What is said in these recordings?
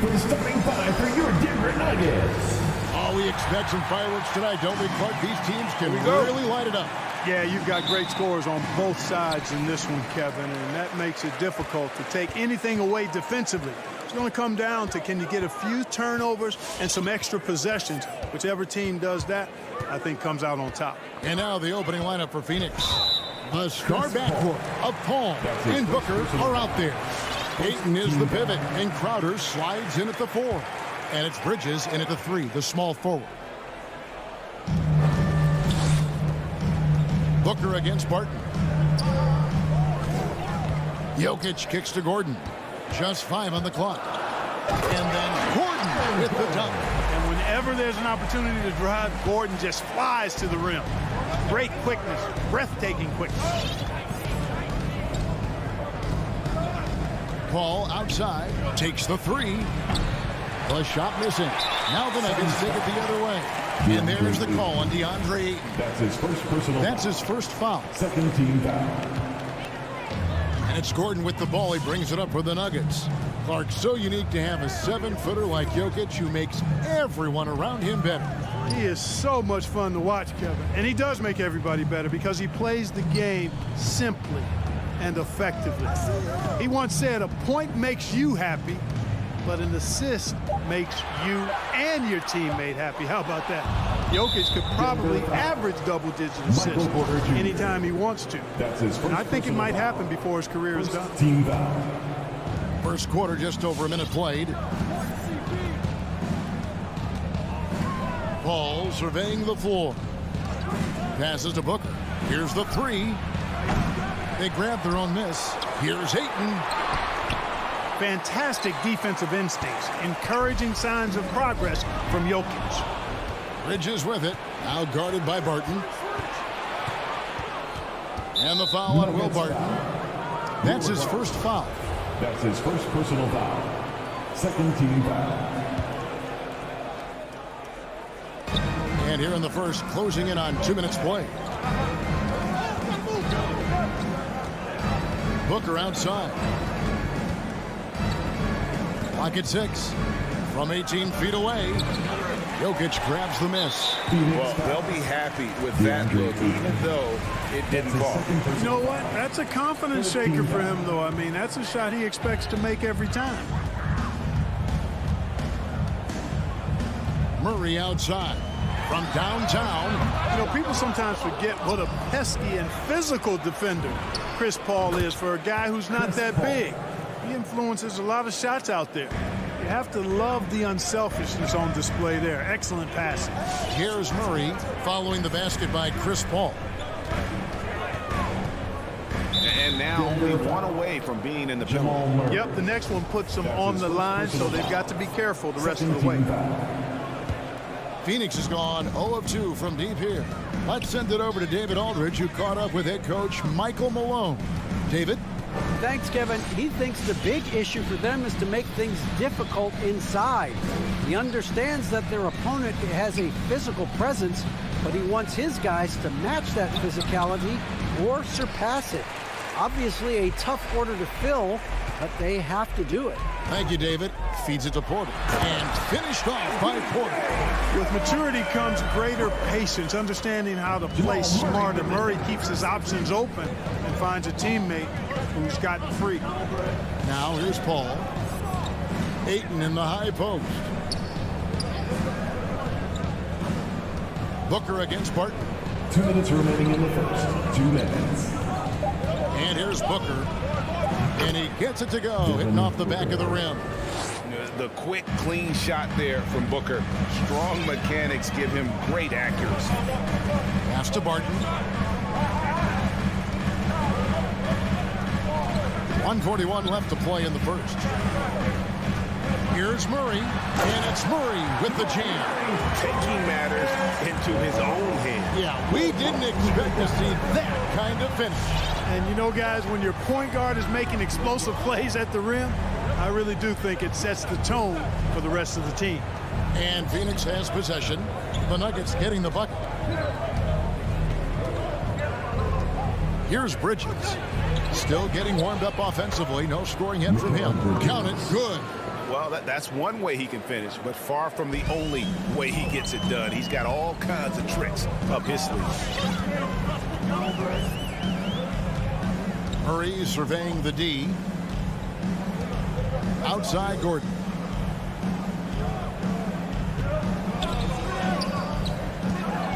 for the starting five for your Denver Nuggets. Oh, we expect some fireworks tonight, don't we, Clark? These teams can really light it up. Yeah, you've got great scores on both sides in this one, Kevin, and that makes it difficult to take anything away defensively. It's going to come down to, can you get a few turnovers and some extra possessions? Whichever team does that, I think comes out on top. And now the opening lineup for Phoenix. The star backcourt of Paul and Booker are out there. Ayton is the pivot, and Crowder slides in at the 4. And it's Bridges in at the 3, the small forward. Booker against Barton. Jokic kicks to Gordon. Just 5 on the clock. And then Gordon with the dunk. And whenever there's an opportunity to drive, Gordon just flies to the rim. Great quickness, breathtaking quickness. Paul outside, takes the 3. The shot missing. Now the Nuggets take it the other way. And there's the call on DeAndre Ayton. That's his first personal foul. That's his first foul. Second team foul. And it's Gordon with the ball. He brings it up for the Nuggets. Clark, so unique to have a 7-footer like Jokic who makes everyone around him better. He is so much fun to watch, Kevin. And he does make everybody better because he plays the game simply and effectively. He once said, a point makes you happy, but an assist makes you and your teammate happy. How about that? Jokic could probably average double-digit assists anytime he wants to. That's his first And I think it might happen before his career is done. Team foul. First quarter, just over a minute played. Paul surveying the floor. Passes to Booker. Here's the 3. They grab their own miss. Here's Ayton. Fantastic defensive instincts, encouraging signs of progress from Jokic. Bridges with it, now guarded by Barton. And the foul on Will Barton. That's his first foul. That's his first personal foul. Second team foul. And here in the first, closing in on 2 minutes play. Booker outside. Clock at 6. From 18 feet away. Jokic grabs the miss. Well, they'll be happy with that look, even though it didn't fall. You know what? That's a confidence shaker for him, though. I mean, that's a shot he expects to make every time. Murray outside. From downtown. You know, people sometimes forget what a pesky and physical defender Chris Paul is for a guy who's not that big. He influences a lot of shots out there. You have to love the unselfishness on display there. Excellent passing. Here's Murray following the basket by Chris Paul. And now only one away from being in the penalty. Yep, the next one puts them on the line, so they've got to be careful the rest of the way. Phoenix has gone 0 of 2 from deep here. Let's send it over to David Aldridge, who caught up with head coach Michael Malone. David? Thanks, Kevin. He thinks the big issue for them is to make things difficult inside. He understands that their opponent has a physical presence, but he wants his guys to match that physicality or surpass it. Obviously a tough order to fill, but they have to do it. Thank you, David. Feeds it to Porter. And finished off by Porter. With maturity comes greater patience, understanding how to play smarter. Murray keeps his options open and finds a teammate who's gotten free. Now here's Paul. Ayton in the high post. Booker against Barton. 2 minutes remaining in the first. 2 minutes. And here's Booker. And he gets it to go, hitting off the back of the rim. The quick, clean shot there from Booker. Strong mechanics give him great accuracy. Pass to Barton. 1:41 left to play in the first. Here's Murray, and it's Murray with the jam. Taking matters into his own hands. Yeah, we didn't expect to see that kind of finish. And you know, guys, when your point guard is making explosive plays at the rim, I really do think it sets the tone for the rest of the team. And Phoenix has possession. The Nuggets getting the bucket. Here's Bridges. Still getting warmed up offensively. No scoring hit from him. Count it. Good. Well, that's one way he can finish, but far from the only way he gets it done. He's got all kinds of tricks up his sleeve. Murray surveying the D. Outside Gordon.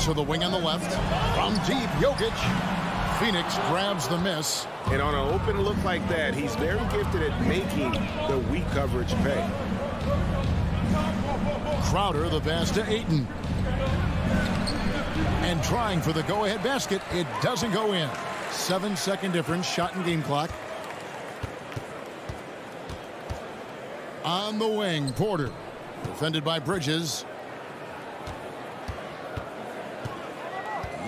To the wing on the left. From deep, Jokic. Phoenix grabs the miss. And on an open look like that, he's very gifted at making the weak coverage pay. Crowder, the pass to Ayton. And trying for the go-ahead basket. It doesn't go in. 7-second difference, shot and game clock. On the wing, Porter. Defended by Bridges.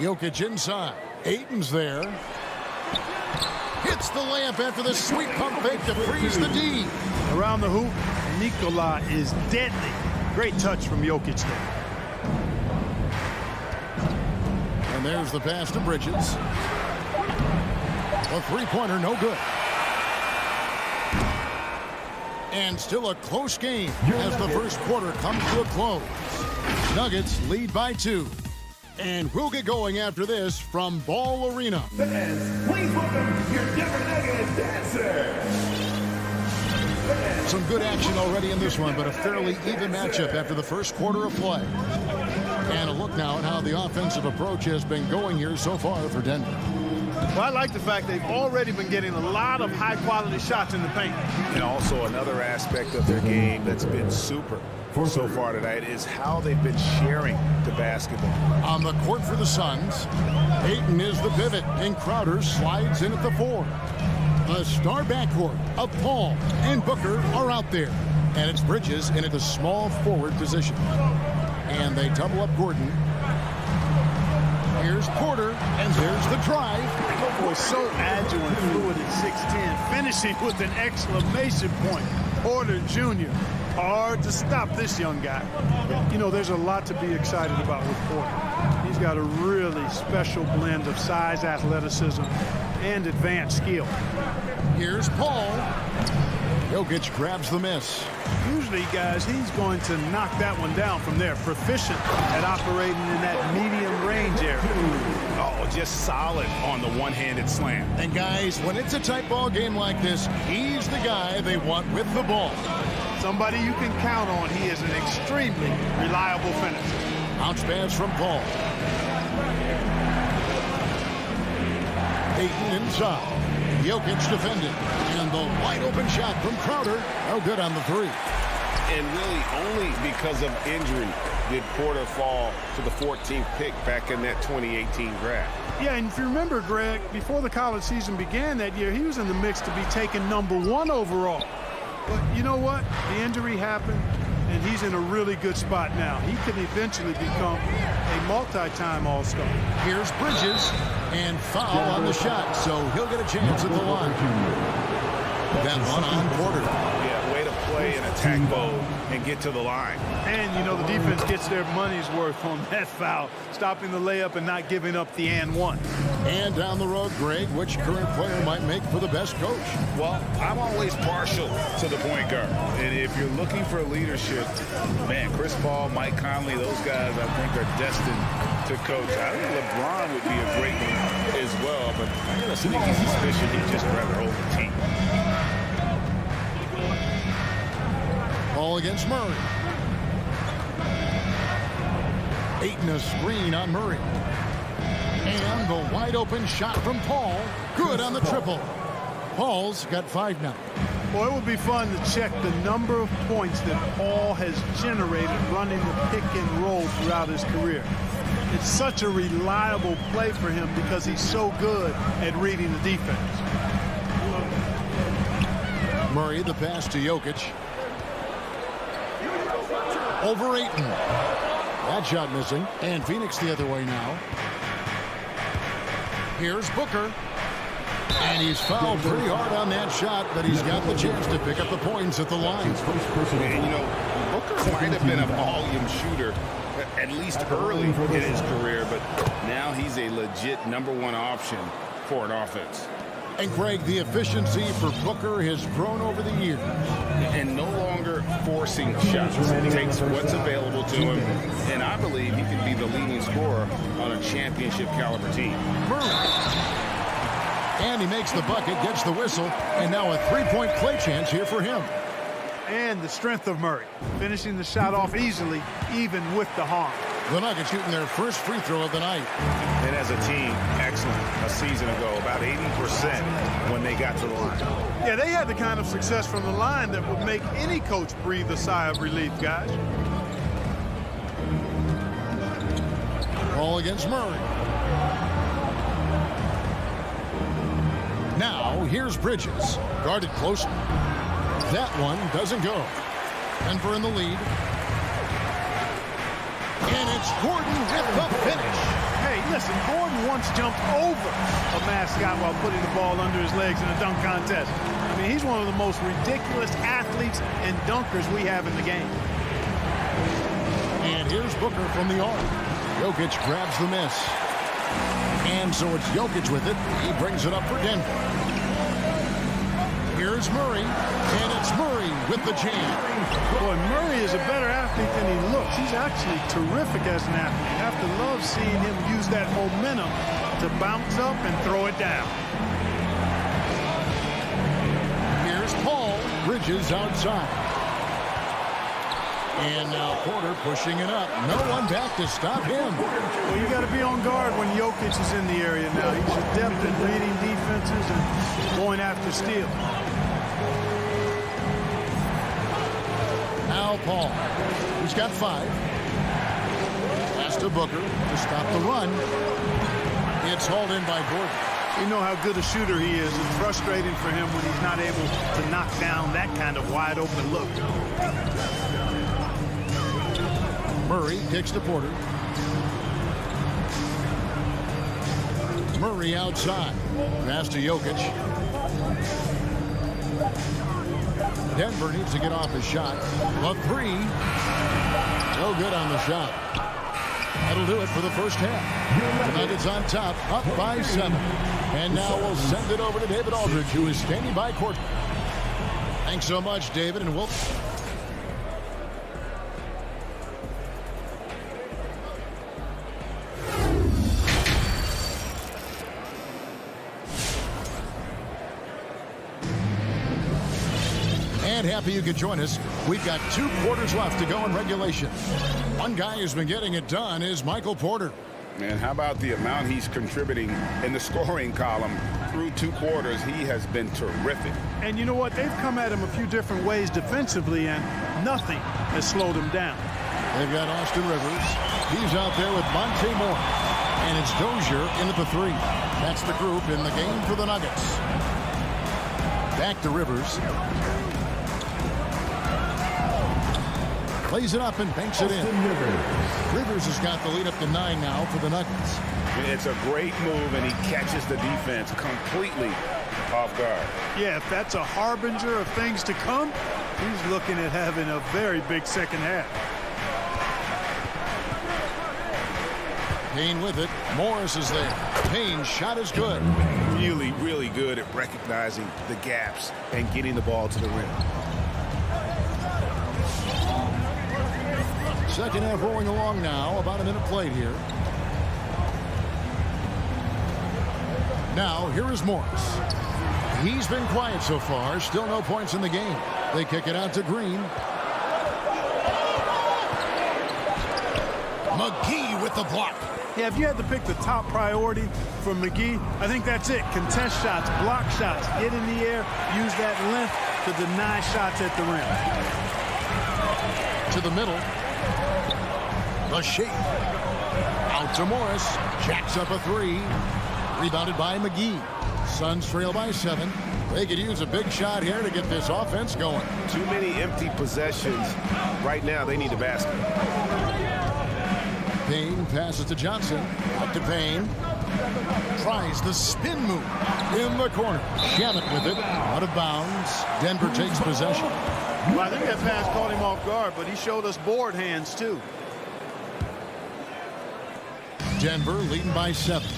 Jokic inside. Ayton's there. Hits the layup after the sweet pump fake to freeze the D. Around the hoop, Nikola is deadly. Great touch from Jokic there. And there's the pass to Bridges. A three-pointer, no good. And still a close game as the first quarter comes to a close. Nuggets lead by 2. And we'll get going after this from Ball Arena. Fans, please welcome your Denver Nuggets dancers. Some good action already in this one, but a fairly even matchup after the first quarter of play. And a look now at how the offensive approach has been going here so far for Denver. Well, I like the fact they've already been getting a lot of high-quality shots in the paint. And also another aspect of their game that's been super so far tonight is how they've been sharing the basketball. On the court for the Suns, Ayton is the pivot, and Crowder slides in at the 4. A star backcourt of Paul and Booker are out there. And it's Bridges in at the small forward position. And they double up Gordon. Here's Porter, and there's the drive. Boy, so agile and fluid at 6'10", finishing with an exclamation point. Porter Jr. Hard to stop this young guy. You know, there's a lot to be excited about with Porter. He's got a really special blend of size, athleticism, and advanced skill. Here's Paul. Jokic grabs the miss. Usually, guys, he's going to knock that one down from there. Proficient at operating in that medium range area. Oh, just solid on the one-handed slam. And guys, when it's a tight ball game like this, he's the guy they want with the ball. Somebody you can count on. He is an extremely reliable finisher. Bounce pass from Paul. Ayton inside. Jokic defended. And the wide open shot from Crowder. No good on the 3. And really only because of injury did Porter fall to the 14th pick back in that 2018 draft. Yeah, and if you remember, Greg, before the college season began that year, he was in the mix to be taken #1 overall. But you know what? The injury happened, and he's in a really good spot now. He could eventually become a multi-time All-Star. Here's Bridges, and foul on the shot, so he'll get a chance at the line. That one on Porter. Yeah, way to play and attack mode and get to the line. And, you know, the defense gets their money's worth on that foul, stopping the layup and not giving up the and one. And down the road, Greg, which current player might make for the best coach? Well, I'm always partial to the point guard. And if you're looking for leadership, man, Chris Paul, Mike Conley, those guys I think are destined to coach. I think LeBron would be a great one as well, but I got a sneaky suspicion he'd just rather hold the team. Ball against Murray. Ayton a screen on Murray. And the wide open shot from Paul. Good on the triple. Paul's got 5 now. Well, it would be fun to check the number of points that Paul has generated running the pick and roll throughout his career. It's such a reliable play for him because he's so good at reading the defense. Murray, the pass to Jokic. Over Ayton. That shot missing. And Phoenix the other way now. Here's Booker. And he's fouled pretty hard on that shot, but he's got the chance to pick up the points at the line. And, you know, Booker might have been a volume shooter at least early in his career, but now he's a legit #1 option for an offense. And Greg, the efficiency for Booker has grown over the years. And no longer forcing shots. He takes what's available to him, and I believe he can be the leading scorer on a championship caliber team. And he makes the bucket, gets the whistle, and now a three-point play chance here for him. And the strength of Murray, finishing the shot off easily, even with the harm. The Nuggets shooting their first free throw of the night. And as a team, excellent a season ago, about 80% when they got to the line. Yeah, they had the kind of success from the line that would make any coach breathe a sigh of relief, guys. Ball against Murray. Now, here's Bridges. Guarded closely. That one doesn't go. Denver in the lead. And it's Gordon with the finish. Hey, listen, Gordon once jumped over a mascot while putting the ball under his legs in a dunk contest. I mean, he's one of the most ridiculous athletes and dunkers we have in the game. And here's Booker from the arc. Jokic grabs the miss. And so it's Jokic with it. He brings it up for Denver. Here's Murray, and it's Murray with the jam. Boy, Murray is a better athlete than he looks. He's actually terrific as an athlete. You have to love seeing him use that momentum to bounce up and throw it down. Here's Paul. Bridges outside. And now Porter pushing it up. No one back to stop him. Well, you got to be on guard when Jokic is in the area now. He's adept at reading defenses and going after steals. Now Paul. He's got 5. Pass to Booker to stop the run. It's hauled in by Gordon. You know how good a shooter he is. It's frustrating for him when he's not able to knock down that kind of wide open look. Murray kicks to Porter. Murray outside. Pass to Jokic. Denver needs to get off his shot. A 3. No good on the shot. That'll do it for the first half. The Nuggets on top, up by 7. And now we'll send it over to David Aldridge, who is standing by court. Thanks so much, David, and we'll... And happy you could join us. We've got 2 quarters left to go in regulation. One guy who's been getting it done is Michael Porter. Man, how about the amount he's contributing in the scoring column through 2 quarters? He has been terrific. And you know what? They've come at him a few different ways defensively, and nothing has slowed him down. They've got Austin Rivers. He's out there with Monte Moore. And it's Dozier in at the 3. That's the group in the game for the Nuggets. Back to Rivers. Plays it up and banks it in. Rivers has got the lead up to 9 now for the Nuggets. It's a great move, and he catches the defense completely off guard. Yeah, if that's a harbinger of things to come, he's looking at having a very big second half. Payne with it. Morris is there. Payne's shot is good. Really, really good at recognizing the gaps and getting the ball to the rim. Second half rolling along now. About a minute played here. Now, here is Morris. He's been quiet so far. Still no points in the game. They kick it out to Green. McGee with the block. Yeah, if you had to pick the top priority for McGee, I think that's it. Contest shots, block shots, get in the air, use that length to deny shots at the rim. To the middle. The shape. Out to Morris. Jacks up a 3. Rebounded by McGee. Suns trail by 7. They could use a big shot here to get this offense going. Too many empty possessions. Right now, they need a basket. Payne passes to Johnson. Up to Payne. Tries the spin move in the corner. Shamet with it. Out of bounds. Denver takes possession. Well, I think that pass caught him off guard, but he showed us board hands, too. Denver leading by 7.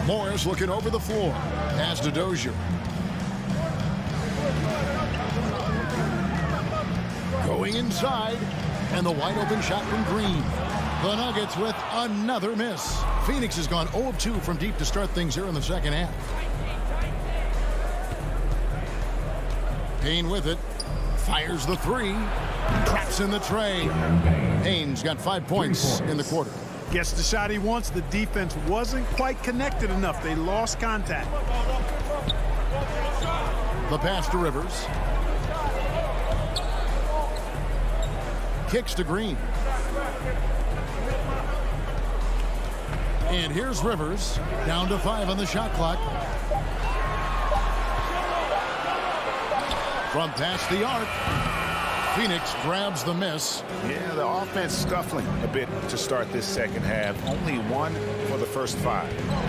Morris looking over the floor. Pass to Dozier. Going inside. And the wide open shot from Green. The Nuggets with another miss. Phoenix has gone 0 of 2 from deep to start things here in the second half. Payne with it. Fires the three. Traps in the tray. Payne's got 5 points in the quarter. Gets the shot he wants. The defense wasn't quite connected enough. They lost contact. The pass to Rivers. Kicks to Green. And here's Rivers. Down to 5 on the shot clock. From past the arc. Phoenix grabs the miss. Yeah, the offense scuffling a bit to start this second half. Only 1 for the first 5.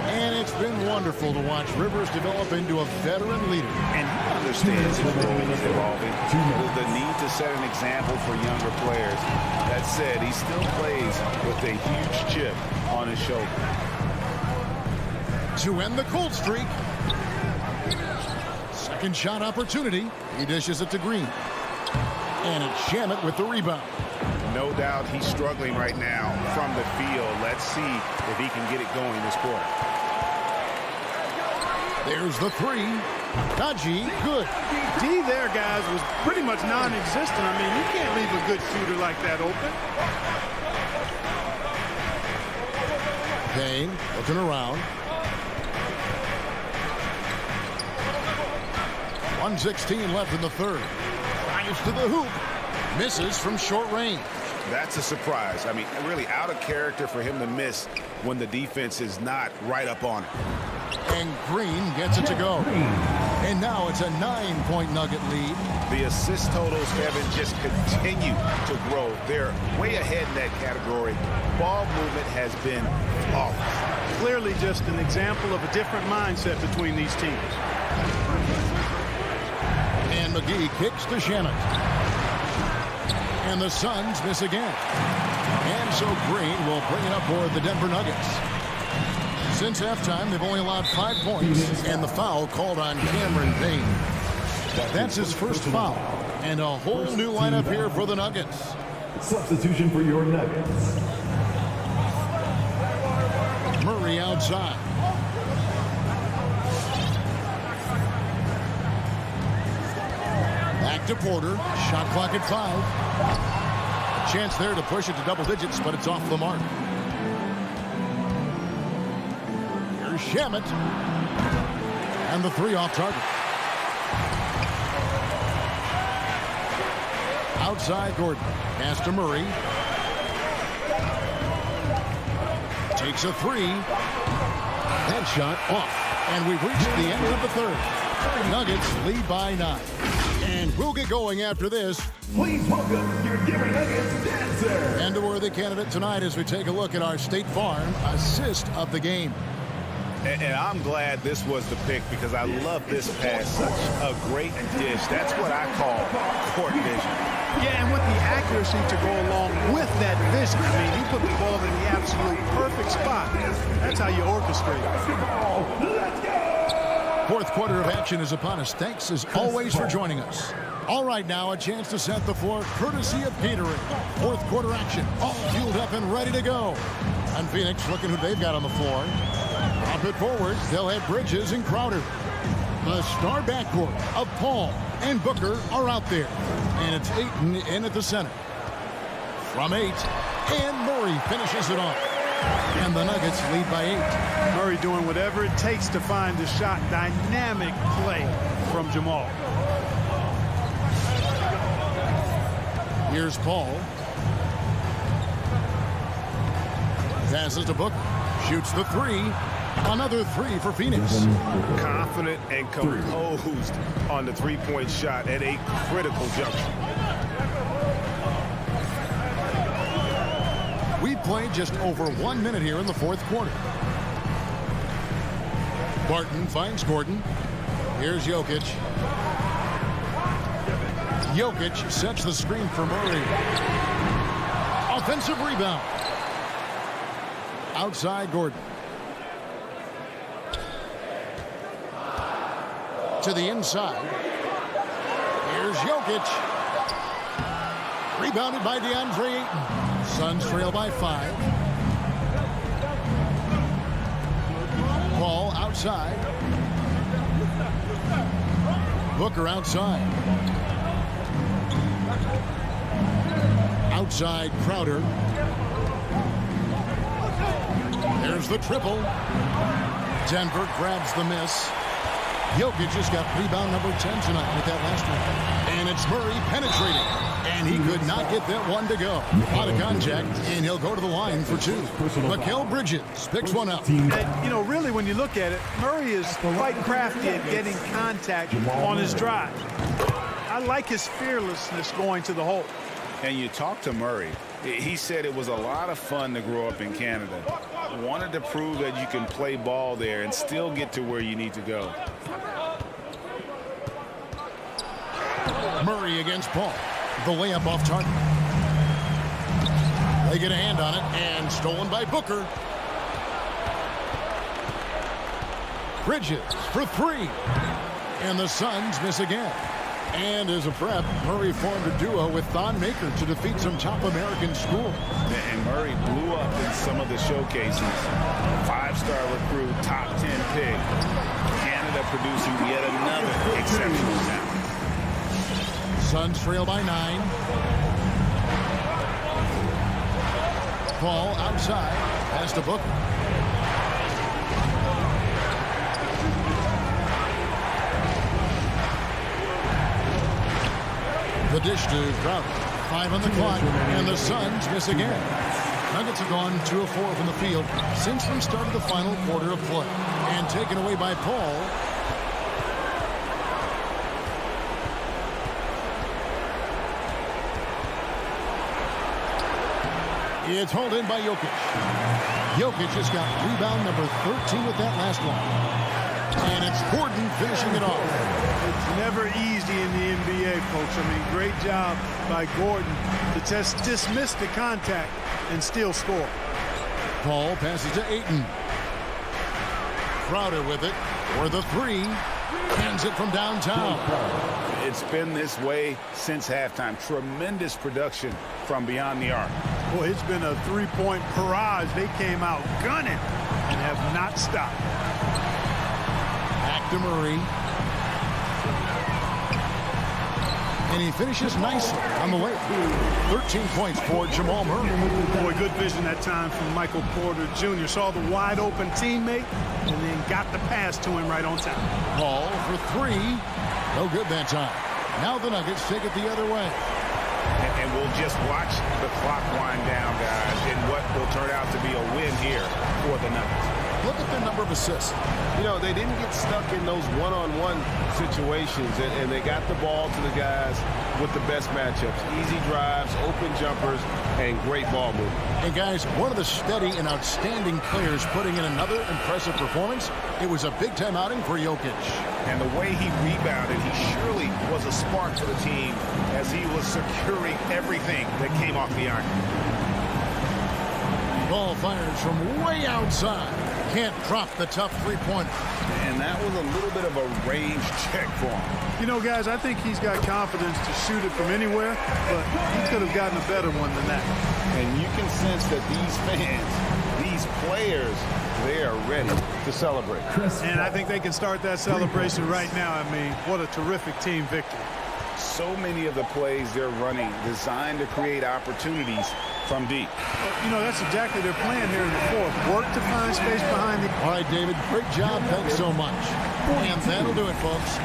And it's been wonderful to watch Rivers develop into a veteran leader. And he understands his role is evolving. The need to set an example for younger players. That said, he still plays with a huge chip on his shoulder. To end the cold streak. Second shot opportunity. He dishes it to Green. And it's Shamet with the rebound. No doubt he's struggling right now from the field. Let's see if he can get it going this quarter. There's the three. Kaji, good. D there, guys, was pretty much non-existent. I mean, you can't leave a good shooter like that open. Payne looking around. 1:16 left in the third. Drives to the hoop. Misses from short range. That's a surprise. I mean, really out of character for him to miss when the defense is not right up on him. And Green gets it to go. And now it's a 9-point Nugget lead. The assist totals, Kevin, just continue to grow. They're way ahead in that category. Ball movement has been flawless. Clearly just an example of a different mindset between these teams. And McGee kicks to Shamet. And the Suns miss again. And so Green will bring it up for the Denver Nuggets. Since halftime, they've only allowed 5 points, and the foul called on Cameron Payne. That's his first foul, and a whole new lineup here for the Nuggets. Substitution for your Nuggets. Murray outside. Back to Porter. Shot clock at 5. A chance there to push it to double digits, but it's off the mark. Here's Shamet. And the three off target. Outside Gordon. Pass to Murray. Takes a three. That shot off. And we've reached the end of the third. Nuggets lead by 9. And we'll get going after this. Please welcome your Denver Nuggets dancer. And a worthy candidate tonight as we take a look at our State Farm assist of the game. And I'm glad this was the pick because I love this pass. Such a great dish. That's what I call court vision. Yeah, and with the accuracy to go along with that vision. I mean, he put the ball in the absolute perfect spot. That's how you orchestrate it. Fourth quarter of action is upon us. Thanks as always for joining us. All right, now a chance to set the floor courtesy of Gatorade. Fourth quarter action, all fueled up and ready to go. And Phoenix looking who they've got on the floor. Up it forward, they'll have Bridges and Crowder. The star backcourt of Paul and Booker are out there. And it's Ayton in at the center. From 8, and Murray finishes it off. And the Nuggets lead by 8. Murray doing whatever it takes to find the shot. Dynamic play from Jamal. Here's Paul. Passes to Booker. Shoots the three. Another three for Phoenix. Confident and composed on the three-point shot at a critical juncture. We've played just over 1 minute here in the fourth quarter. Barton finds Gordon. Here's Jokic. Jokic sets the screen for Murray. Offensive rebound. Outside Gordon. to the inside. Here's Jokic. Rebounded by DeAndre Ayton. Suns trail by 5. Ball outside. Booker outside. Outside Crowder. There's the triple. Denver grabs the miss. Jokic just got rebound number 10 tonight with that last one. And it's Murray penetrating. And he could not get that one to go. Out of contact, and he'll go to the line for 2. Mikal Bridges picks one up. And, you know, really, when you look at it, Murray is quite crafty at getting contact on his drive. I like his fearlessness going to the hole. And you talk to Murray. He said it was a lot of fun to grow up in Canada. Wanted to prove that you can play ball there and still get to where you need to go. Murray against Paul. The layup off target. They get a hand on it, and stolen by Booker. Bridges for 3. And the Suns miss again. And as a prep, Murray formed a duo with Thon Maker to defeat some top American schools. And Murray blew up in some of the showcases. 5-star recruit, top 10 pick. Canada producing yet another exceptional talent. Suns trail by 9. Ball outside. Pass to Booker. The dish to Crowder. 5 on the clock, and the Suns miss again. Nuggets have gone 2 of 4 from the field since we started the final quarter of play. And taken away by Paul. It's hauled in by Jokic. Jokic just got rebound number 13 with that last one. And it's Gordon finishing it off. It's never easy in the NBA, folks. I mean, great job by Gordon to just dismiss the contact and still score. Paul passes to Ayton. Crowder with it for the 3. Hands it from downtown. It's been this way since halftime. Tremendous production from beyond the arc. Boy, it's been a 3-point barrage. They came out gunning and have not stopped. Back to Murray. And he finishes nicely on the way. 13 points for Jamal Murray. Boy, good vision that time from Michael Porter Jr. Saw the wide open teammate and then got the pass to him right on time. Ball for 3. No good that time. Now the Nuggets take it the other way. And we'll just watch the clock wind down, guys, in what will turn out to be a win here for the Nuggets. Look at their number of assists. You know, they didn't get stuck in those one-on-one situations, and they got the ball to the guys with the best matchups. Easy drives, open jumpers, and great ball movement. And guys, one of the steady and outstanding players putting in another impressive performance. It was a big-time outing for Jokic. And the way he rebounded, he surely was a spark for the team as he was securing everything that came off the iron. Ball fires from way outside. Can't drop the tough 3-pointer. And that was a little bit of a range check for him. You know, guys, I think he's got confidence to shoot it from anywhere, but he could have gotten a better one than that. And you can sense that these fans, these players, they are ready to celebrate. And I think they can start that celebration right now. I mean, what a terrific team victory. So many of the plays they're running designed to create opportunities from deep. You know, that's exactly their plan here in the fourth. Work to find space behind the... All right, David, great job. Thanks so much. And that'll do it, folks.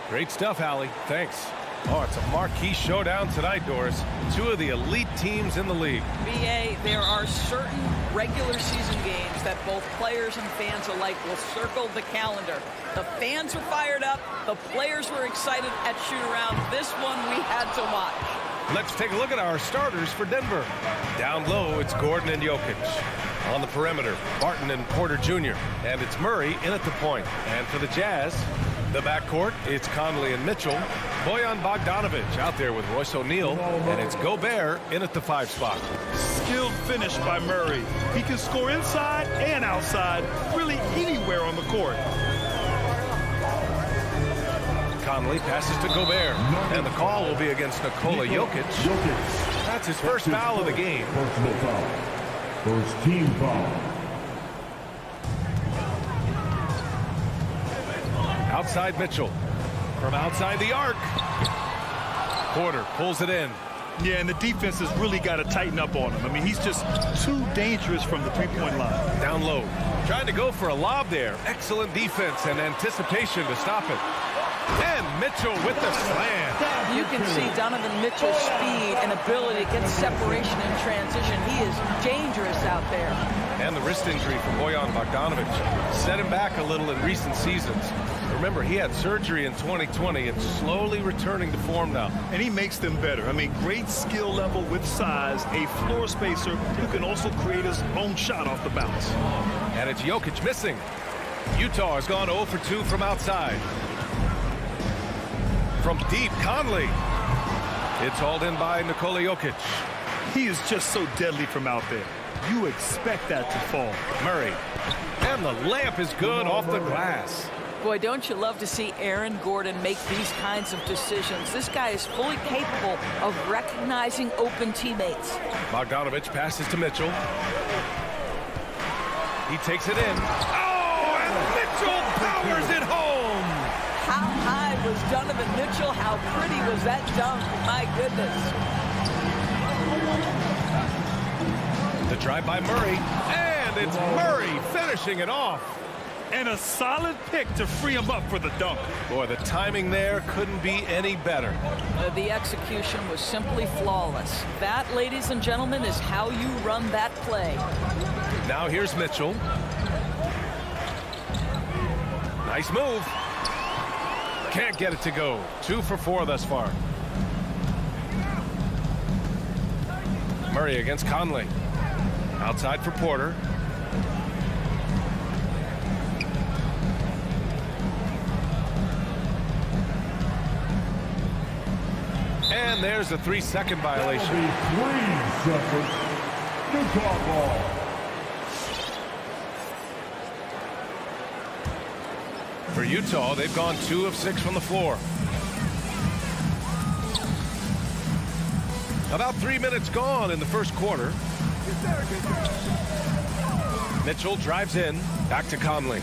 Great stuff, Hallie. Thanks. Oh, it's a marquee showdown tonight, Doris. Two of the elite teams in the league. BA, there are certain regular season games that both players and fans alike will circle the calendar. The fans are fired up. The players were excited at shoot-around. This one we had to watch. Let's take a look at our starters for Denver. Down low, it's Gordon and Jokic. On the perimeter, Barton and Porter Jr. And it's Murray in at the point. And for the Jazz, the backcourt, it's Conley and Mitchell. Bojan Bogdanovic out there with Royce O'Neal. And it's Gobert in at the 5 spot. Skilled finish by Murray. He can score inside and outside, really anywhere on the court. Conley passes to Gobert. And the call will be against Nikola Jokic. That's his first foul of the game. Personal foul. First team foul. Outside Mitchell. From outside the arc. Porter pulls it in. Yeah, and the defense has really got to tighten up on him. I mean, he's just too dangerous from the three-point line. Down low. Trying to go for a lob there. Excellent defense and anticipation to stop it. And Mitchell with the slam. You can see Donovan Mitchell's speed and ability to get separation in transition. He is dangerous out there. And the wrist injury for Bojan Bogdanovic set him back a little in recent seasons. Remember, he had surgery in 2020 and slowly returning to form now. And he makes them better. I mean, great skill level with size, a floor spacer who can also create his own shot off the bounce. And it's Jokic missing. Utah has gone 0 for 2 from outside. From deep, Conley. It's hauled in by Nikola Jokic. He is just so deadly from out there. You expect that to fall. Murray. And the layup is good off the glass. Boy, don't you love to see Aaron Gordon make these kinds of decisions. This guy is fully capable of recognizing open teammates. Bogdanovic passes to Mitchell. He takes it in. Oh, and Mitchell powers it home. How high was Donovan Mitchell? How pretty was that dunk? My goodness. The drive by Murray. And it's Murray finishing it off. And a solid pick to free him up for the dunk. Boy, the timing there couldn't be any better. The execution was simply flawless. That, ladies and gentlemen, is how you run that play. Now here's Mitchell. Nice move. Can't get it to go. 2 for 4 thus far. Murray against Conley. Outside for Porter. And there's a 3-second violation. 3 seconds. Utah ball. For Utah, they've gone 2 of 6 from the floor. About 3 minutes gone in the first quarter. Mitchell drives in. Back to Conley.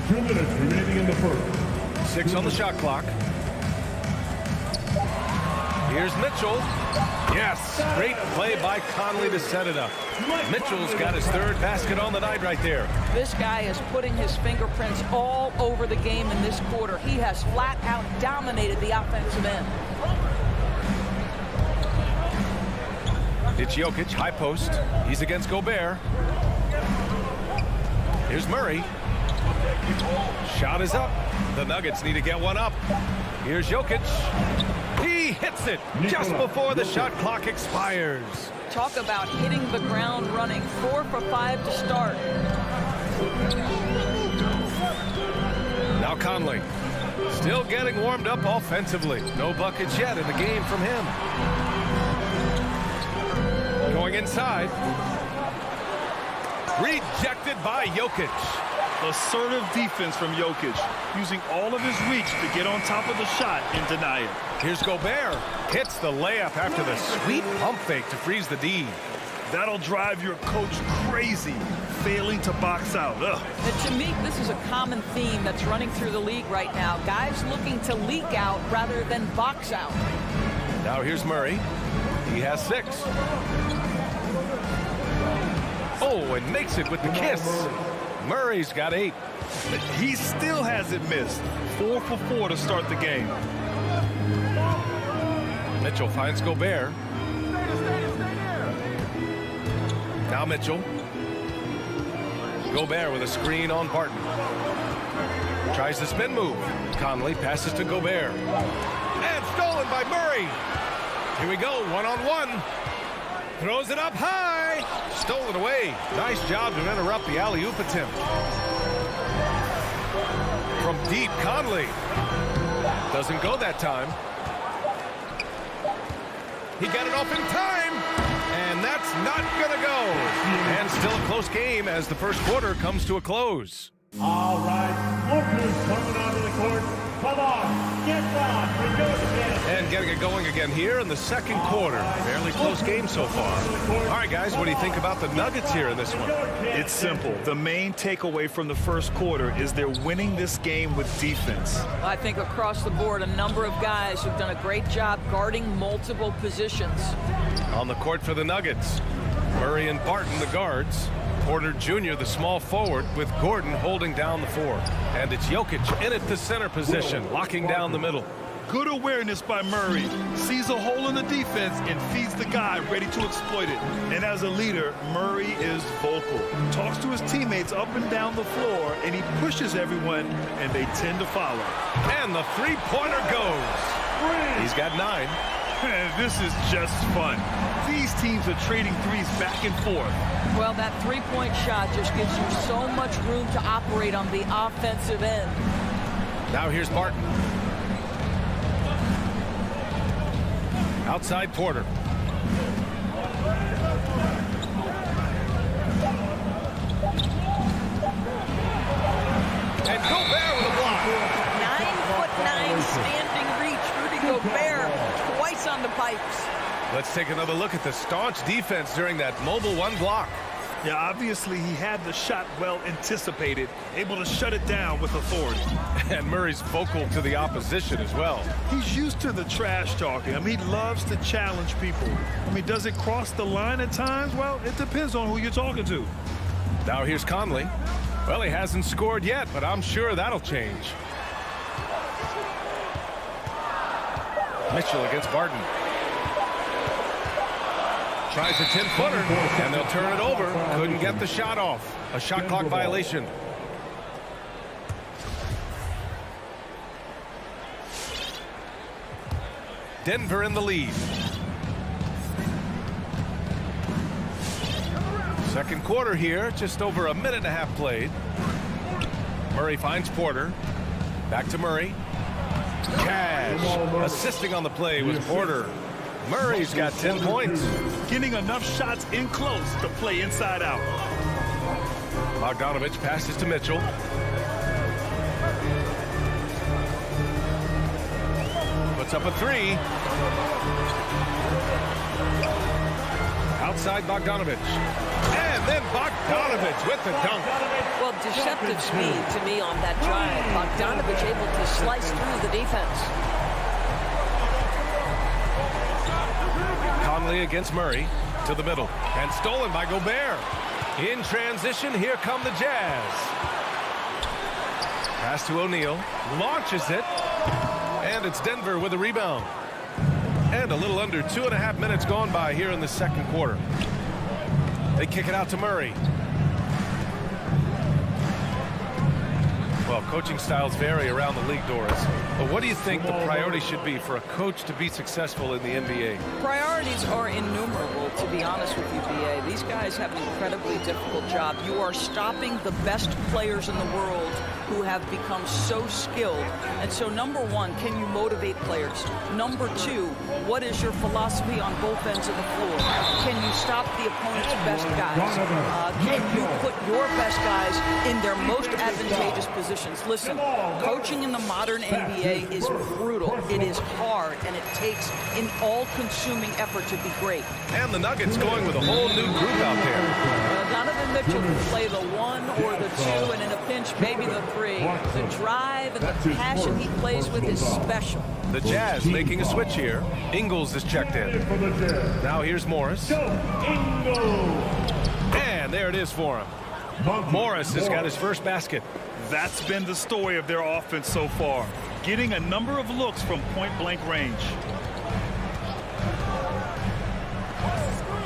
2 minutes remaining in the first. 6 on the shot clock. Here's Mitchell. Yes, great play by Conley to set it up. Mitchell's got his 3rd basket on the night right there. This guy is putting his fingerprints all over the game in this quarter. He has flat out dominated the offensive end. It's Jokic, high post. He's against Gobert. Here's Murray. Shot is up. The Nuggets need to get one up. Here's Jokic. He hits it just before the shot clock expires. Talk about hitting the ground running. 4 for 5 to start. Now Conley. Still getting warmed up offensively. No buckets yet in the game from him. Going inside. Rejected by Jokic. Assertive defense from Jokic, using all of his reach to get on top of the shot and deny it. Here's Gobert. Hits the layup after the sweet pump fake to freeze the D. That'll drive your coach crazy, failing to box out. Ugh. And to me, this is a common theme that's running through the league right now. Guys looking to leak out rather than box out. Now here's Murray. He has 6. Oh, and makes it with the kiss. Murray's got 8. He still hasn't missed. 4 for 4 to start the game. Mitchell finds Gobert. Now Mitchell. Gobert with a screen on Barton. Tries the spin move. Conley passes to Gobert. And stolen by Murray. Here we go, one-on-one. Throws it up high. Stolen away. Nice job to interrupt the alley-oop attempt. From deep, Conley. Doesn't go that time. He got it off in time. And that's not going to go. And still a close game as the first quarter comes to a close. All right, workers coming onto the court. Come on, get down. We're going again. And getting it going again here in the second quarter. Fairly close game so far. All right, guys, what do you think about the Nuggets here in this one? It's simple. The main takeaway from the first quarter is they're winning this game with defense. I think across the board, a number of guys who've done a great job guarding multiple positions. On the court for the Nuggets, Murray and Barton, the guards. Porter Jr., the small forward, with Gordon holding down the 4. And it's Jokic in at the center position, locking down the middle. Good awareness by Murray. Sees a hole in the defense and feeds the guy ready to exploit it. And as a leader, Murray is vocal. Talks to his teammates up and down the floor, and he pushes everyone, and they tend to follow. And the three-pointer goes. He's got 9. This is just fun. These teams are trading threes back and forth. Well, that three-point shot just gives you so much room to operate on the offensive end. Now here's Barton. Outside Porter. And Gobert with a block. 9'9" standing reach. Rudy Gobert twice on the pipes. Let's take another look at the staunch defense during that mobile 1 block. Yeah, obviously he had the shot well anticipated, able to shut it down with authority. And Murray's vocal to the opposition as well. He's used to the trash talking. I mean, he loves to challenge people. I mean, does it cross the line at times? Well, it depends on who you're talking to. Now here's Conley. Well, he hasn't scored yet, but I'm sure that'll change. Mitchell against Barton. Tries a 10-footer, and they'll turn it over. Couldn't get the shot off. A shot clock violation. Denver in the lead. Second quarter here, just over a minute and a half played. Murray finds Porter. Back to Murray. Cash. Assisting on the play was Porter. Murray's got 10 points. Getting enough shots in close to play inside out. Bogdanovich passes to Mitchell. Puts up a 3. Outside Bogdanovich. And then Bogdanovich with the dunk. Well, deceptive speed to me on that drive. Bogdanovich able to slice through the defense. Conley against Murray to the middle. And stolen by Gobert. In transition, here come the Jazz. Pass to O'Neal. Launches it. And it's Denver with a rebound. And a little under 2.5 minutes gone by here in the second quarter. They kick it out to Murray. Well, coaching styles vary around the league, Doris. But what do you think the priority should be for a coach to be successful in the NBA? Priorities are innumerable, to be honest with you, BA. These guys have an incredibly difficult job. You are stopping the best players in the world who have become so skilled. And so, number one, can you motivate players? Number two, what is your philosophy on both ends of the floor? Can you stop the opponent's best guys? Can you put your best guys in their most advantageous positions? Listen, coaching in the modern NBA is brutal. It is hard, and it takes an all-consuming effort to be great. And the Nuggets going with a whole new group out there. Donovan Mitchell can play the 1 or the 2, and in a pinch, maybe the 3. The drive and the passion he plays with is special. The Jazz making a switch here. Ingles is checked in. Now here's Morris. And there it is for him. Morris has got his first basket. That's been the story of their offense so far, getting a number of looks from point-blank range.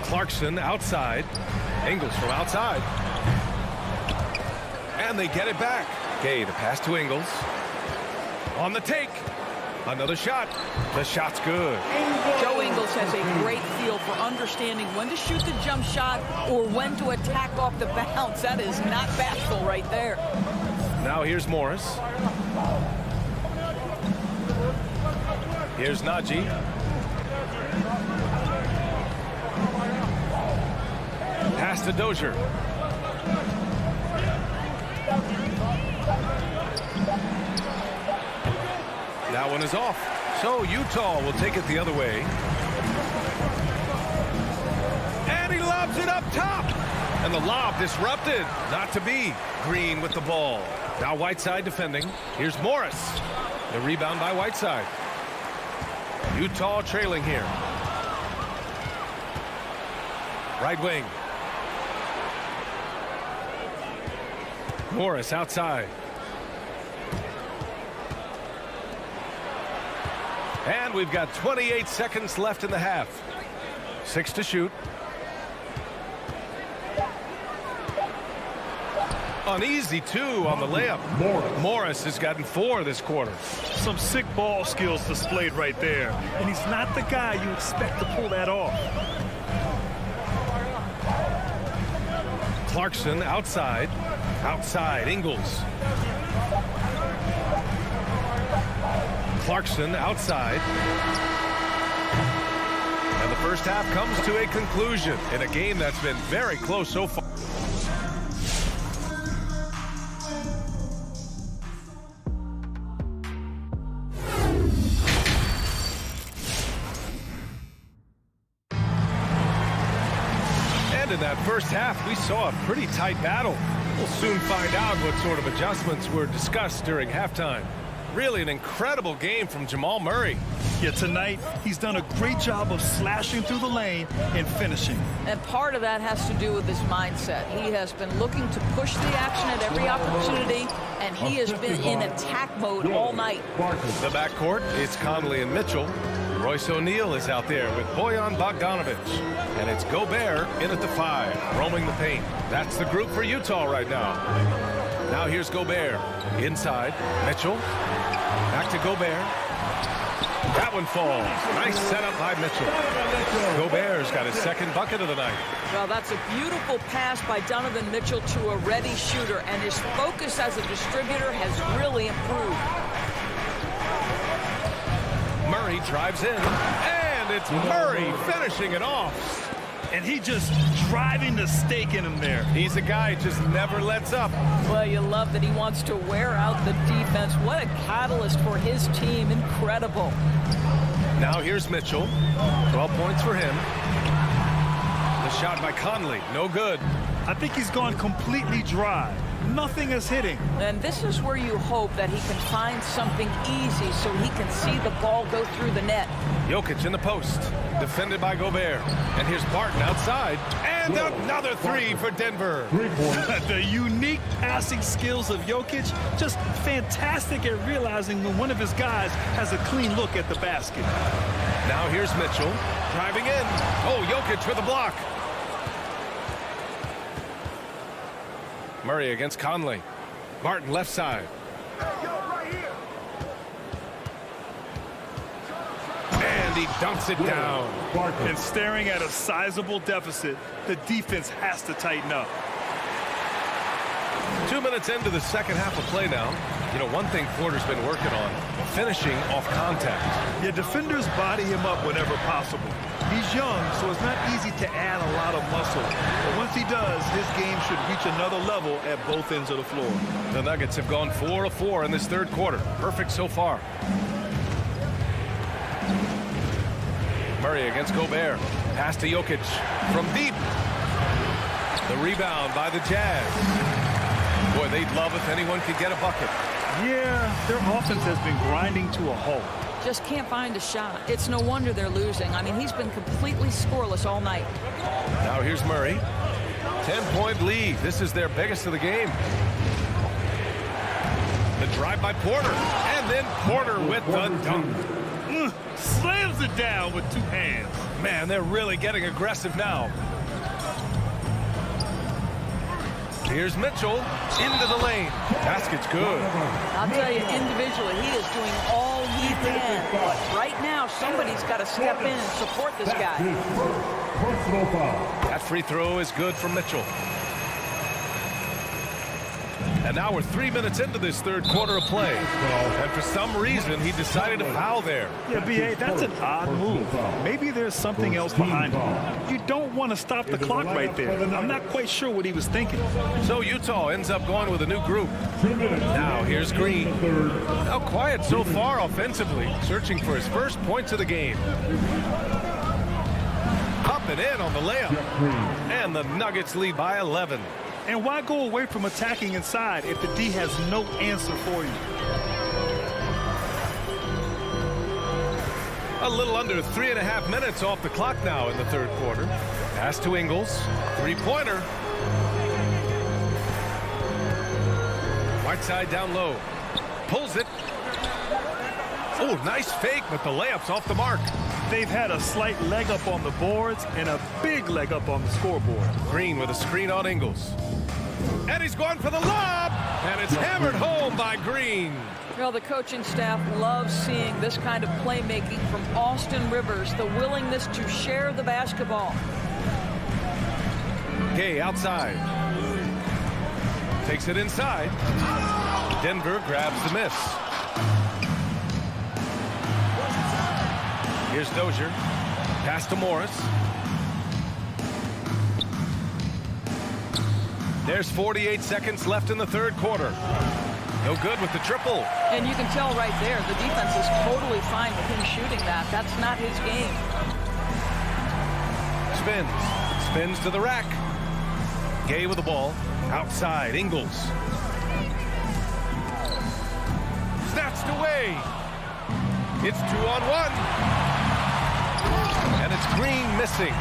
Clarkson outside. Ingles from outside. And they get it back. Okay, the pass to Ingles. On the take. Another shot. The shot's good. Joe Ingles has a great feel for understanding when to shoot the jump shot or when to attack off the bounce. That is not bashful right there. Now here's Morris. Here's Najee. Pass to Dozier. That one is off. So Utah will take it the other way. And he lobs it up top. And the lob disrupted. Not to be. Green with the ball. Now Whiteside defending. Here's Morris. The rebound by Whiteside. Utah trailing here. Right wing. Morris outside. And we've got 28 seconds left in the half. 6 to shoot. An easy 2 on the layup. Morris has gotten 4 this quarter. Some sick ball skills displayed right there. And he's not the guy you expect to pull that off. Clarkson outside. Outside, Ingles. Clarkson outside. And the first half comes to a conclusion in a game that's been very close so far. And in that first half, we saw a pretty tight battle. We'll soon find out what sort of adjustments were discussed during halftime. Really an incredible game from Jamal Murray. Yeah, tonight he's done a great job of slashing through the lane and finishing. And part of that has to do with his mindset. He has been looking to push the action at every opportunity, and he has been in attack mode all night. The backcourt, it's Conley and Mitchell. Royce O'Neal is out there with Bojan Bogdanovic. And it's Gobert in at the 5, roaming the paint. That's the group for Utah right now. Now here's Gobert. Inside, Mitchell. Back to Gobert. That one falls. Nice setup by Mitchell. Gobert's got his second bucket of the night. Well, that's a beautiful pass by Donovan Mitchell to a ready shooter, and his focus as a distributor has really improved. Murray drives in, and it's Murray finishing it off. And he just driving the stake in him there. He's a guy who just never lets up. Well, you love that he wants to wear out the defense. What a catalyst for his team. Incredible. Now here's Mitchell. 12 points for him. The shot by Conley, no good. I think he's gone completely dry. Nothing is hitting. And this is where you hope that he can find something easy so he can see the ball go through the net. Jokic in the post, defended by Gobert. And here's Barton outside. And another 3 for Denver. The unique passing skills of Jokic, just fantastic at realizing when one of his guys has a clean look at the basket. Now here's Mitchell, driving in. Oh, Jokic with a block. Murray against Conley. Barton left side. And he dumps it down. And staring at a sizable deficit, the defense has to tighten up. 2 minutes into the second half of play now. You know, one thing Porter's been working on, finishing off contact. Yeah, defenders body him up whenever possible. He's young, so it's not easy to add a lot of muscle. But once he does, his game should reach another level at both ends of the floor. The Nuggets have gone 4 of 4 in this third quarter. Perfect so far. Murray against Gobert. Pass to Jokic from deep. The rebound by the Jazz. Boy, they'd love if anyone could get a bucket. Yeah, their offense has been grinding to a halt. Just can't find a shot. It's no wonder they're losing. I mean, he's been completely scoreless all night. Now here's Murray. 10-point lead. This is their biggest of the game. The drive by Porter, and then Porter with the dunk. Slams it down with 2 hands. Man, they're really getting aggressive now. Here's Mitchell into the lane. Basket's good. I'll tell you, individually, he is doing all he can. But right now, somebody's got to step in and support this guy. Personal foul. That free throw is good for Mitchell. And now we're 3 minutes into this third quarter of play. And for some reason, he decided to foul there. Yeah, B.A., that's an odd move. Maybe there's something else behind it. You don't want to stop the clock right there. I'm not quite sure what he was thinking. So Utah ends up going with a new group. Now here's Green. How quiet so far offensively, searching for his first points of the game. Up and in on the layup. And the Nuggets lead by 11. And why go away from attacking inside if the D has no answer for you? A little under 3.5 minutes off the clock now in the third quarter. Pass to Ingles. Three-pointer. Whiteside down low. Pulls it. Oh, nice fake, but the layup's off the mark. They've had a slight leg up on the boards and a big leg up on the scoreboard. Green with a screen on Ingles. And he's going for the lob. And it's hammered home by Green. Well, the coaching staff loves seeing this kind of playmaking from Austin Rivers, the willingness to share the basketball. Gay outside. Takes it inside. Denver grabs the miss. Here's Dozier. Pass to Morris. There's 48 seconds left in the third quarter. No good with the triple. And you can tell right there, the defense is totally fine with him shooting that. That's not his game. Spins to the rack. Gay with the ball. Outside, Ingles. Snatched away. It's 2-on-1. And it's Green missing.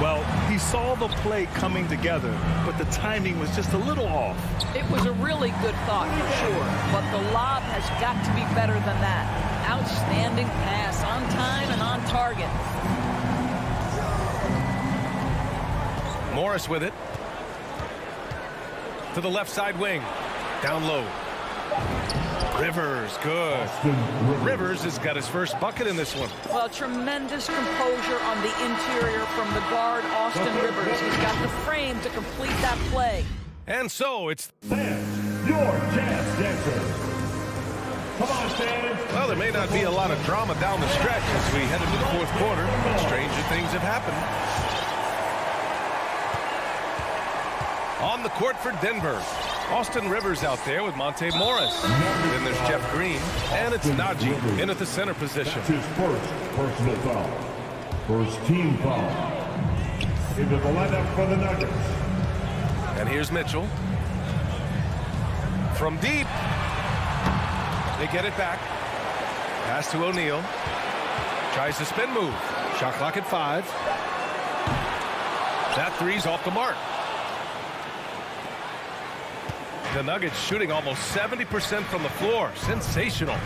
Well, he saw the play coming together, but the timing was just a little off. It was a really good thought for sure, but the lob has got to be better than that. Outstanding pass, on time and on target. Morris with it. To the left side wing. Down low. Rivers, good. Rivers has got his first bucket in this one. Well, tremendous composure on the interior from the guard, Austin Rivers. He's got the frame to complete that play. And so it's... Fans, your Jazz Dancers. Come on, fans. Well, there may not be a lot of drama down the stretch as we head into the fourth quarter, but stranger things have happened. On the court for Denver. Austin Rivers out there with Monte Morris. Then there's Jeff Green. And it's Najee in at the center position. That's his first personal foul. First team foul. Into the lineup for the Nuggets. And here's Mitchell. From deep. They get it back. Pass to O'Neal. Tries the spin move. Shot clock at 5. That three's off the mark. The Nuggets shooting almost 70% from the floor. Sensational.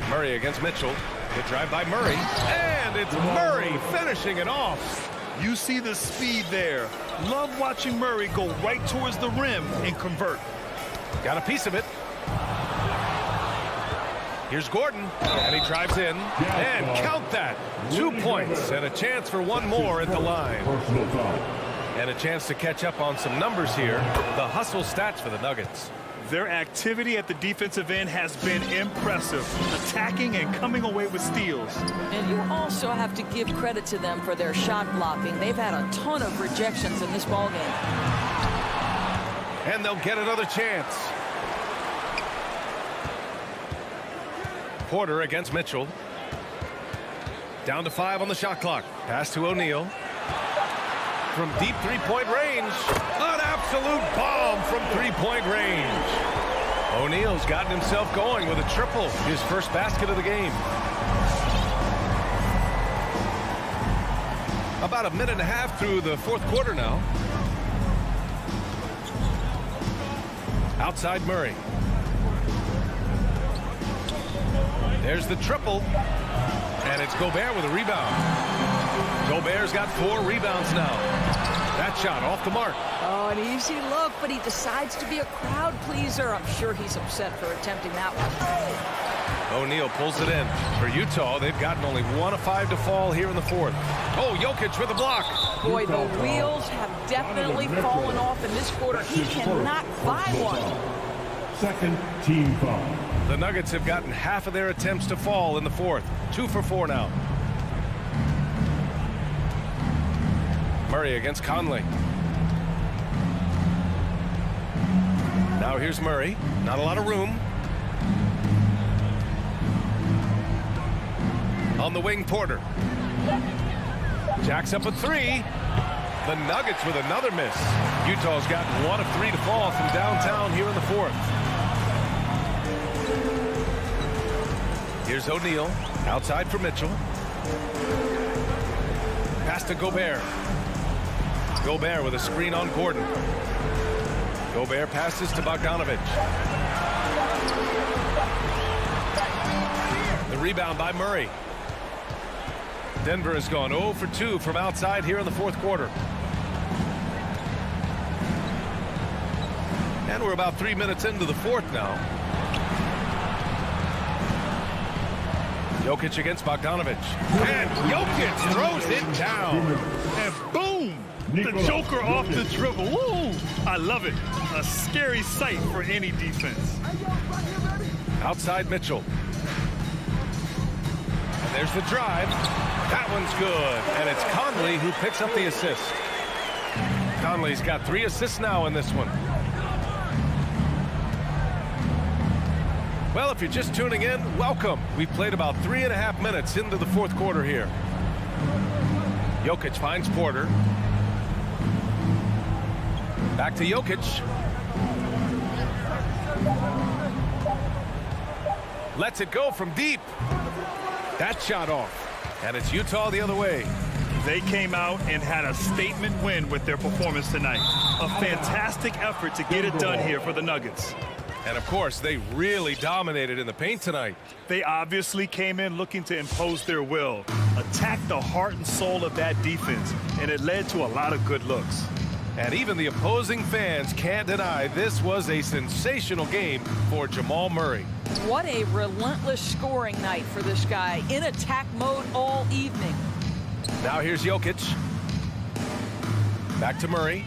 Murray against Mitchell. The drive by Murray. And it's Murray finishing it off. You see the speed there. Love watching Murray go right towards the rim and convert. Got a piece of it. Here's Gordon. And he drives in. And count that. 2 points and a chance for one more at the line. Personal foul. And a chance to catch up on some numbers here. The hustle stats for the Nuggets. Their activity at the defensive end has been impressive, attacking and coming away with steals. And you also have to give credit to them for their shot blocking. They've had a ton of rejections in this ballgame. And they'll get another chance. Porter against Mitchell. Down to 5 on the shot clock. Pass to O'Neal. From deep three-point range. An absolute bomb from three-point range. O'Neal's gotten himself going with a triple. His first basket of the game. About a minute and a half through the fourth quarter now. Outside Murray. There's the triple. And it's Gobert with a rebound. Gobert's got 4 rebounds now. That shot off the mark. Oh, an easy look, but he decides to be a crowd pleaser. I'm sure he's upset for attempting that one. O'Neal pulls it in. For Utah, they've gotten only 1 of 5 to fall here in the fourth. Oh, Jokic with a block. Boy, the wheels have definitely fallen off in this quarter. He cannot buy one. Second team foul. The Nuggets have gotten half of their attempts to fall in the fourth. 2 for 4 now. Murray against Conley. Now here's Murray. Not a lot of room. On the wing, Porter. Jacks up a 3. The Nuggets with another miss. Utah's gotten 1 of 3 to fall from downtown here in the fourth. Here's O'Neal. Outside for Mitchell. Pass to Gobert. Gobert with a screen on Gordon. Gobert passes to Bogdanovic. The rebound by Murray. Denver has gone 0 for 2 from outside here in the fourth quarter. And we're about 3 minutes into the fourth now. Jokic against Bogdanovic. And Jokic throws it down. And boom! The Joker off the dribble. Woo! I love it. A scary sight for any defense. Outside Mitchell. And there's the drive. That one's good. And it's Conley who picks up the assist. Conley's got 3 assists now in this one. Well, if you're just tuning in, welcome. We've played about 3.5 minutes into the fourth quarter here. Jokic finds Porter. Back to Jokic. Lets it go from deep. That shot off. And it's Utah the other way. They came out and had a statement win with their performance tonight. A fantastic effort to get it done here for the Nuggets. And of course, they really dominated in the paint tonight. They obviously came in looking to impose their will, attack the heart and soul of that defense, and it led to a lot of good looks. And even the opposing fans can't deny this was a sensational game for Jamal Murray. What a relentless scoring night for this guy, in attack mode all evening. Now here's Jokic. Back to Murray.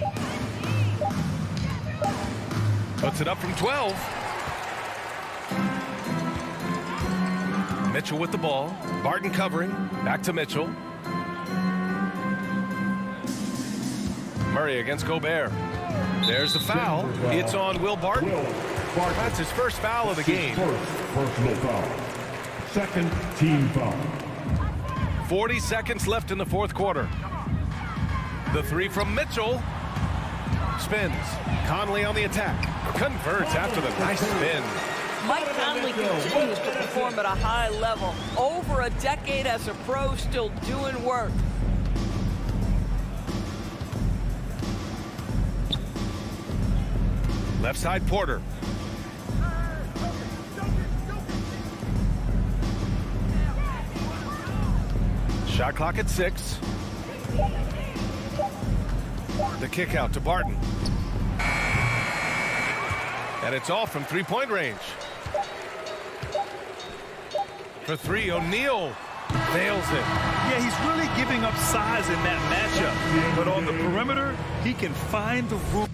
Puts it up from 12. Mitchell with the ball. Barton covering. Back to Mitchell. Murray against Gobert. There's the foul. It's on Will Barton. That's his first foul of the game. First personal foul. Second team foul. 40 seconds left in the fourth quarter. The 3 from Mitchell. Spins. Conley on the attack. Converts after the nice spin. Mike Conley continues to perform at a high level. Over a decade as a pro, still doing work. Left side Porter. Shot clock at 6. The kick out to Barton. And it's off from 3-point range. For 3, O'Neal nails it. Yeah, he's really giving up size in that matchup. But on the perimeter, he can find the room.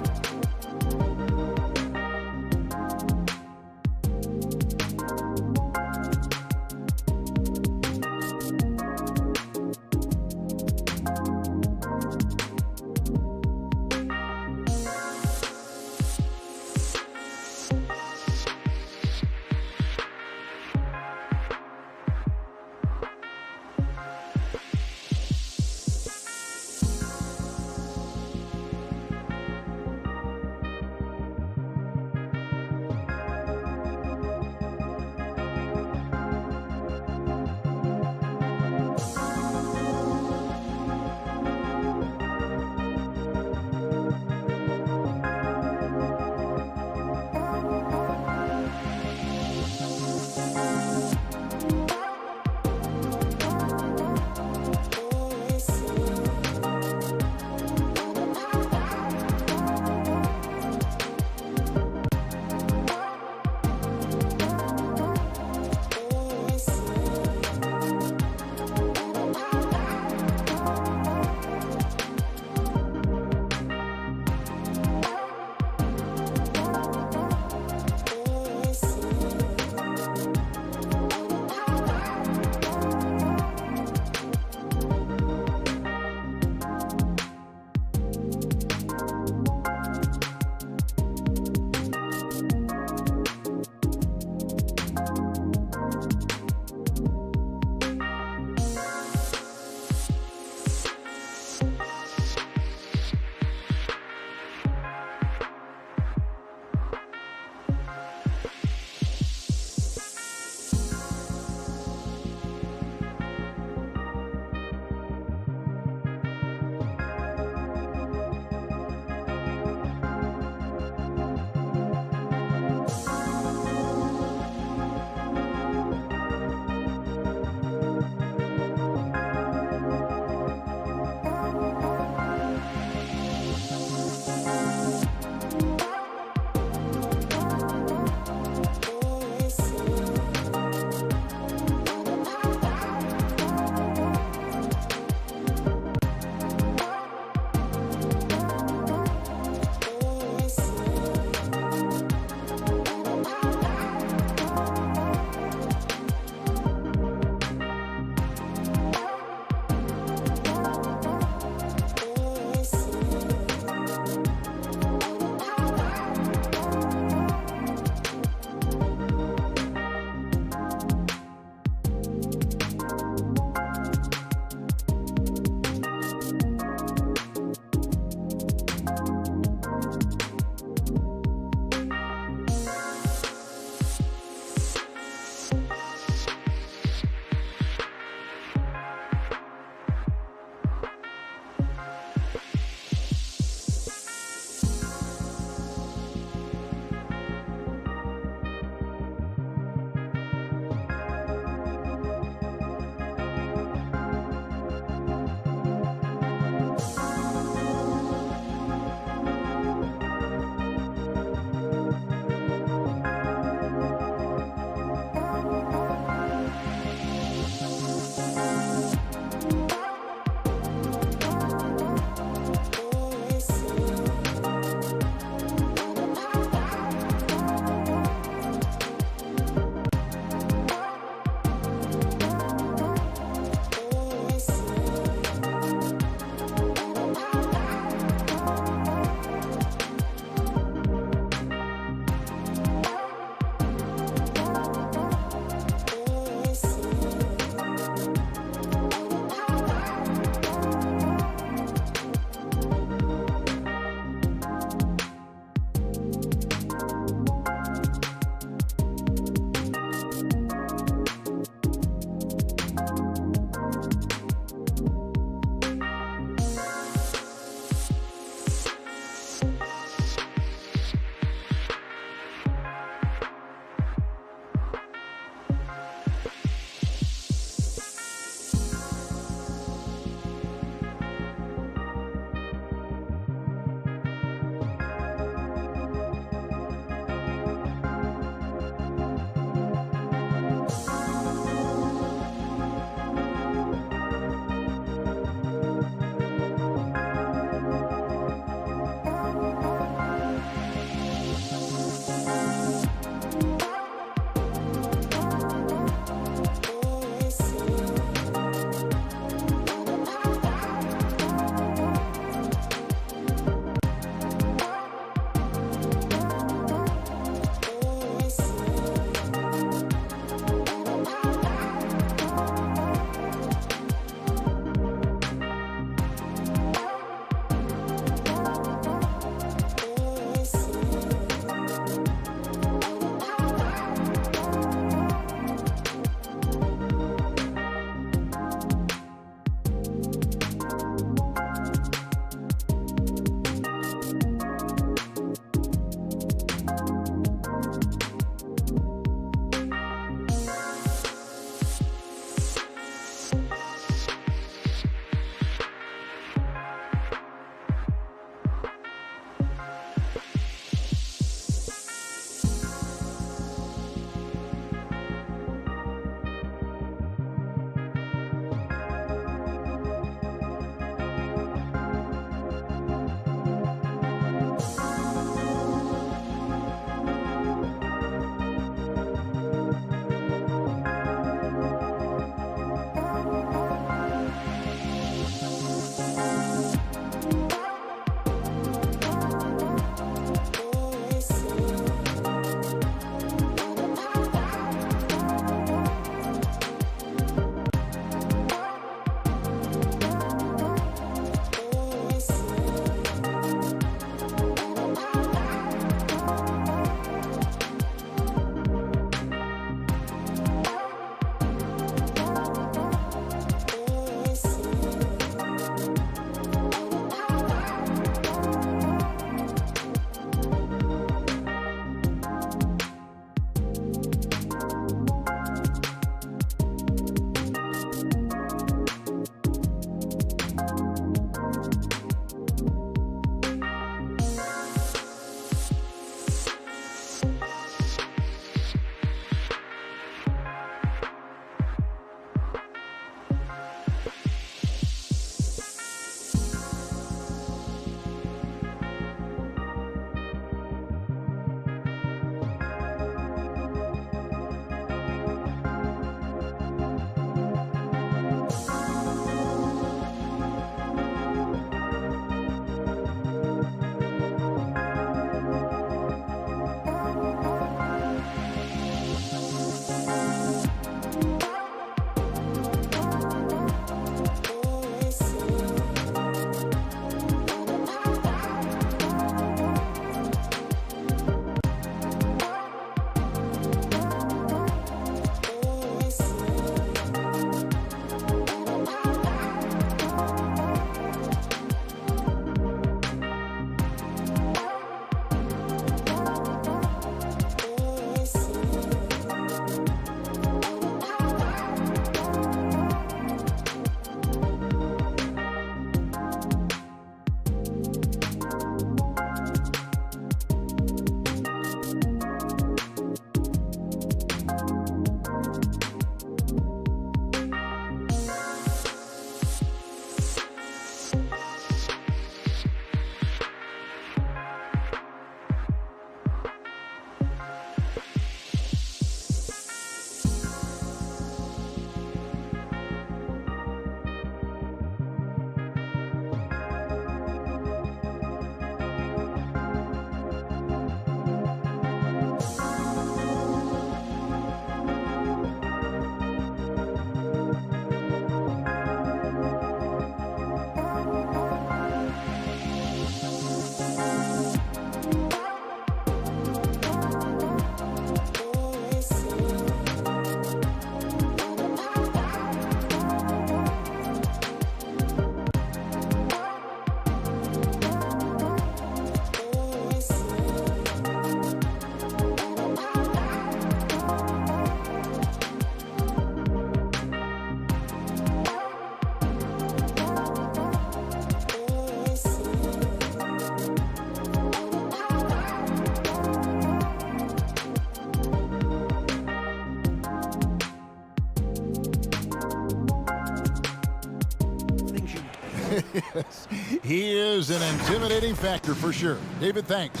Yes, he is an intimidating factor for sure. David, thanks.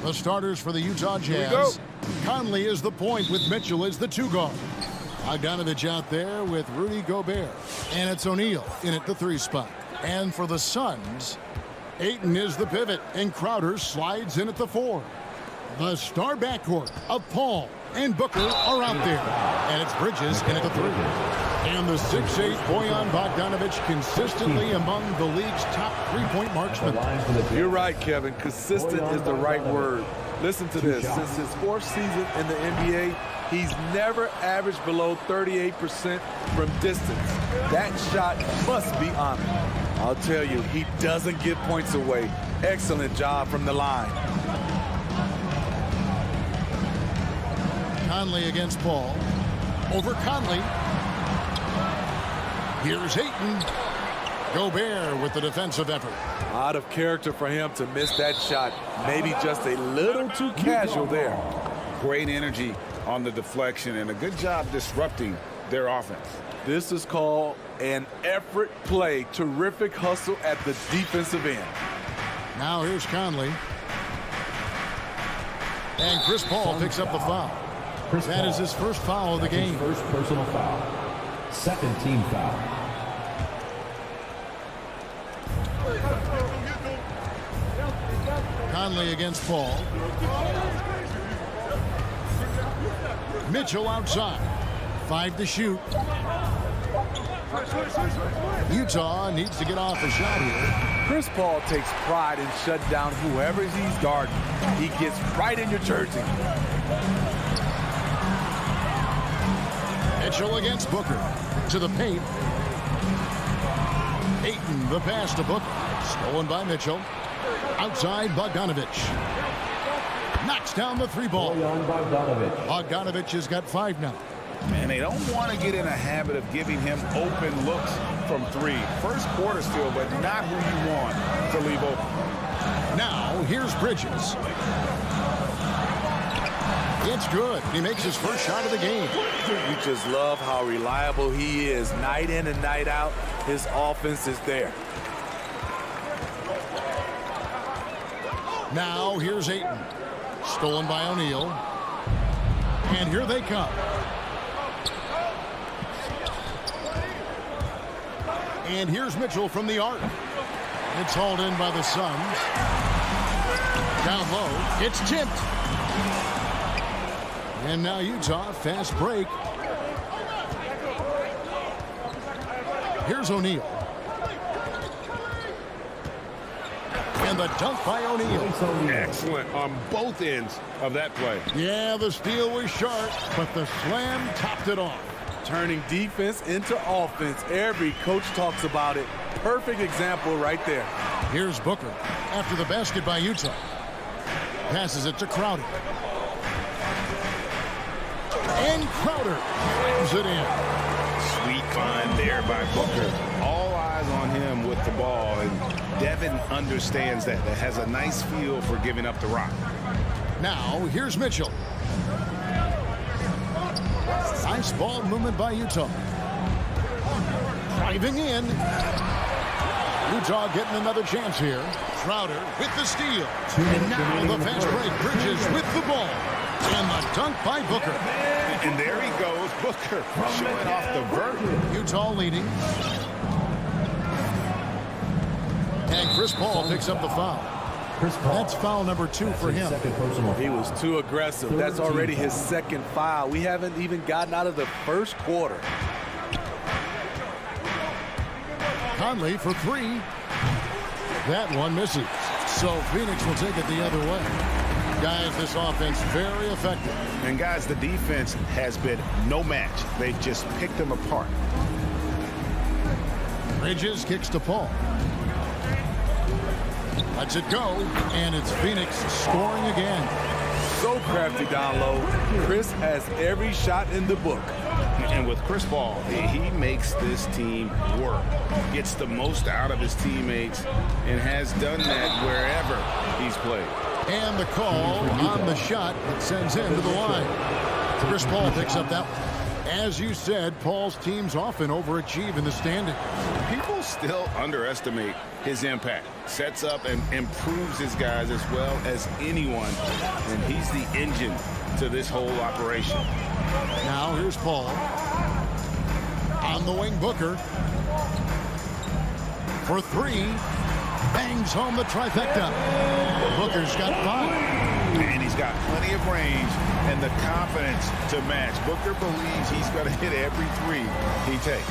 The starters for the Utah Jazz. Conley is the point with Mitchell as the 2 guard. Bogdanovich out there with Rudy Gobert. And it's O'Neal in at the 3 spot. And for the Suns, Ayton is the pivot, and Crowder slides in at the 4. The star backcourt of Paul and Booker are out there. And it's Bridges in at the 3. And the 6'8" Bojan Bogdanovich consistently among the league's top 3-point marksmen. You're right, Kevin. Consistent is the right word. Listen to this. Since his 4th season in the NBA, he's never averaged below 38% from distance. That shot must be on him. I'll tell you, he doesn't give points away. Excellent job from the line. Conley against Paul. Over Conley. Here's Ayton. Gobert with the defensive effort. Out of character for him to miss that shot. Maybe just a little too casual there. Great energy on the deflection and a good job disrupting their offense. This is called an effort play. Terrific hustle at the defensive end. Now here's Conley. And Chris Paul picks up the foul. That is his first foul of the game. First personal foul. Second team foul. Conley against Paul. Mitchell outside. 5 to shoot. Utah needs to get off a shot here. Chris Paul takes pride in shutting down whoever he's guarding. He gets right in your jersey. Mitchell against Booker. To the paint. Ayton, the pass to Booker. Stolen by Mitchell. Outside, Bogdanovich. Knocks down the 3-ball. Bogdanovich has got 5 now. And they don't want to get in a habit of giving him open looks from 3. First quarter still, but not who you want to leave open. Now, here's Bridges. It's good. He makes his first shot of the game. You just love how reliable he is. Night in and night out, his offense is there. Now, here's Ayton. Stolen by O'Neal. And here they come. And here's Mitchell from the arc. It's hauled in by the Suns. Down low. It's tipped. And now Utah, fast break. Here's O'Neal. And the dunk by O'Neal. Excellent on both ends of that play. Yeah, the steal was sharp, but the slam topped it off. Turning defense into offense. Every coach talks about it. Perfect example right there. Here's Booker after the basket by Utah. Passes it to Crowder. And Crowder slams it in. Sweet find there by Booker. All eyes on him with the ball, and Devin understands that. That has a nice feel for giving up the rock. Now, here's Mitchell. Nice ball movement by Utah. Driving in. Utah getting another chance here. Crowder with the steal. And now the fast break. Bridges with the ball. And the dunk by Booker. And there he goes, Booker, showing off the vert. Utah leading. And Chris Paul picks up the foul. That's foul number 2 for him. He was too aggressive. That's already his second foul. We haven't even gotten out of the first quarter. Conley for 3. That one misses. So Phoenix will take it the other way. Guys, this offense very effective. And guys, the defense has been no match. They've just picked them apart. Bridges kicks to Paul. Lets it go, and it's Phoenix scoring again. So crafty down low. Chris has every shot in the book. And with Chris Paul, he makes this team work. Gets the most out of his teammates and has done that wherever he's played. And the call on the shot that sends him to the line. Chris Paul picks up that one. As you said, Paul's teams often overachieve in the standings. People still underestimate his impact. Sets up and improves his guys as well as anyone. And he's the engine to this whole operation. Now here's Paul. On the wing, Booker. For three. Bangs home the trifecta. Booker's got 5. And he's got plenty of range and the confidence to match. Booker believes he's going to hit every 3 he takes.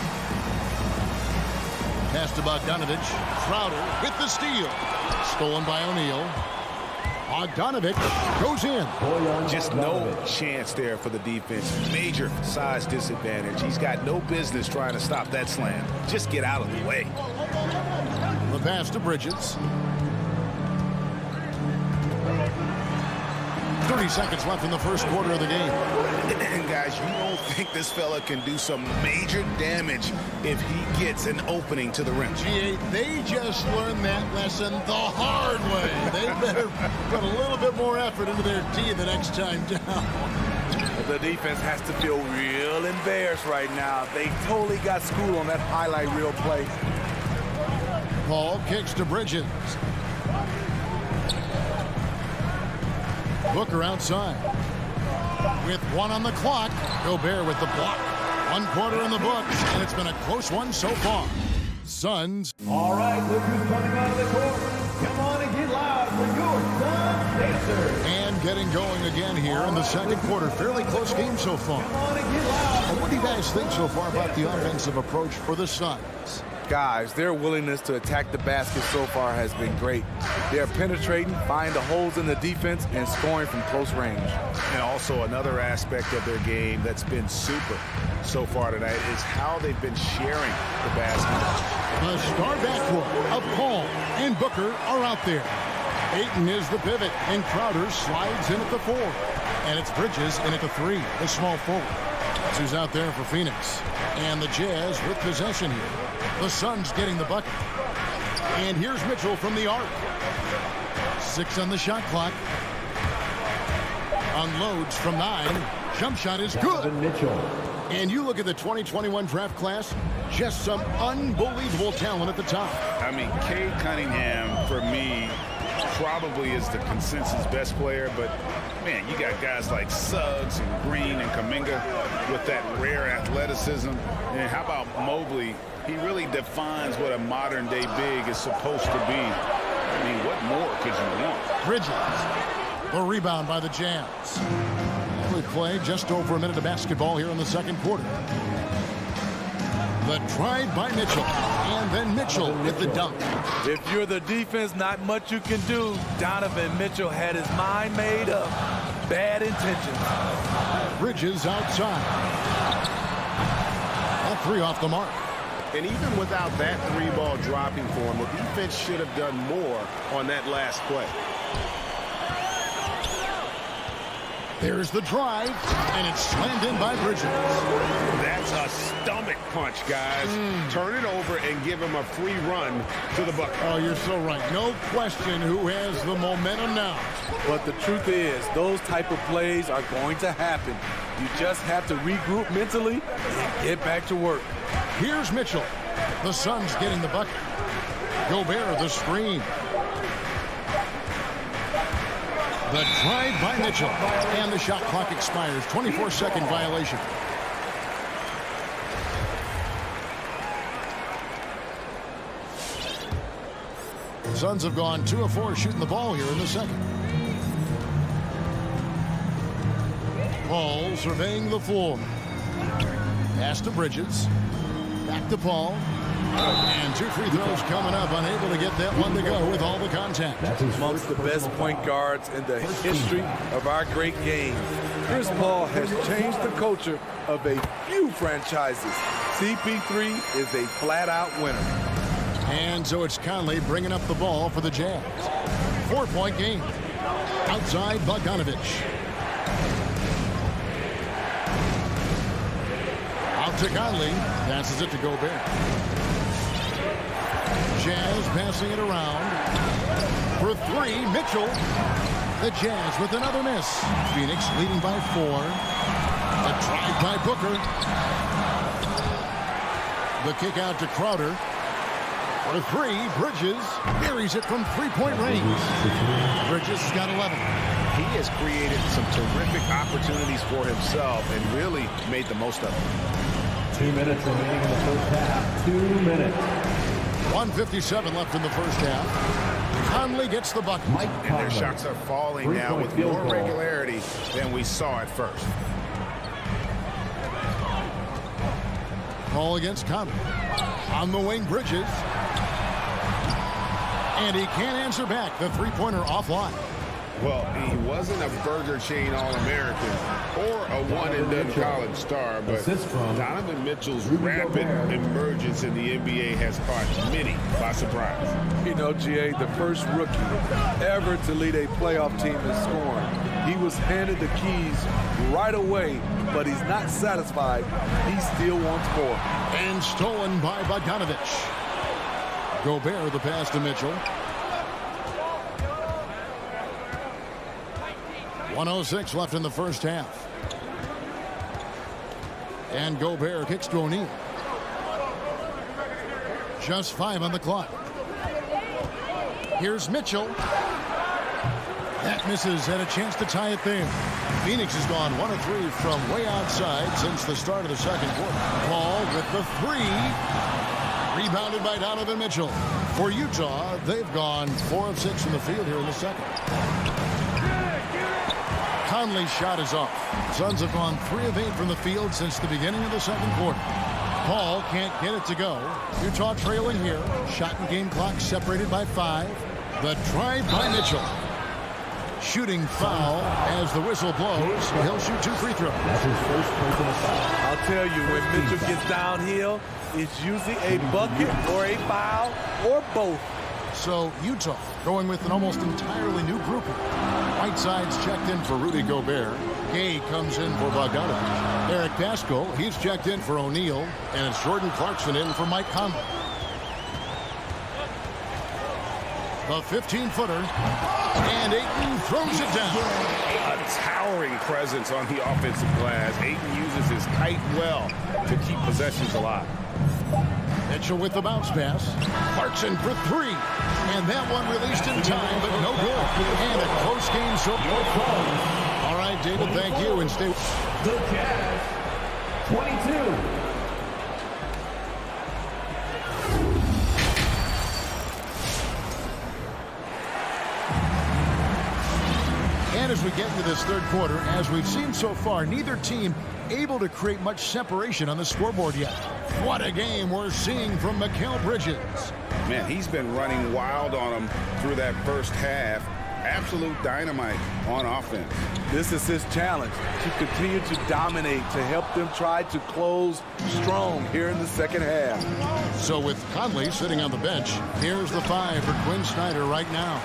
Pass to Bogdanovich. Crowder with the steal. Stolen by O'Neal. Bogdanovich goes in. Just no chance there for the defense. Major size disadvantage. He's got no business trying to stop that slam. Just get out of the way. The pass to Bridges. 30 seconds left in the first quarter of the game. And guys, you don't think this fella can do some major damage if he gets an opening to the rim. G8, they just learned that lesson the hard way. They better put a little bit more effort into their tee the next time down. The defense has to feel real embarrassed right now. They totally got schooled on that highlight reel play. Paul kicks to Bridges. Booker outside. With 1 on the clock, Gobert with the block. 1 quarter in the books, and it's been a close one so far. Suns. All right, look who's coming out of the court. Come on and get loud for your Suns Dancers. And getting going again here in the second quarter. Fairly close game so far. Come on and get loud. What do you guys think so far about the offensive approach for the Suns? Guys, their willingness to attack the basket so far has been great. They're penetrating, finding the holes in the defense, and scoring from close range. And also another aspect of their game that's been super so far tonight is how they've been sharing the basket. The star backcourt of Paul and Booker are out there. Ayton is the pivot, and Crowder slides in at the 4. And it's Bridges in at the 3, the small forward. That's who's out there for Phoenix. And the Jazz with possession here. The Suns getting the bucket. And here's Mitchell from the arc. 6 on the shot clock. Unloads from 9. Jump shot is good. Mitchell. And you look at the 2021 draft class, just some unbelievable talent at the top. I mean, Cade Cunningham, for me, probably is the consensus best player, but man, you got guys like Suggs and Green and Kuminga with that rare athleticism. And how about Mobley? He really defines what a modern-day big is supposed to be. I mean, what more could you want? Bridges, the rebound by the Jazz. We play just over a minute of basketball here in the second quarter. The drive by Mitchell, and then Mitchell with the dunk. If you're the defense, not much you can do. Donovan Mitchell had his mind made up. Bad intentions. Bridges outside. That 3 off the mark. And even without that 3-ball dropping for him, the defense should have done more on that last play. There's the drive, and it's slammed in by Bridges. That's a stomach punch, guys. Turn it over and give him a free run to the bucket. Oh, you're so right. No question who has the momentum now. But the truth is, those type of plays are going to happen. You just have to regroup mentally and get back to work. Here's Mitchell. The Suns getting the bucket. Gobert the screen. The drive by Mitchell. And the shot clock expires. 24-second violation. The Suns have gone 2 of 4 shooting the ball here in the second. Paul surveying the floor. Pass to Bridges. Back to Paul. And 2 free throws coming up. Unable to get that one to go with all the contact. That's amongst the best point guards in the history of our great game. Chris Paul has changed the culture of a few franchises. CP3 is a flat-out winner. And so it's Conley bringing up the ball for the Jazz. 4-point game. Outside Bogdanovich. Out to Conley. Passes it to Gobert. Jazz passing it around. For 3, Mitchell. The Jazz with another miss. Phoenix leading by 4. The drive by by Booker. The kick out to Crowder. For three, Bridges buries it from three-point range. Bridges has got 11. He has created some terrific opportunities for himself and really made the most of it. 2 minutes remaining in the first half. 2 minutes. 1:57 left in the first half. Conley gets the bucket. And their shots are falling now with more regularity than we saw at first. Ball against Conley. On the wing, Bridges. And he can't answer back. The three-pointer offline. Well, he wasn't a Burger Chain All-American or a one-and-done college star, but Donovan Mitchell's rapid emergence in the NBA has caught many by surprise. You know, GA, the first rookie ever to lead a playoff team in scoring. He was handed the keys right away, but he's not satisfied. He still wants more. And stolen by Bogdanovich. Gobert the pass to Mitchell. 1:06 left in the first half. And Gobert kicks to O'Neal. Just 5 on the clock. Here's Mitchell. That misses, had a chance to tie it there. Phoenix has gone 1 of 3 from way outside since the start of the second quarter. Ball with the three. Rebounded by Donovan Mitchell. For Utah, they've gone 4 of 6 from the field here in the second. Conley's shot is off. Suns have gone 3 of 8 from the field since the beginning of the second quarter. Paul can't get it to go. Utah trailing here. Shot and game clock separated by 5. The drive by Mitchell. Shooting foul as the whistle blows. He'll shoot 2 free throws. That's his first personal foul. I'll tell you, when Mitchell gets downhill, it's usually a bucket or a foul or both. So Utah going with an almost entirely new grouping. Whiteside's checked in for Rudy Gobert. Gay comes in for Bogdanovich. Eric Pascal, he's checked in for O'Neal. And it's Jordan Clarkson in for Mike Conley. The 15-footer. And Ayton throws it down. A towering presence on the offensive glass. Ayton uses his height well to keep possessions alive. Mitchell with the bounce pass. Clarkson for 3. And that one released in time, but no good. And a close game so far. All right, David, thank you. And stay. The Jazz, 22. And as we get into this third quarter, as we've seen so far, neither team able to create much separation on the scoreboard yet. What a game we're seeing from Mikal Bridges. Man, he's been running wild on them through that first half. Absolute dynamite on offense. This is his challenge, to continue to dominate, to help them try to close strong here in the second half. So with Conley sitting on the bench, here's the 5 for Quinn Snyder right now.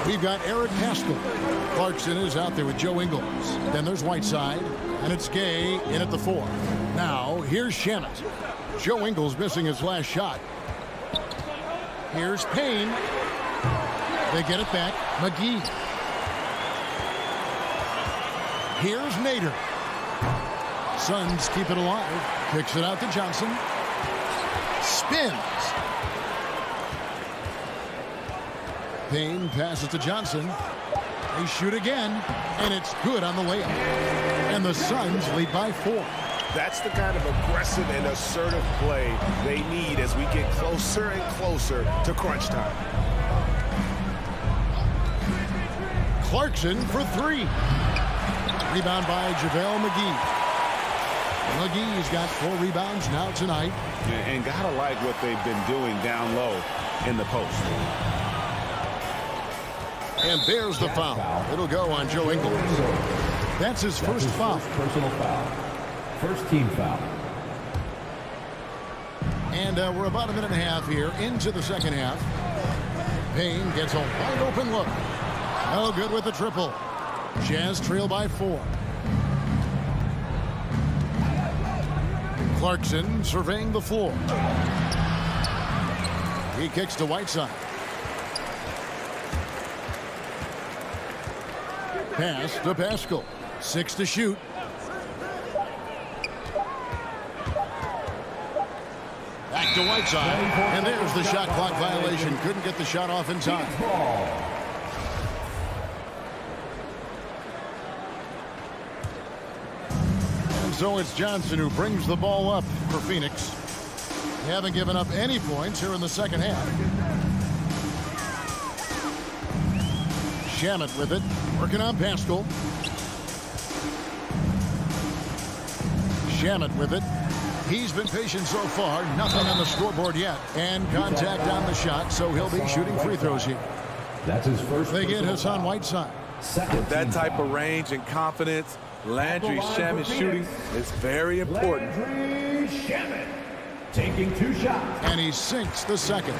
We've got Eric Pascal. Clarkson is out there with Joe Ingles. Then there's Whiteside, and it's Gay in at the 4. Now, here's Shamet. Joe Ingles missing his last shot. Here's Payne. They get it back. McGee. Here's Nader. Suns keep it alive. Kicks it out to Johnson. Spins. Payne passes to Johnson. They shoot again, and it's good on the layup. And the Suns lead by 4. That's the kind of aggressive and assertive play they need as we get closer and closer to crunch time. Clarkson for 3. Rebound by JaVale McGee. McGee's got 4 rebounds now tonight. And gotta like what they've been doing down low in the post. And there's the foul. It'll go on Joe Ingles. That's his first foul. Personal foul. First team foul. And we're about a minute and a half here into the second half. Payne gets a wide open look. No good with the triple. Jazz trail by 4. Clarkson surveying the floor. He kicks to Whiteside. Pass to Pascal. 6 to shoot. Back to Whiteside. And there's the shot clock violation. Couldn't get the shot off in time. And so it's Johnson who brings the ball up for Phoenix. They haven't given up any points here in the second half. Shamet with it. Working on Pascal. Shamet with it. He's been patient so far. Nothing on the scoreboard yet. And contact on the shot, so he'll be shooting free throws here. That's his first. They get Hassan Whiteside. With that type of range and confidence, Landry Shamet shooting is very important. Landry Shamet taking 2 shots. And he sinks the second.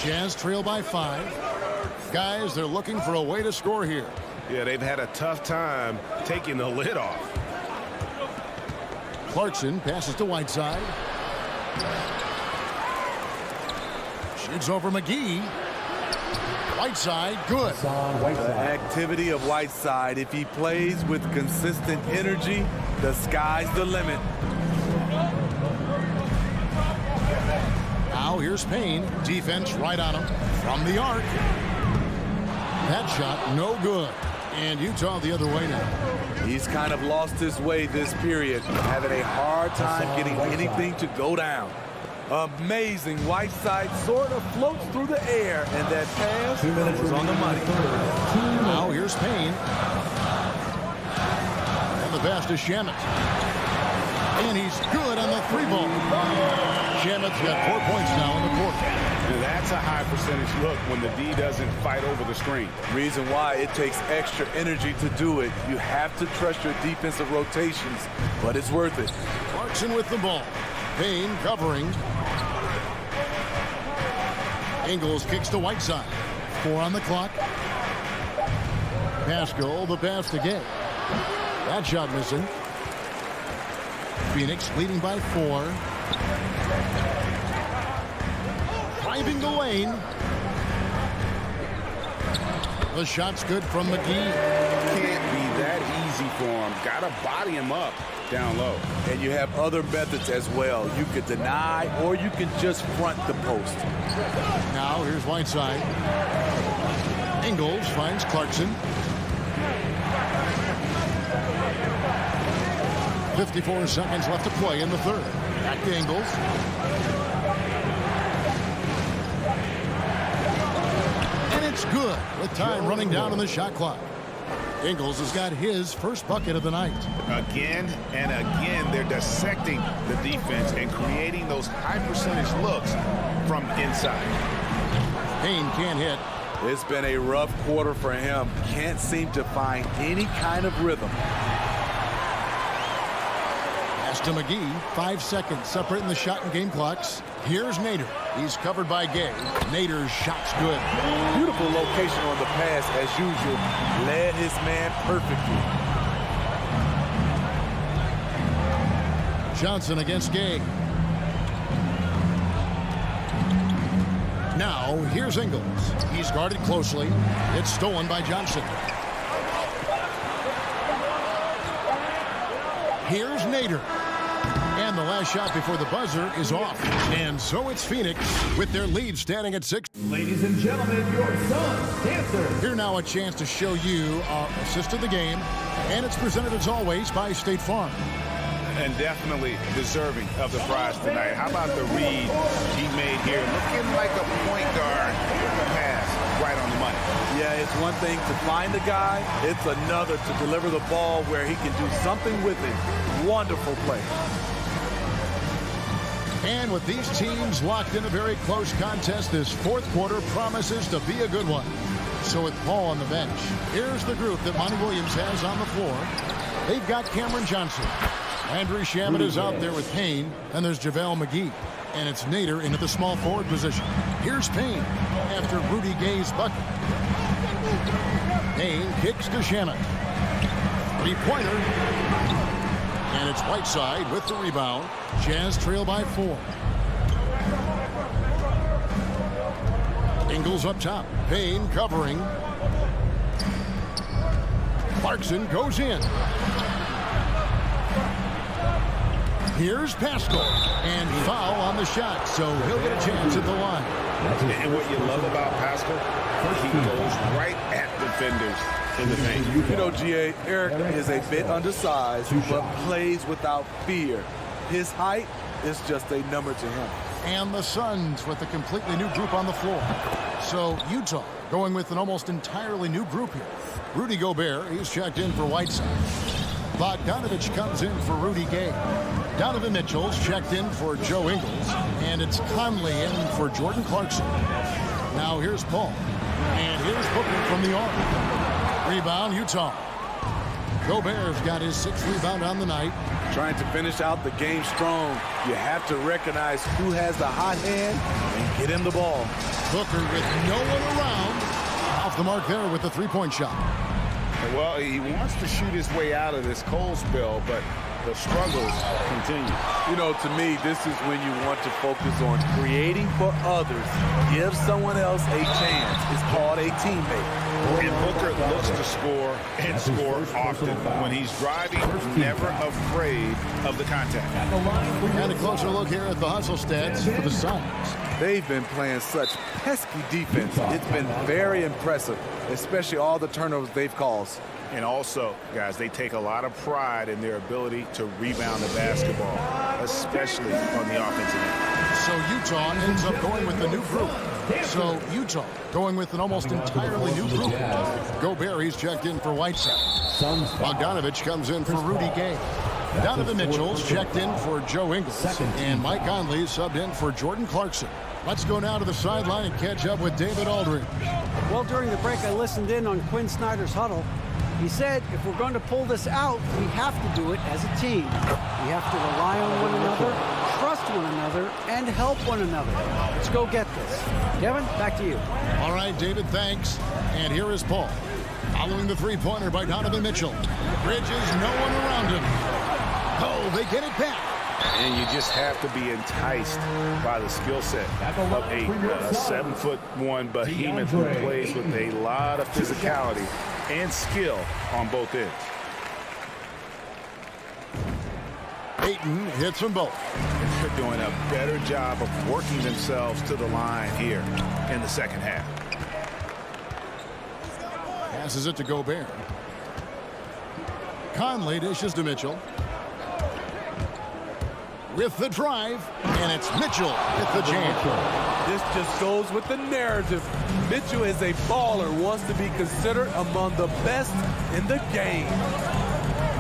Jazz trail by 5. Guys, they're looking for a way to score here. Yeah, they've had a tough time taking the lid off. Clarkson passes to Whiteside. Shoots over McGee. Whiteside, good. The activity of Whiteside, if he plays with consistent energy, the sky's the limit. Now here's Payne. Defense right on him. From the arc. That shot, no good. And Utah the other way now. He's kind of lost his way this period, having a hard time getting anything to go down. Amazing. Whiteside sort of floats through the air, and that pass was on the money. Now here's Payne. And the pass to Shamet. And he's good on the 3-ball. Shamet's got 4 points now in the quarter. That's a high percentage look when the D doesn't fight over the screen. Reason why it takes extra energy to do it. You have to trust your defensive rotations, but it's worth it. Clarkson with the ball. Payne covering. Ingles kicks to Whiteside. 4 on the clock. Pascal, the pass to Gay. That shot missing. Phoenix leading by 4. Driving the lane. The shot's good from McGee. Can't be that easy for him. Got to body him up down low. And you have other methods as well. You could deny or you can just front the post. Now here's Whiteside. Ingles finds Clarkson. 54 seconds left to play in the third. Back to Ingles. It's good with time running down on the shot clock. Ingles has got his first bucket of the night. Again and again, they're dissecting the defense and creating those high percentage looks from inside. Payne can't hit. It's been a rough quarter for him. Can't seem to find any kind of rhythm. Pass to McGee. 5 seconds separating the shot and game clocks. Here's Nader. He's covered by Gay. Nader's shot's good. Beautiful location on the pass as usual. Led his man perfectly. Johnson against Gay. Now here's Ingles. He's guarded closely. It's stolen by Johnson. Here's Nader. And the last shot before the buzzer is off. And so it's Phoenix with their lead standing at 6. Ladies and gentlemen, your Suns Dancers. Here now a chance to show you our assist of the game. And it's presented as always by State Farm. And definitely deserving of the prize tonight. How about the read he made here? Looking like a point guard with the pass right on the money. Yeah, it's one thing to find the guy. It's another to deliver the ball where he can do something with it. Wonderful play. And with these teams locked in a very close contest, this fourth quarter promises to be a good one. So with Paul on the bench, here's the group that Monty Williams has on the floor. They've got Cameron Johnson. Landry Shamet is out there with Payne, and there's JaVale McGee. And it's Nader into the small forward position. Here's Payne after Rudy Gay's bucket. Payne kicks to Shamet. 3-pointer. And it's Whiteside with the rebound. Jazz trail by 4. Ingles up top. Payne covering. Clarkson goes in. Here's Pascal, and foul on the shot, so he'll get a chance at the line. And what you love about Pascal, he goes right at defenders in the paint. You know, G.A., Eric is a bit undersized, but plays without fear. His height is just a number to him. And the Suns with a completely new group on the floor. So Utah going with an almost entirely new group here. Rudy Gobert, he's checked in for Whiteside. Bogdanovich comes in for Rudy Gay. Donovan Mitchell's checked in for Joe Ingles. And it's Conley in for Jordan Clarkson. Now here's Paul. And here's Booker from the arc. Rebound, Utah. Gobert's got his 6th rebound on the night. Trying to finish out the game strong, you have to recognize who has the hot hand and get him the ball. Booker with no one around. Off the mark there with the three-point shot. Well, he wants to shoot his way out of this cold spell, but the struggles continue. You know, to me, this is when you want to focus on creating for others. Give someone else a chance. It's called a teammate. And Booker looks to score and score often. When he's driving, never afraid of the contact. And a closer look here at the hustle stats for the Suns. They've been playing such pesky defense. It's been very impressive, especially all the turnovers they've caused. And also, guys, they take a lot of pride in their ability to rebound the basketball, especially on the offensive end. So Utah ends up going with the new group. So Utah going with an almost entirely new group. Gobert, he's checked in for Whiteside. Bogdanovich comes in for Rudy Gay. Donovan Mitchell's checked in for Joe Ingles. And Mike Conley subbed in for Jordan Clarkson. Let's go now to the sideline and catch up with David Aldridge. Well, during the break, I listened in on Quinn Snyder's huddle. He said, if we're going to pull this out, we have to do it as a team. We have to rely on one another, trust one another, and help one another. Let's go get this. Kevin, back to you. All right, David, thanks. And here is Paul. Following the three-pointer by Donovan Mitchell. Bridges, no one around him. Oh, they get it back. And you just have to be enticed by the skill set of a 7'1" behemoth who plays with a lot of physicality and skill on both ends. Ayton hits them both. They're doing a better job of working themselves to the line here in the second half. Passes it to Gobert. Conley dishes to Mitchell. With the drive, and it's Mitchell with the jam. This just goes with the narrative. Mitchell is a baller, wants to be considered among the best in the game.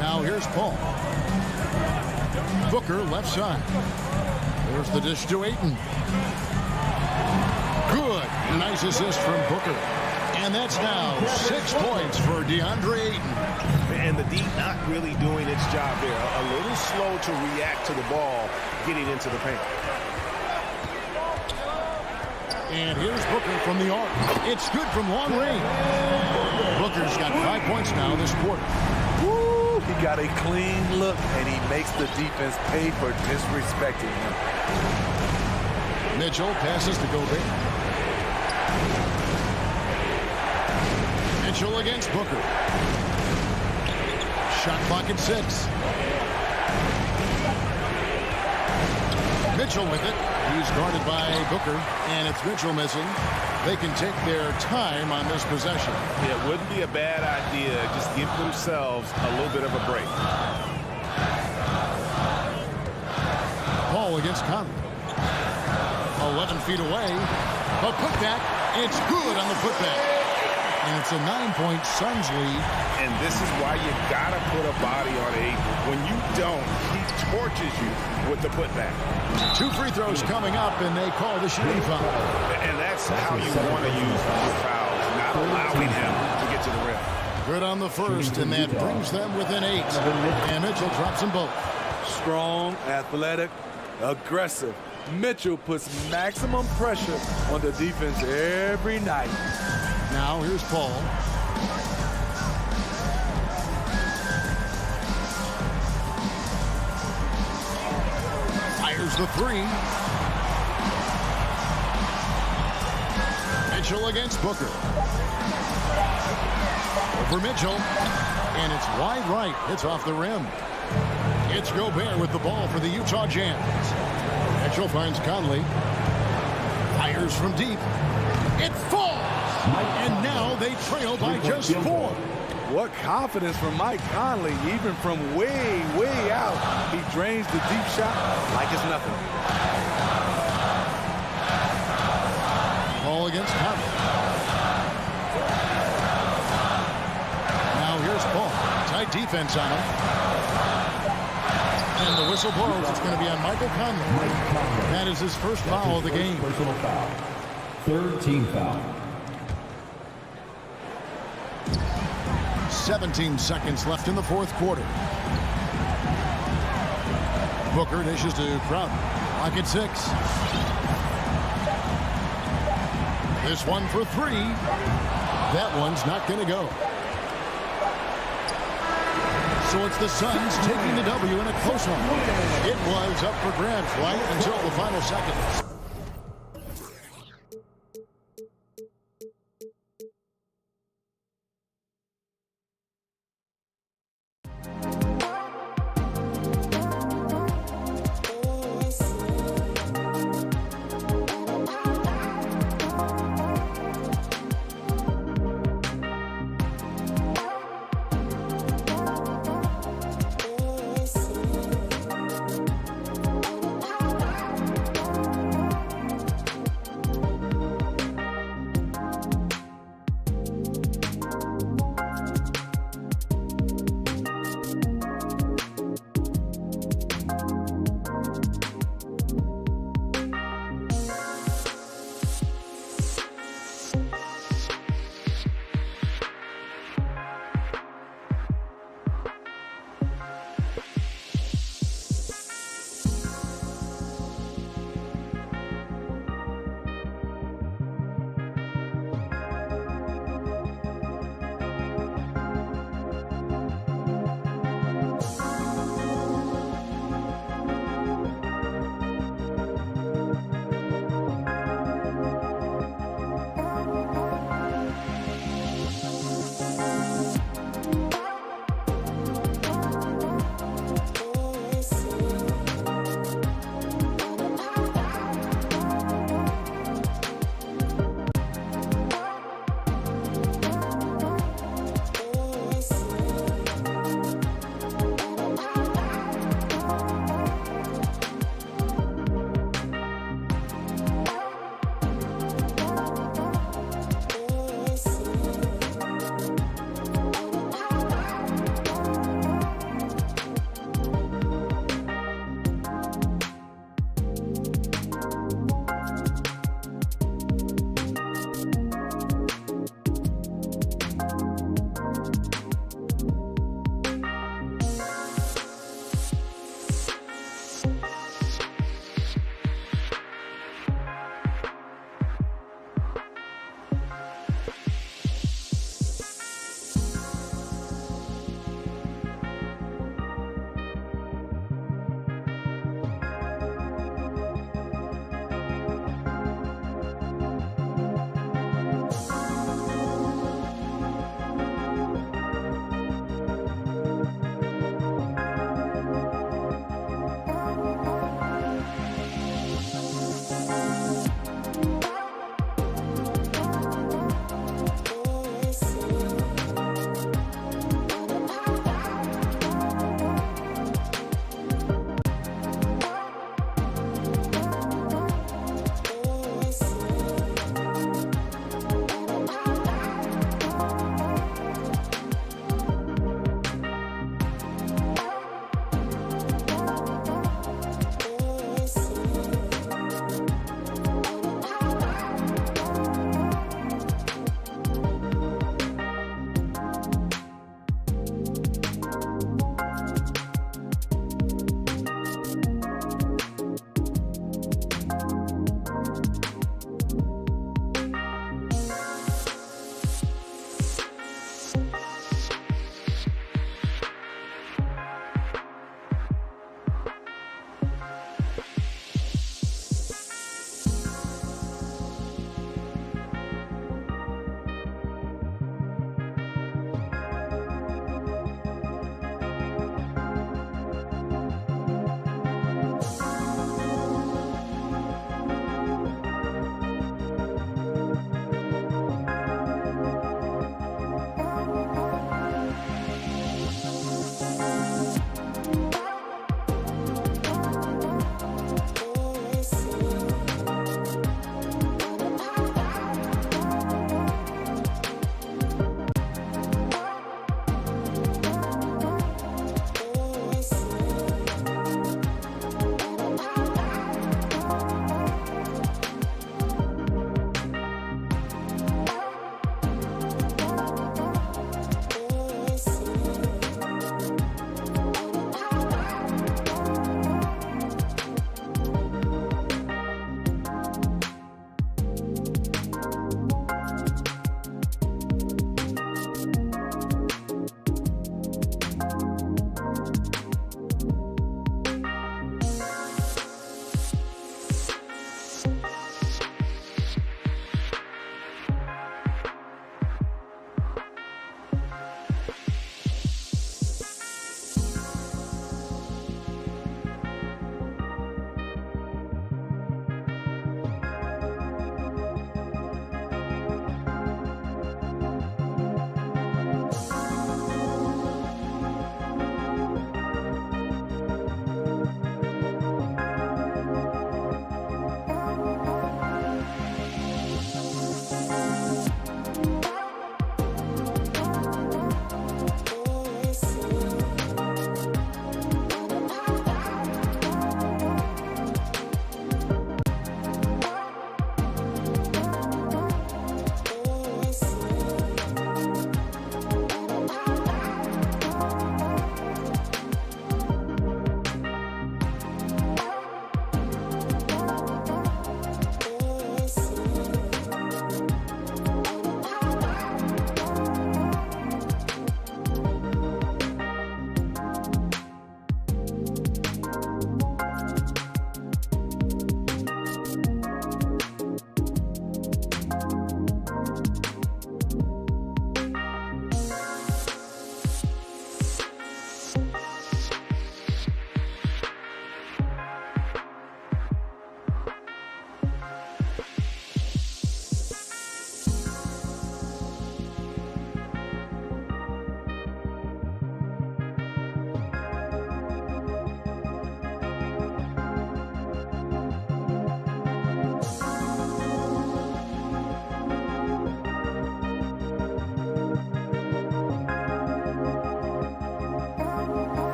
Now here's Paul. Booker left side. There's the dish to Ayton. Good. Nice assist from Booker. And that's now 6 points for DeAndre Ayton. And the D not really doing its job there. A little slow to react to the ball getting into the paint. And here's Booker from the arc. It's good from long range. Booker's got 5 points now this quarter. Woo! He got a clean look, and he makes the defense pay for disrespecting him. Mitchell passes to Gobert. Mitchell against Booker. Shot clock at 6. Mitchell with it. He's guarded by Booker, and it's Mitchell missing. They can take their time on this possession. It wouldn't be a bad idea. Just give themselves a little bit of a break. Paul against Conley. 11 feet away. A putback. It's good on the putback. And it's a 9-point Suns lead. And this is why you got to put a body on Ayton. When you don't, he torches you with the putback. 2 free throws coming up, and they call the shooting foul. And that's how you want to use your fouls, not allowing him to get to the rim. Good on the first, and that brings them within 8. And Mitchell drops them both. Strong, athletic, aggressive. Mitchell puts maximum pressure on the defense every night. Now here's Paul. Fires the 3. Mitchell against Booker. Over Mitchell. And it's wide right. It's off the rim. It's Gobert with the ball for the Utah Jazz. Mitchell finds Conley. Fires from deep. It falls! And now they trail by just 4. What confidence from Mike Conley, even from way, way out. He drains the deep shot like it's nothing. Ball against Conley. Now here's Paul. Tight defense on him. And the whistle blows. It's going to be on Michael Conley. That is his first foul of the game. Personal foul. Third team foul. 17 seconds left in the fourth quarter. Booker dishes to Crowder. Clock at 6. This one for 3. That one's not going to go. So it's the Suns taking the W in a close one. It was up for grabs right until the final seconds.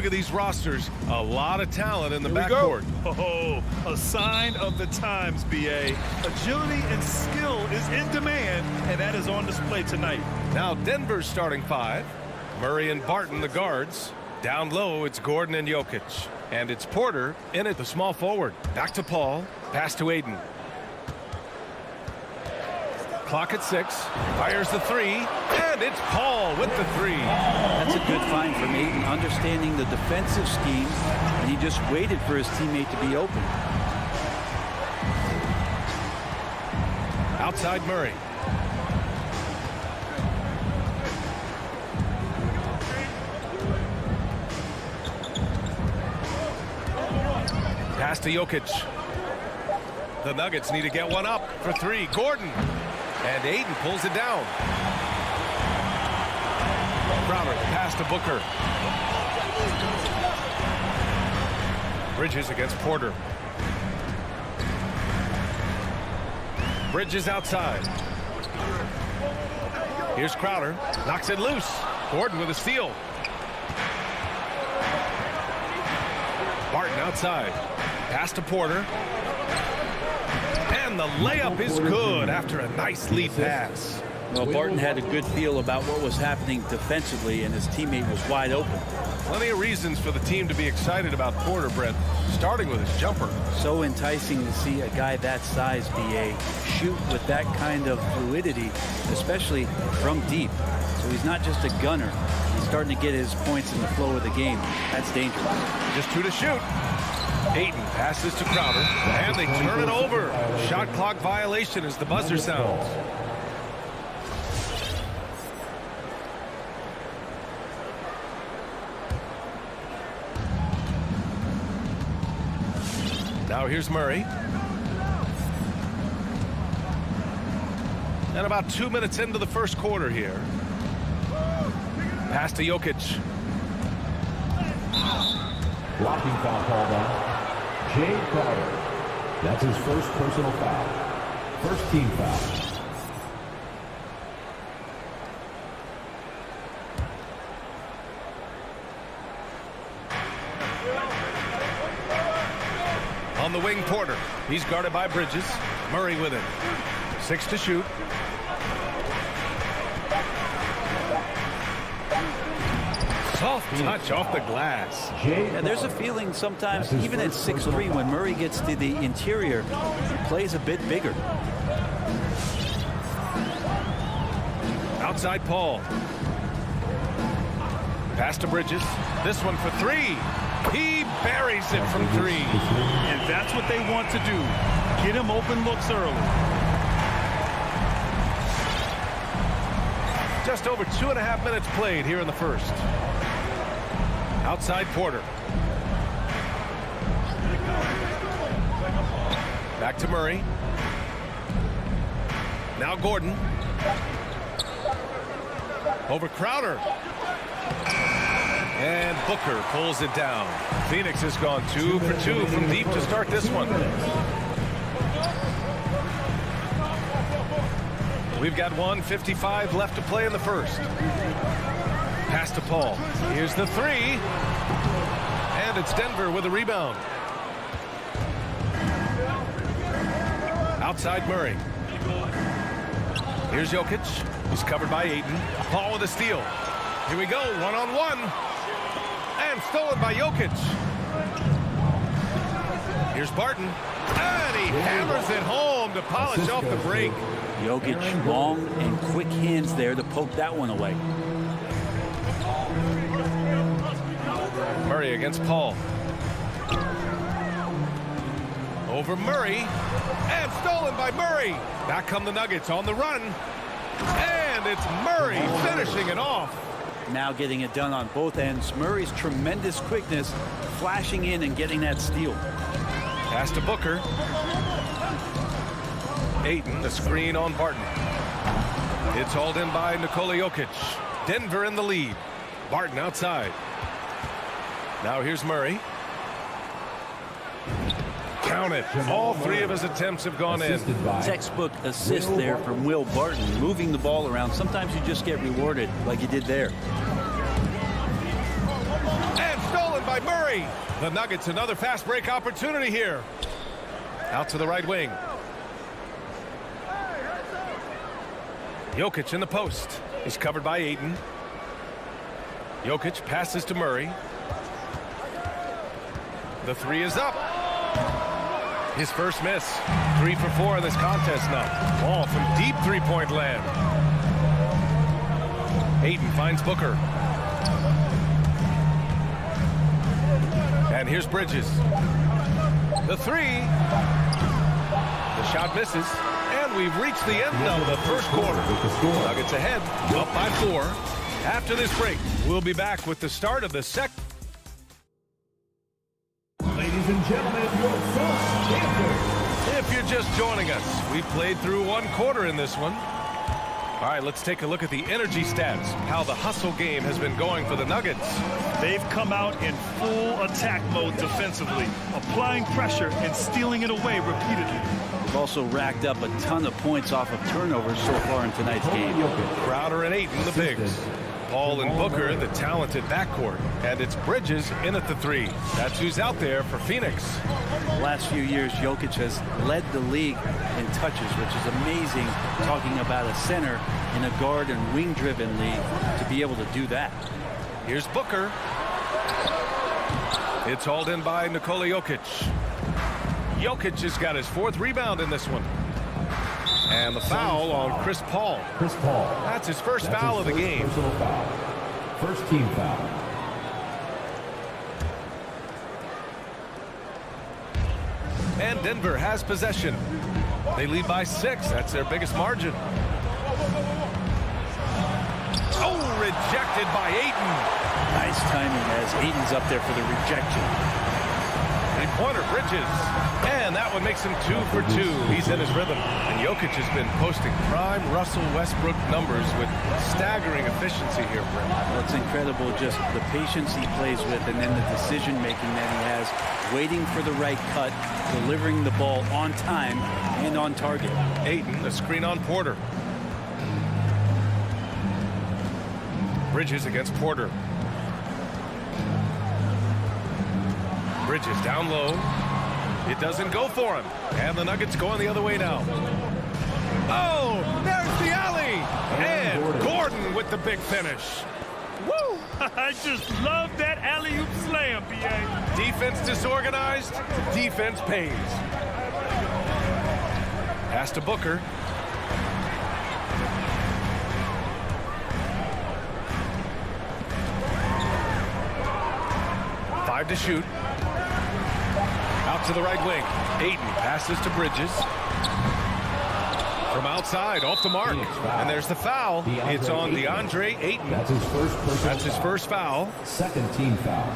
look at these rosters. A lot of talent in the backcourt. Oh, a sign of the times, B.A. Agility and skill is in demand, and that is on display tonight. Now Denver's starting five. Murray and Barton, the guards. Down low, it's Gordon and Jokic. And it's Porter in at the small forward. Back to Paul. Pass to Aiden. Clock at 6. Fires the three. And it's Paul with the three. That's a good find from Aiden, understanding the defensive scheme, and he just waited for his teammate to be open. Outside Murray. Pass to Jokic. The Nuggets need to get one up for three. Gordon. And Aiden pulls it down. Crowder, pass to Booker. Bridges against Porter. Bridges outside. Here's Crowder. Knocks it loose. Gordon with a steal. Barton outside. Pass to Porter. And the layup is good after a nice lead pass. Well, Barton had a good feel about what was happening defensively, and his teammate was wide open. Plenty of reasons for the team to be excited about Porter, Brett, starting with his jumper. So enticing to see a guy that size, B.A., shoot with that kind of fluidity, especially from deep. So he's not just a gunner. He's starting to get his points in the flow of the game. That's dangerous. Just 2 to shoot. Aiden passes to Crowder, and they turn it over. Shot clock violation as the buzzer sounds. Now here's Murray. And about 2 minutes into the first quarter here. Pass to Jokic. Blocking foul called on Jay Crowder. That's his first personal foul. First team foul. On the wing, Porter. He's guarded by Bridges. Murray with him. 6 to shoot. Soft touch off the glass. Yeah, there's a feeling sometimes, even at 6'3", when Murray gets to the interior, he plays a bit bigger. Outside Paul. Pass to Bridges. This one for three. He buries it from three. And that's what they want to do. Get him open looks early. Just over 2.5 minutes played here in the first. Outside Porter. Back to Murray. Now Gordon. Over Crowder. And Booker pulls it down. Phoenix has gone 2 for 2 from deep to start this one. We've got 1:55 left to play in the first. Pass to Paul. Here's the three. And it's Denver with a rebound. Outside Murray. Here's Jokic. He's covered by Aiden. Paul with a steal. Here we go, one-on-one. And stolen by Jokic. Here's Barton. And he hammers it home to polish off the break. Jokic, long and quick hands there to poke that one away. Murray against Paul. Over Murray. And stolen by Murray. Back come the Nuggets on the run. And it's Murray finishing it off. Now getting it done on both ends. Murray's tremendous quickness, flashing in and getting that steal. Pass to Booker. Aiden, the screen on Barton. It's hauled in by Nikola Jokic. Denver in the lead. Barton outside. Now here's Murray. Count it. All three of his attempts have gone in. Textbook assist there from Will Barton, moving the ball around. Sometimes you just get rewarded like you did there. And stolen Murray. The Nuggets another fast break opportunity here. Out to the right wing. Jokic in the post. He's covered by Ayton. Jokic passes to Murray. The three is up. His first miss. 3 for 4 in this contest now. Ball from deep three-point land. Ayton finds Booker. And here's Bridges. The three. The shot misses. And we've reached the end of the first quarter. Nuggets ahead, up by 4. After this break, we'll be back with the start of the second. Ladies and gentlemen, your first champion. If you're just joining us, we played through 1 quarter in this one. All right, let's take a look at the energy stats, how the hustle game has been going for the Nuggets. They've come out in full attack mode defensively, applying pressure and stealing it away repeatedly. They've also racked up a ton of points off of turnovers so far in tonight's game. Crowder and Ayton, the bigs. Paul and Booker, the talented backcourt. And it's Bridges in at the 3. That's who's out there for Phoenix. The last few years, Jokic has led the league in touches, which is amazing, talking about a center in a guard and wing-driven league to be able to do that. Here's Booker. It's hauled in by Nikola Jokic. Jokic has got his 4th rebound in this one. And the foul on Chris Paul. Chris Paul. That's his first foul of the game. Personal foul. First team foul. And Denver has possession. They lead by 6. That's their biggest margin. Oh, rejected by Ayton. Nice timing as Ayton's up there for the rejection. Three-pointer, Bridges. And that one makes him 2 for 2. He's in his rhythm. And Jokic has been posting prime Russell Westbrook numbers with staggering efficiency here, Brent. Well, it's incredible just the patience he plays with and then the decision-making that he has, waiting for the right cut, delivering the ball on time and on target. Ayton, the screen on Porter. Bridges against Porter. Bridges down low. It doesn't go for him. And the Nuggets going the other way now. Oh, there's the alley. And Gordon with the big finish. Woo! I just love that alley-oop slam, B.A. Defense disorganized. Defense pays. Pass to Booker. Five to shoot. Out to the right wing. Ayton passes to Bridges. From outside, off the mark. And there's the foul. It's on DeAndre Ayton. That's his first foul. Second team foul.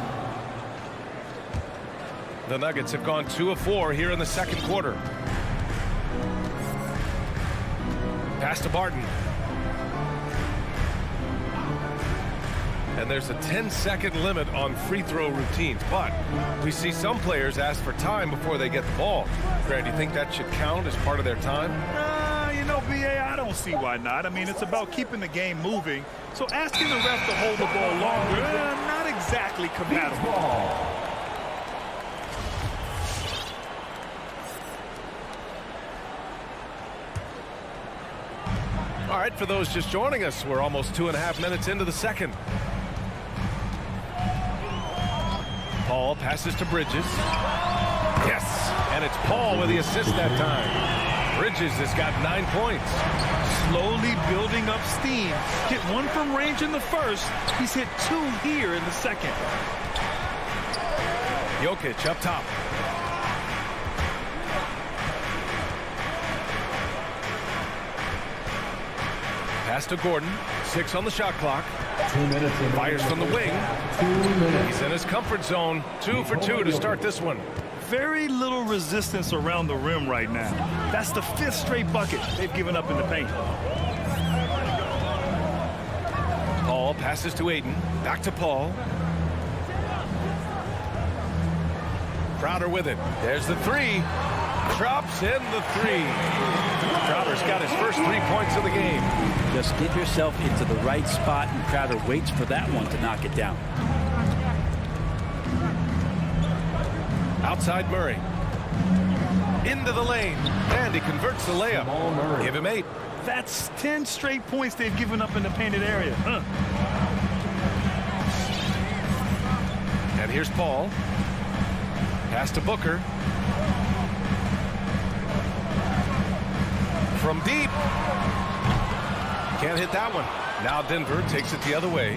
The Nuggets have gone 2 of 4 here in the second quarter. Pass to Barton. And there's a 10-second limit on free throw routines, but we see some players ask for time before they get the ball. Grant, do you think that should count as part of their time? You know, B.A., I don't see why not. I mean, it's about keeping the game moving. So asking the ref to hold the ball longer, not exactly compatible. All right, for those just joining us, we're almost 2.5 minutes into the second. Paul passes to Bridges. Yes, and it's Paul with the assist that time. Bridges has got 9 points. Slowly building up steam. Hit 1 from range in the first. He's hit 2 here in the second. Jokic up top. Pass to Gordon. 6 on the shot clock. 2 minutes. Fires from the wing. 2 minutes. He's in his comfort zone. 2 for 2 to start this one. Very little resistance around the rim right now. That's the 5th straight bucket they've given up in the paint. Paul passes to Ayton. Back to Paul. Crowder with it. There's the 3. Drops in the 3. Crowder's got his first 3 points of the game. Just get yourself into the right spot, and Crowder waits for that one to knock it down. Outside Murray. Into the lane. And he converts the layup. Give him 8. That's 10 straight points they've given up in the painted area. And here's Paul. Pass to Booker. From deep. Can't hit that one. Now Denver takes it the other way.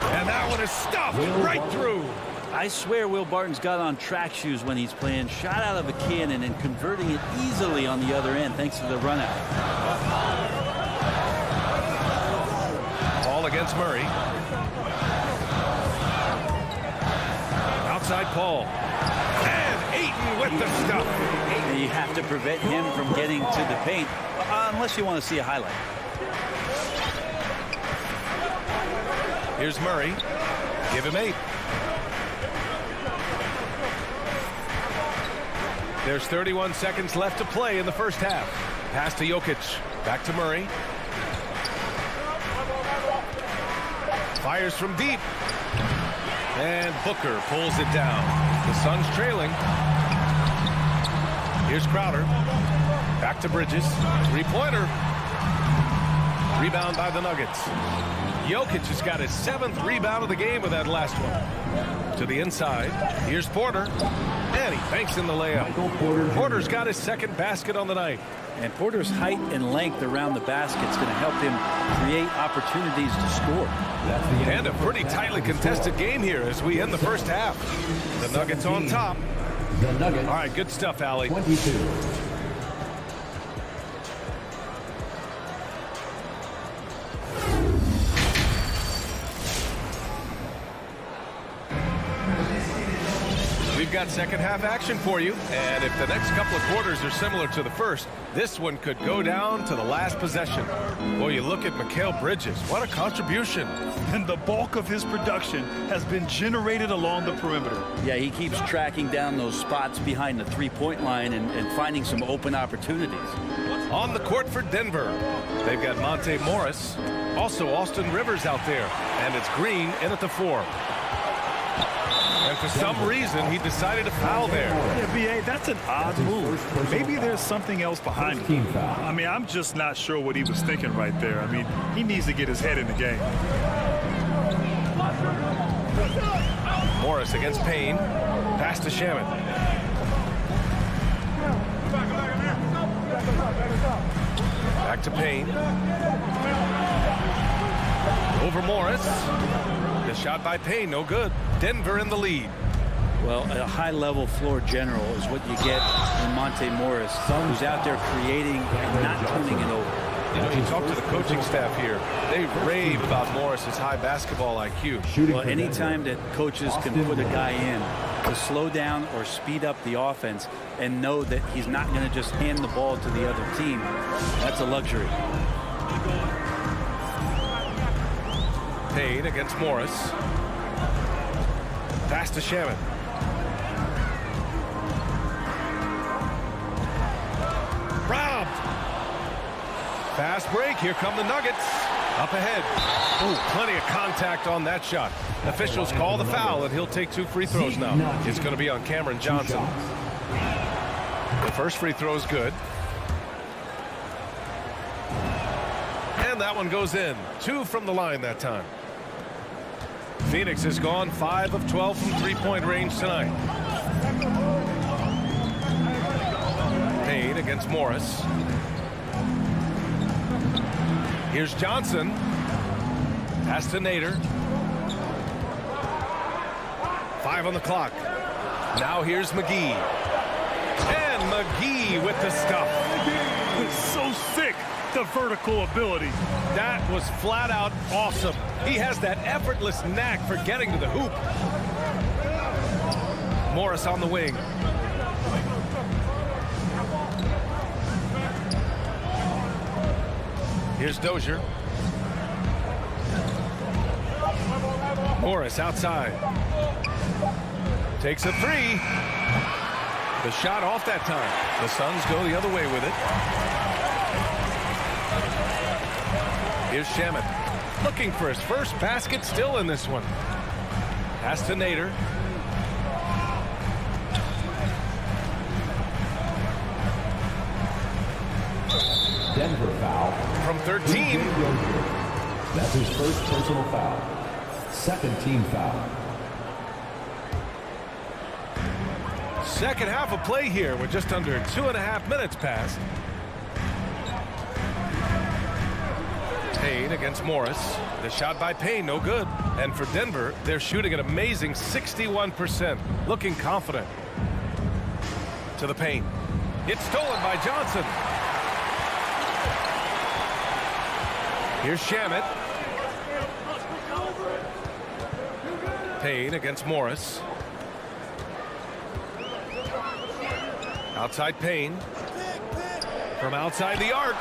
And that one is stuffed right through. I swear Will Barton's got on track shoes when he's playing. Shot out of a cannon and converting it easily on the other end thanks to the run out. Paul against Murray. Outside Paul. And Ayton with the stuff. And you have to prevent him from getting to the paint unless you want to see a highlight. Here's Murray. Give him 8. There's 31 seconds left to play in the first half. Pass to Jokic. Back to Murray. Fires from deep. And Booker pulls it down. The Suns trailing. Here's Crowder. Back to Bridges. 3-pointer. Rebound by the Nuggets. Jokic has got his 7th rebound of the game with that last one. To the inside. Here's Porter. And he banks in the layup. Porter's got his 2nd basket on the night. And Porter's height and length around the basket is going to help him create opportunities to score. And a pretty tightly contested game here as we end the first half. The Nuggets on top. The Nuggets. All right, good stuff, Allie. 22. We've got second half action for you, and if the next couple of quarters are similar to the first, this one could go down to the last possession. Well, you look at Mikal Bridges. What a contribution. And the bulk of his production has been generated along the perimeter. Yeah, he keeps tracking down those spots behind the three-point line and finding some open opportunities. On the court for Denver, they've got Monte Morris, also Austin Rivers out there, and it's Green in at the 4. And for some reason, he decided to foul there. Yeah, B.A., that's an odd move. Maybe there's something else behind it. I mean, I'm just not sure what he was thinking right there. I mean, he needs to get his head in the game. Morris against Payne. Pass to Shaman. Back to Payne. Over Morris. The shot by Payne, no good. Denver in the lead. Well, a high-level floor general is what you get in Monte Morris, who's out there creating and not turning it over. You know, you talk to the coaching staff here. They rave about Morris's high basketball IQ. Well, anytime that coaches can put a guy in to slow down or speed up the offense and know that he's not going to just hand the ball to the other team, that's a luxury. Payne against Morris. Pass to Shaman. Robbed. Fast break. Here come the Nuggets. Up ahead. Oh, plenty of contact on that shot. Officials call the foul, and he'll take 2 free throws now. It's going to be on Cameron Johnson. The first free throw is good. And that one goes in. 2 from the line that time. Phoenix has gone 5 of 12 from three-point range tonight. Payne against Morris. Here's Johnson. Pass to Nader. 5 on the clock. Now here's McGee. And McGee with the stuff. It's so sick, the vertical ability. That was flat out awesome. He has that effortless knack for getting to the hoop. Morris on the wing. Here's Dozier. Morris outside. Takes a 3. The shot off that time. The Suns go the other way with it. Here's Shaman. Looking for his first basket, still in this one. Pass to Nader. Denver foul. From 13. That's his first personal foul. Second team foul. Second half of play here with just under 2.5 minutes passed. Payne against Morris. The shot by Payne, no good. And for Denver, they're shooting an amazing 61%. Looking confident. To the Payne. It's stolen by Johnson. Here's Shamet. Payne against Morris. Outside Payne. From outside the arc.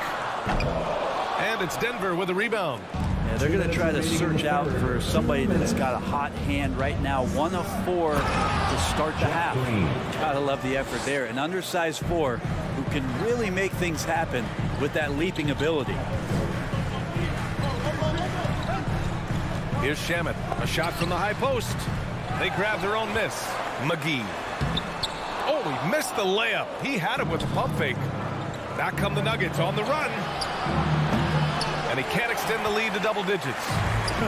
And it's Denver with a rebound. Yeah, they're going to try to search out for somebody that's got a hot hand right now. 1 of 4 to start the half. Gotta love the effort there. An undersized 4 who can really make things happen with that leaping ability. Here's Shamet. A shot from the high post. They grab their own miss. McGee. Oh, he missed the layup. He had it with the pump fake. Back come the Nuggets on the run. And he can't extend the lead to double digits.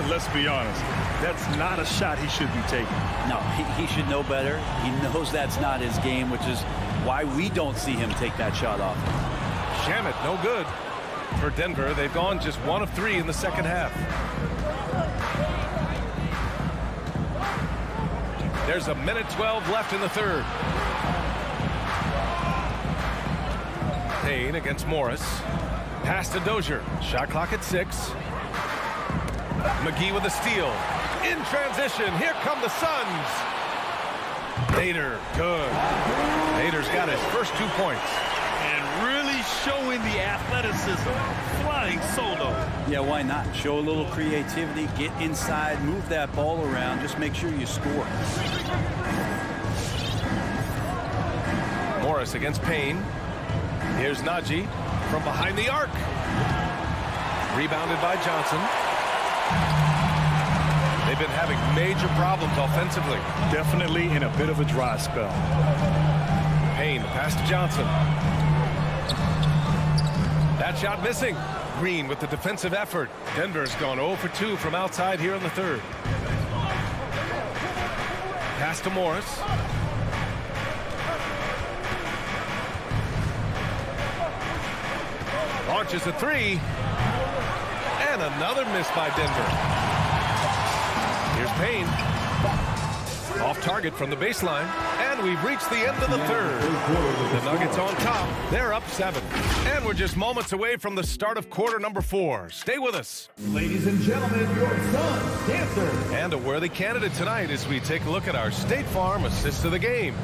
Let's be honest. That's not a shot he should be taking. No, he should know better. He knows that's not his game, which is why we don't see him take that shot off. Shamet, no good. For Denver, they've gone just 1 of 3 in the second half. There's a minute 12 left in the third. Payne against Morris. Pass to Dozier. Shot clock at 6. McGee with a steal. In transition. Here come the Suns. Nader, good. Nader's got his first 2 points. And really showing the athleticism. Flying solo. Yeah, why not? Show a little creativity, get inside, move that ball around, just make sure you score. Morris against Payne. Here's Najee from behind the arc. Rebounded by Johnson. They've been having major problems offensively. Definitely in a bit of a dry spell. Payne, pass to Johnson. That shot missing. Green with the defensive effort. Denver's gone 0 for 2 from outside here in the third. Pass to Morris. Launches a 3. And another miss by Denver. Here's Payne. Off target from the baseline. And we've reached the end of the third. The Nuggets on top. They're up 7. And we're just moments away from the start of quarter number 4. Stay with us. Ladies and gentlemen, your Suns Dancers. And a worthy candidate tonight as we take a look at our State Farm assist of the game.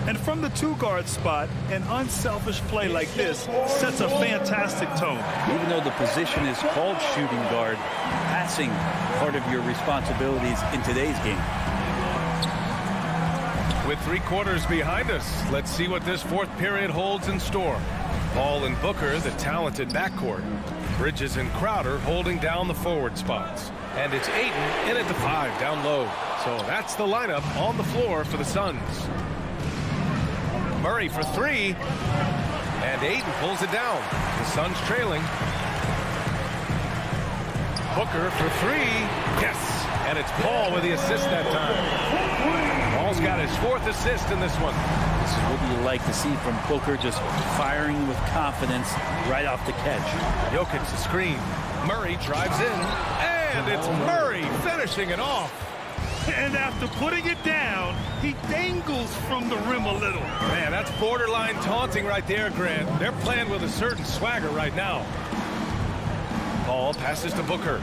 And from the 2-guard spot, an unselfish play like this sets a fantastic tone. Even though the position is called shooting guard, passing part of your responsibilities in today's game. With 3 quarters behind us, let's see what this fourth period holds in store. Paul and Booker, the talented backcourt. Bridges and Crowder holding down the forward spots. And it's Ayton in at the 5 down low. So that's the lineup on the floor for the Suns. Murray for 3. And Ayton pulls it down. The Suns trailing. Booker for 3. Yes! And it's Paul with the assist that time. Paul's got his 4th assist in this one. This is what you like to see from Booker, just firing with confidence right off the catch. Jokic the screen. Murray drives in. And it's Murray finishing it off. And after putting it down, he dangles from the rim a little. Man, that's borderline taunting right there, Grant. They're playing with a certain swagger right now. Paul passes to Booker.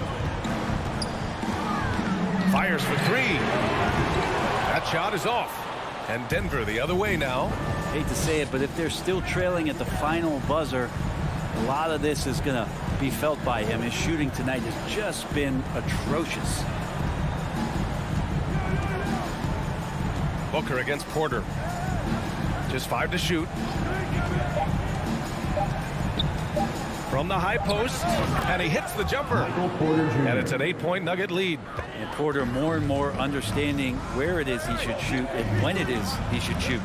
Fires for 3. That shot is off. And Denver the other way now. Hate to say it, but if they're still trailing at the final buzzer, a lot of this is going to be felt by him. His shooting tonight has just been atrocious. Booker against Porter. Just 5 to shoot. From the high post, and he hits the jumper. And it's an 8-point Nugget lead. And Porter more and more understanding where it is he should shoot and when it is he should shoot.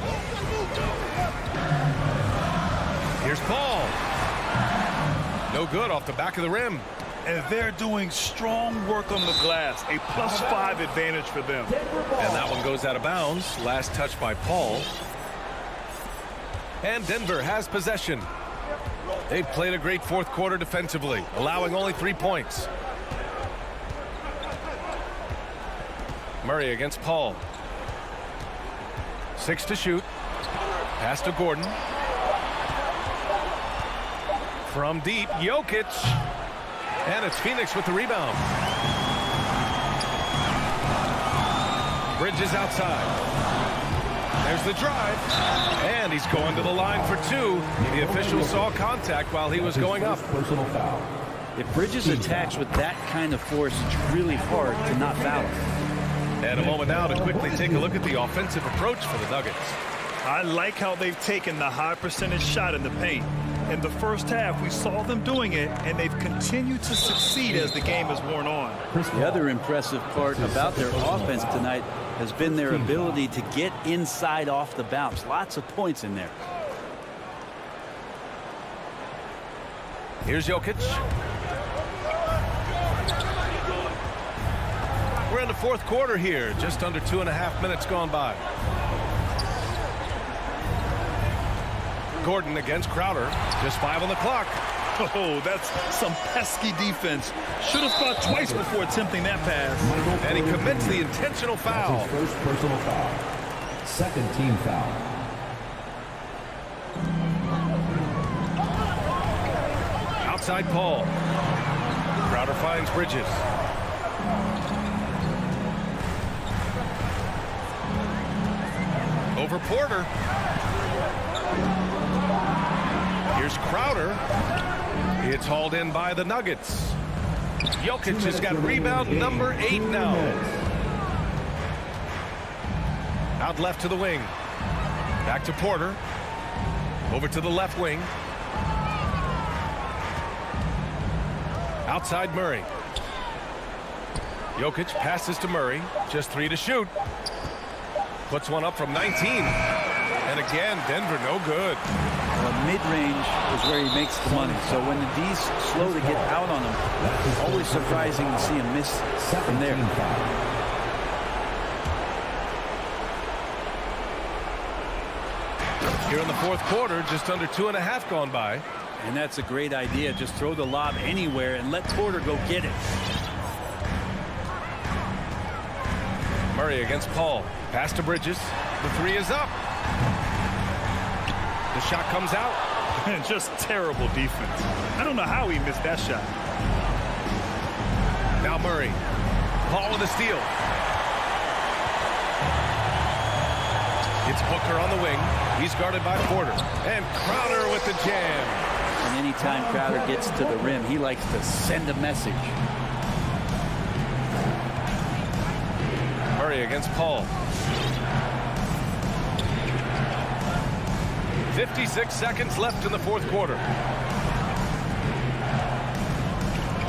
Here's Paul. No good off the back of the rim. And they're doing strong work on the glass. A +5 advantage for them. And that one goes out of bounds. Last touch by Paul. And Denver has possession. They've played a great fourth quarter defensively, allowing only 3 points. Murray against Paul. 6 to shoot. Pass to Gordon. From deep, Jokic. And it's Phoenix with the rebound. Bridges outside. There's the drive. And he's going to the line for 2. The official saw contact while he was going up. Personal foul. If Bridges attacks with that kind of force, it's really hard to not foul him. And a moment now to quickly take a look at the offensive approach for the Nuggets. I like how they've taken the high percentage shot in the paint. In the first half, we saw them doing it, and they've continued to succeed as the game has worn on. The other impressive part about their offense tonight has been their ability to get inside off the bounce. Lots of points in there. Here's Jokic. We're in the fourth quarter here. Just under 2.5 minutes gone by. Gordon against Crowder. Just 5 on the clock. Oh, that's some pesky defense. Should have thought twice before attempting that pass. And he commits the intentional foul. That's his first personal foul. Second team foul. Outside Paul. Crowder finds Bridges. Over Porter. Here's Crowder. It's hauled in by the Nuggets. Jokic has got rebound number 8 now. Out left to the wing. Back to Porter. Over to the left wing. Outside Murray. Jokic passes to Murray. Just 3 to shoot. Puts one up from 19. And again, Denver no good. Well, mid-range is where he makes the money. So when the D's slow to get out on him, it's always surprising to see him miss from there. Here in the fourth quarter, just under 2.5 gone by. And that's a great idea. Just throw the lob anywhere and let Porter go get it. Murray against Paul. Pass to Bridges. The 3 is up. The shot comes out. Just terrible defense. I don't know how he missed that shot. Now Murray. Paul with a steal. It's Booker on the wing. He's guarded by Porter. And Crowder with the jam. And anytime Crowder gets to the rim, he likes to send a message. Murray against Paul. 56 seconds left in the fourth quarter.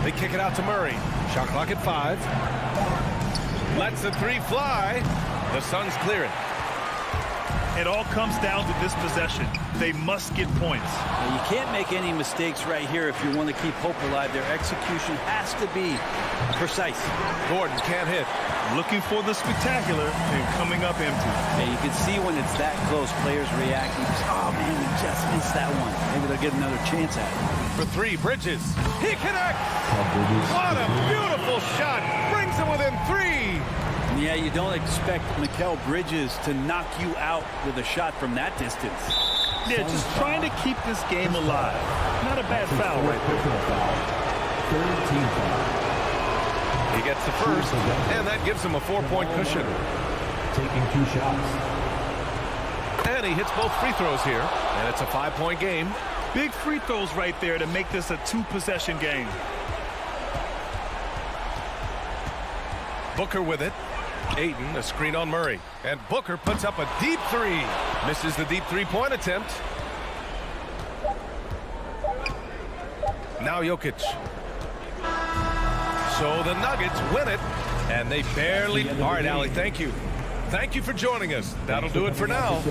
They kick it out to Murray. Shot clock at 5. Lets the 3 fly. The Suns clear it. It all comes down to this possession. They must get points. Now, you can't make any mistakes right here if you want to keep hope alive. Their execution has to be precise. Gordon can't hit. Looking for the spectacular and coming up empty. Yeah, you can see when it's that close, players reacting. Oh, man, we just missed that one. Maybe they'll get another chance at it. For 3, Bridges. He connects. What a beautiful shot. Brings him within 3. Yeah, you don't expect Mikal Bridges to knock you out with a shot from that distance. Yeah, just trying to keep this game alive. Not a bad foul right there. Third team foul. He gets the first, and that gives him a 4-point cushion. Taking 2 shots. And he hits both free throws here, and it's a 5-point game. Big free throws right there to make this a 2-possession game. Booker with it. Ayton, a screen on Murray. And Booker puts up a deep 3. Misses the deep 3-point attempt. Now Jokic. So the Nuggets win it, and they barely... All right, Allie, thank you. Thank you for joining us. That'll do it for now.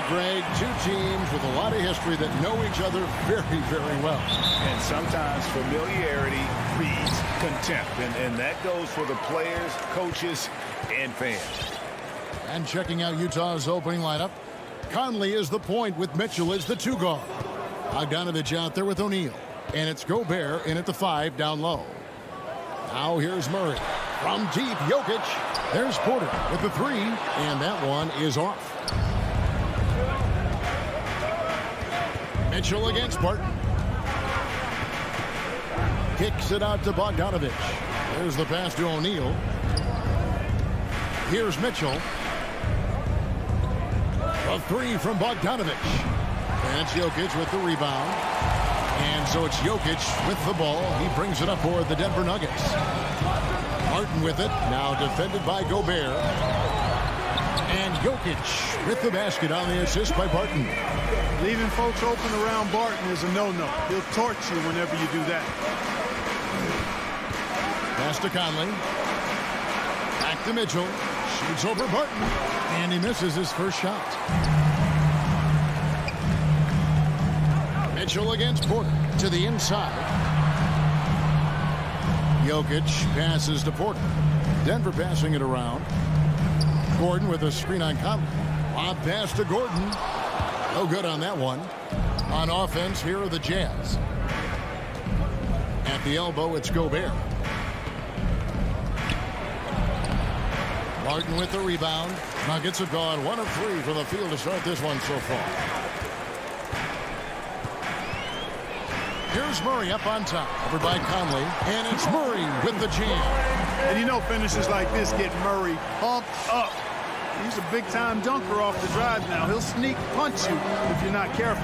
Greg, two teams with a lot of history that know each other very, very well. And sometimes familiarity breeds contempt. And that goes for the players, coaches, and fans. And checking out Utah's opening lineup, Conley is the point with Mitchell as the 2 guard. Bogdanovich out there with O'Neal. And it's Gobert in at the 5 down low. Now here's Murray. From deep, Jokic. There's Porter with the 3, and that one is off. Mitchell against Barton. Kicks it out to Bogdanovich. There's the pass to O'Neal. Here's Mitchell. A 3 from Bogdanovich. And it's Jokic with the rebound. And so it's Jokic with the ball. He brings it up for the Denver Nuggets. Martin with it. Now defended by Gobert. And Jokic with the basket on the assist by Barton. Leaving folks open around Barton is a no-no. He'll torch you whenever you do that. Pass to Conley. Back to Mitchell. Shoots over Barton. And he misses his first shot. Mitchell against Porter to the inside. Jokic passes to Porter. Denver passing it around. Gordon with a screen on Conley. Lob pass to Gordon. No good on that one. On offense, here are the Jazz. At the elbow, it's Gobert. Martin with the rebound. Nuggets have gone 1 of 3 from the field to start this one so far. Here's Murray up on top, over by Conley, and it's Murray with the jam. And you know finishes like this get Murray pumped up. He's a big-time dunker off the drive now. He'll sneak punch you if you're not careful.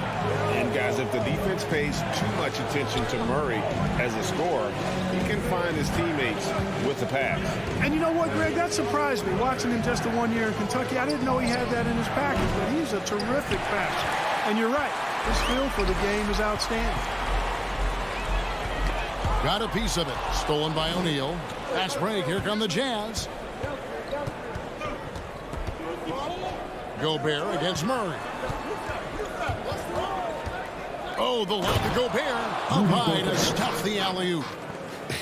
And guys, if the defense pays too much attention to Murray as a scorer, he can find his teammates with the pass. And you know what, Greg? That surprised me. Watching him just the 1 year in Kentucky, I didn't know he had that in his package, but he's a terrific passer. And you're right. His feel for the game is outstanding. Got a piece of it. Stolen by O'Neal. Fast break. Here come the Jazz. Gobert against Murray. Oh, the lob to Gobert. Up high to stuff the alley-oop.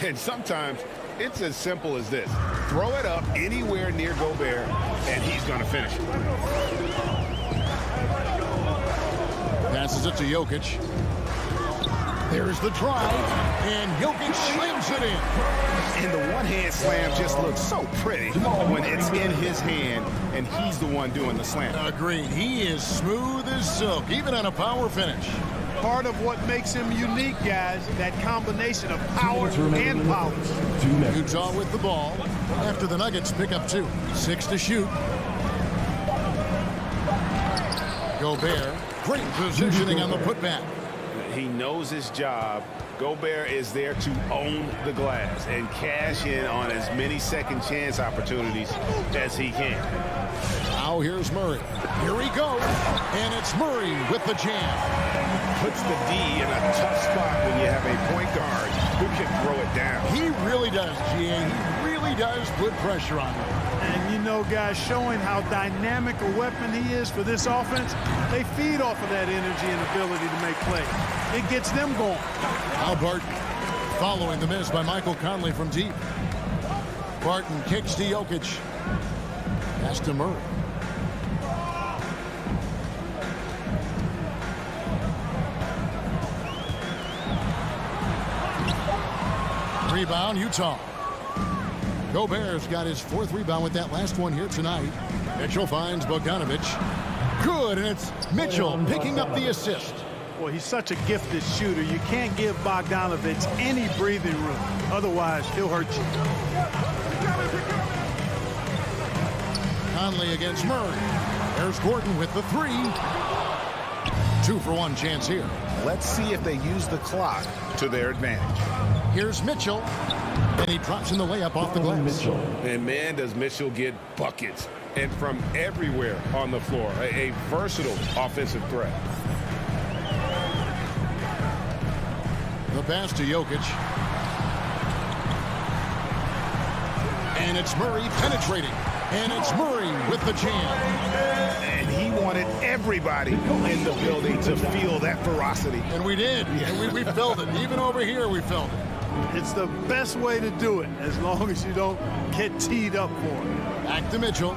And sometimes it's as simple as this. Throw it up anywhere near Gobert, and he's going to finish it. Passes it to Jokic. There's the drive, and Jokic slams it in. And the one-hand slam just looks so pretty when it's in his hand, and he's the one doing the slam. Agreed. He is smooth as silk, even on a power finish. Part of what makes him unique, guys, that combination of power and power. Utah with the ball after the Nuggets pick up 2. 6 to shoot. Gobert, great positioning on the putback. He knows his job. Gobert is there to own the glass and cash in on as many second chance opportunities as he can. Now here's Murray. Here he goes. And it's Murray with the jam. Puts the D in a tough spot when you have a point guard who can throw it down. He really does, G.A. He really does put pressure on him. And you know, guys, showing how dynamic a weapon he is for this offense, they feed off of that energy and ability to make plays. It gets them going. Now Barton following the miss by Michael Conley from deep. Barton kicks to Jokic. Pass to Murray. Rebound, Utah. Gobert's got his 4th rebound with that last one here tonight. Mitchell finds Bogdanovich. Good, and it's Mitchell picking up the assist. Boy, he's such a gifted shooter. You can't give Bogdanovich any breathing room. Otherwise, he'll hurt you. Conley against Murray. There's Gordon with the 3. 2-for-1 chance here. Let's see if they use the clock to their advantage. Here's Mitchell. And he drops in the layup off the glass. And man, does Mitchell get buckets. And from everywhere on the floor. A versatile offensive threat. The pass to Jokic. And it's Murray penetrating. And it's Murray with the jam. And he wanted everybody in the building to feel that ferocity. And we did. And we felt it. Even over here, we felt it. It's the best way to do it, as long as you don't get teed up for it. Back to Mitchell.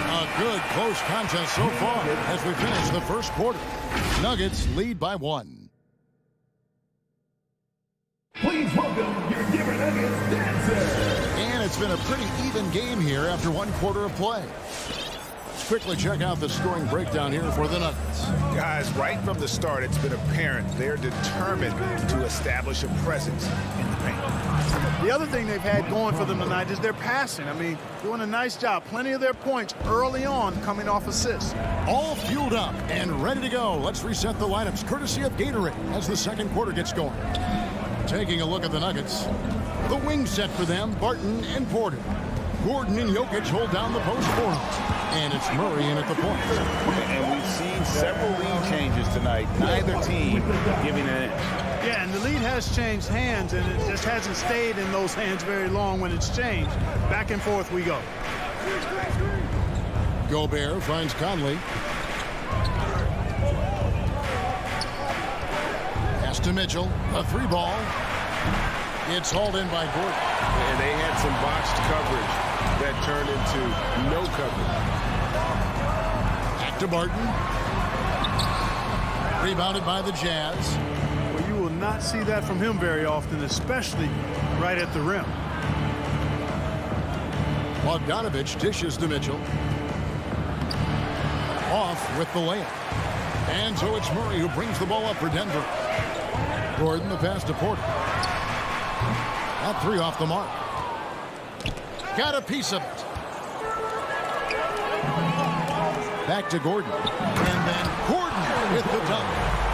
A good close contest so far as we finish the first quarter. Nuggets lead by 1. Please welcome your Denver Nuggets dancer. And it's been a pretty even game here after 1 quarter of play. Let's quickly check out the scoring breakdown here for the Nuggets. Guys, right from the start, it's been apparent they're determined to establish a presence in the paint. The other thing they've had going for them tonight is their passing. I mean, doing a nice job. Plenty of their points early on coming off assists. All fueled up and ready to go. Let's reset the lineups courtesy of Gatorade as the second quarter gets going. Taking a look at the Nuggets. The wing set for them, Barton and Porter. Gordon and Jokic hold down the post for them. And it's Murray in at the point. And we've seen several lead changes tonight. Neither team giving an inch. Yeah, and the lead has changed hands, and it just hasn't stayed in those hands very long when it's changed. Back and forth we go. Gobert finds Conley. Pass to Mitchell. A 3-ball. It's hauled in by Gordon. And they had some botched coverage that turned into no coverage. Back to Barton. Rebounded by the Jazz. Well, you will not see that from him very often, especially right at the rim. Bogdanovich dishes to Mitchell. Off with the layup. And so it's Murray who brings the ball up for Denver. Gordon the pass to Porter. That 3 off the mark. Got a piece of it. Back to Gordon. And then Gordon with the dunk.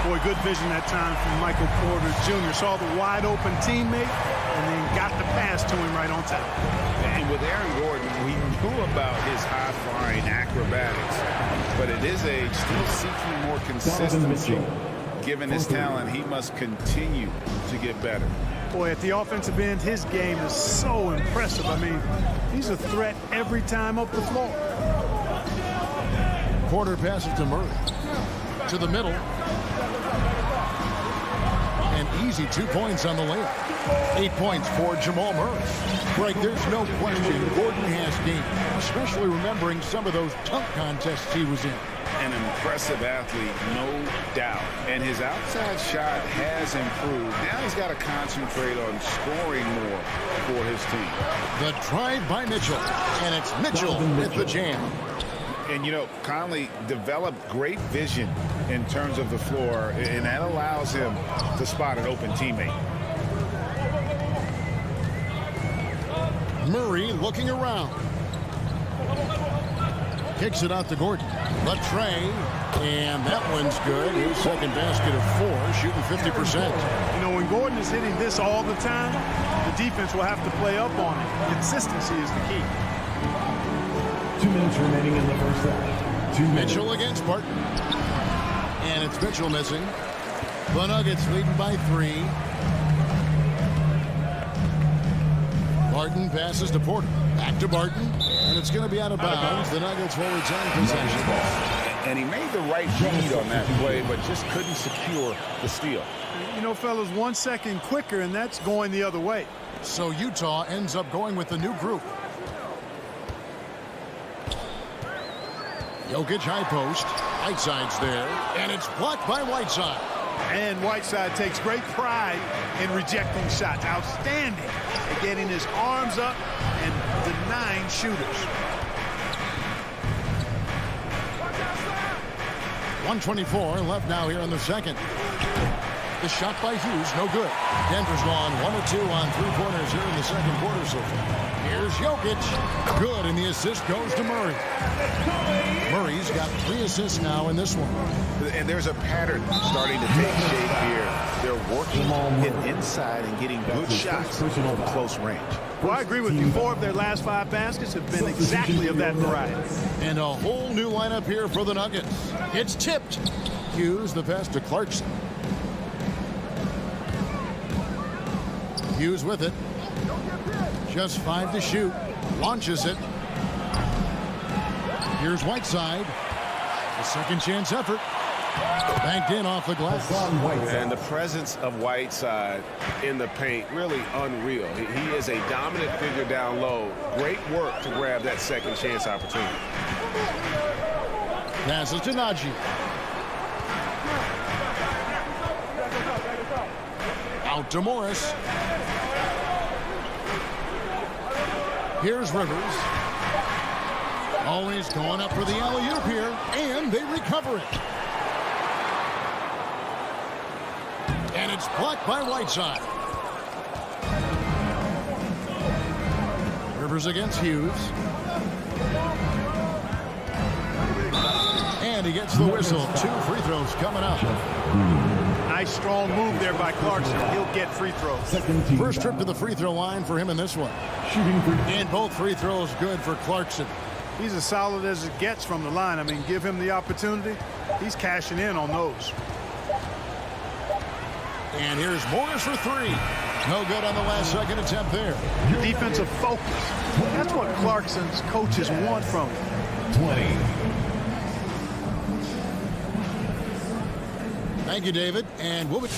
Boy, good vision that time from Michael Porter Jr. Saw the wide open teammate and then got the pass to him right on time. And with Aaron Gordon, we knew about his high-flying acrobatics. But at his age, still seeking more consistency. Given his talent, he must continue to get better. Boy, at the offensive end, his game is so impressive. I mean, he's a threat every time up the floor. Porter passes to Murray. To the middle. And easy 2 points on the layup. 8 points for Jamal Murray. Greg, there's no question Gordon has game, especially remembering some of those dunk contests he was in. An impressive athlete, no doubt. And his outside shot has improved. Now he's got to concentrate on scoring more for his team. The drive by Mitchell. And it's Mitchell with the jam. And, you know, Conley developed great vision in terms of the floor, and that allows him to spot an open teammate. Murray looking around. Kicks it out to Gordon. Latrey, and that one's good. His second basket of 4, shooting 50%. You know, when Gordon is hitting this all the time, the defense will have to play up on it. Consistency is the key. 2 minutes remaining in the first half. 2 minutes. Mitchell against Barton. And it's Mitchell missing. The Nuggets leading by 3. Barton passes to Porter. Back to Barton. And it's going to be out of bounds. The Nuggets will retain possession. And he made the right read on that play, but just couldn't secure the steal. You know, fellas, 1 second quicker, and that's going the other way. So Utah ends up going with the new group. Jokic high post. Whiteside's there. And it's blocked by Whiteside. And Whiteside takes great pride in rejecting shots. Outstanding at getting his arms up and denying shooters. 1:24 left now here in the second. The shot by Hughes, no good. Denver's gone 1 of 2 on 3-pointers here in the second quarter so far. Here's Jokic. Good, and the assist goes to Murray. Murray's got 3 assists now in this one. And there's a pattern starting to take shape here. They're working it inside and getting good shots from close range. Well, I agree with you. 4 of their last 5 baskets have been exactly of that variety. And a whole new lineup here for the Nuggets. It's tipped. Hughes, the pass to Clarkson. Hughes with it. Just 5 to shoot. Launches it. Here's Whiteside. A second chance effort. Banked in off the glass. And the presence of Whiteside in the paint, really unreal. He is a dominant figure down low. Great work to grab that second chance opportunity. Passes to Najee. Out to Morris. Here's Rivers. Always going up for the alley-oop here, and they recover it. And it's blocked by Whiteside. Rivers against Hughes. And he gets the whistle. 2 free throws coming up. Nice strong move there by Clarkson. He'll get free throws. First trip to the free throw line for him in this one. And both free throws good for Clarkson. He's as solid as it gets from the line. I mean, give him the opportunity. He's cashing in on those. And here's Morris for 3. No good on the last second attempt there. Defensive focus. That's what Clarkson's coaches want from him. 20. Thank you, David. And we'll be...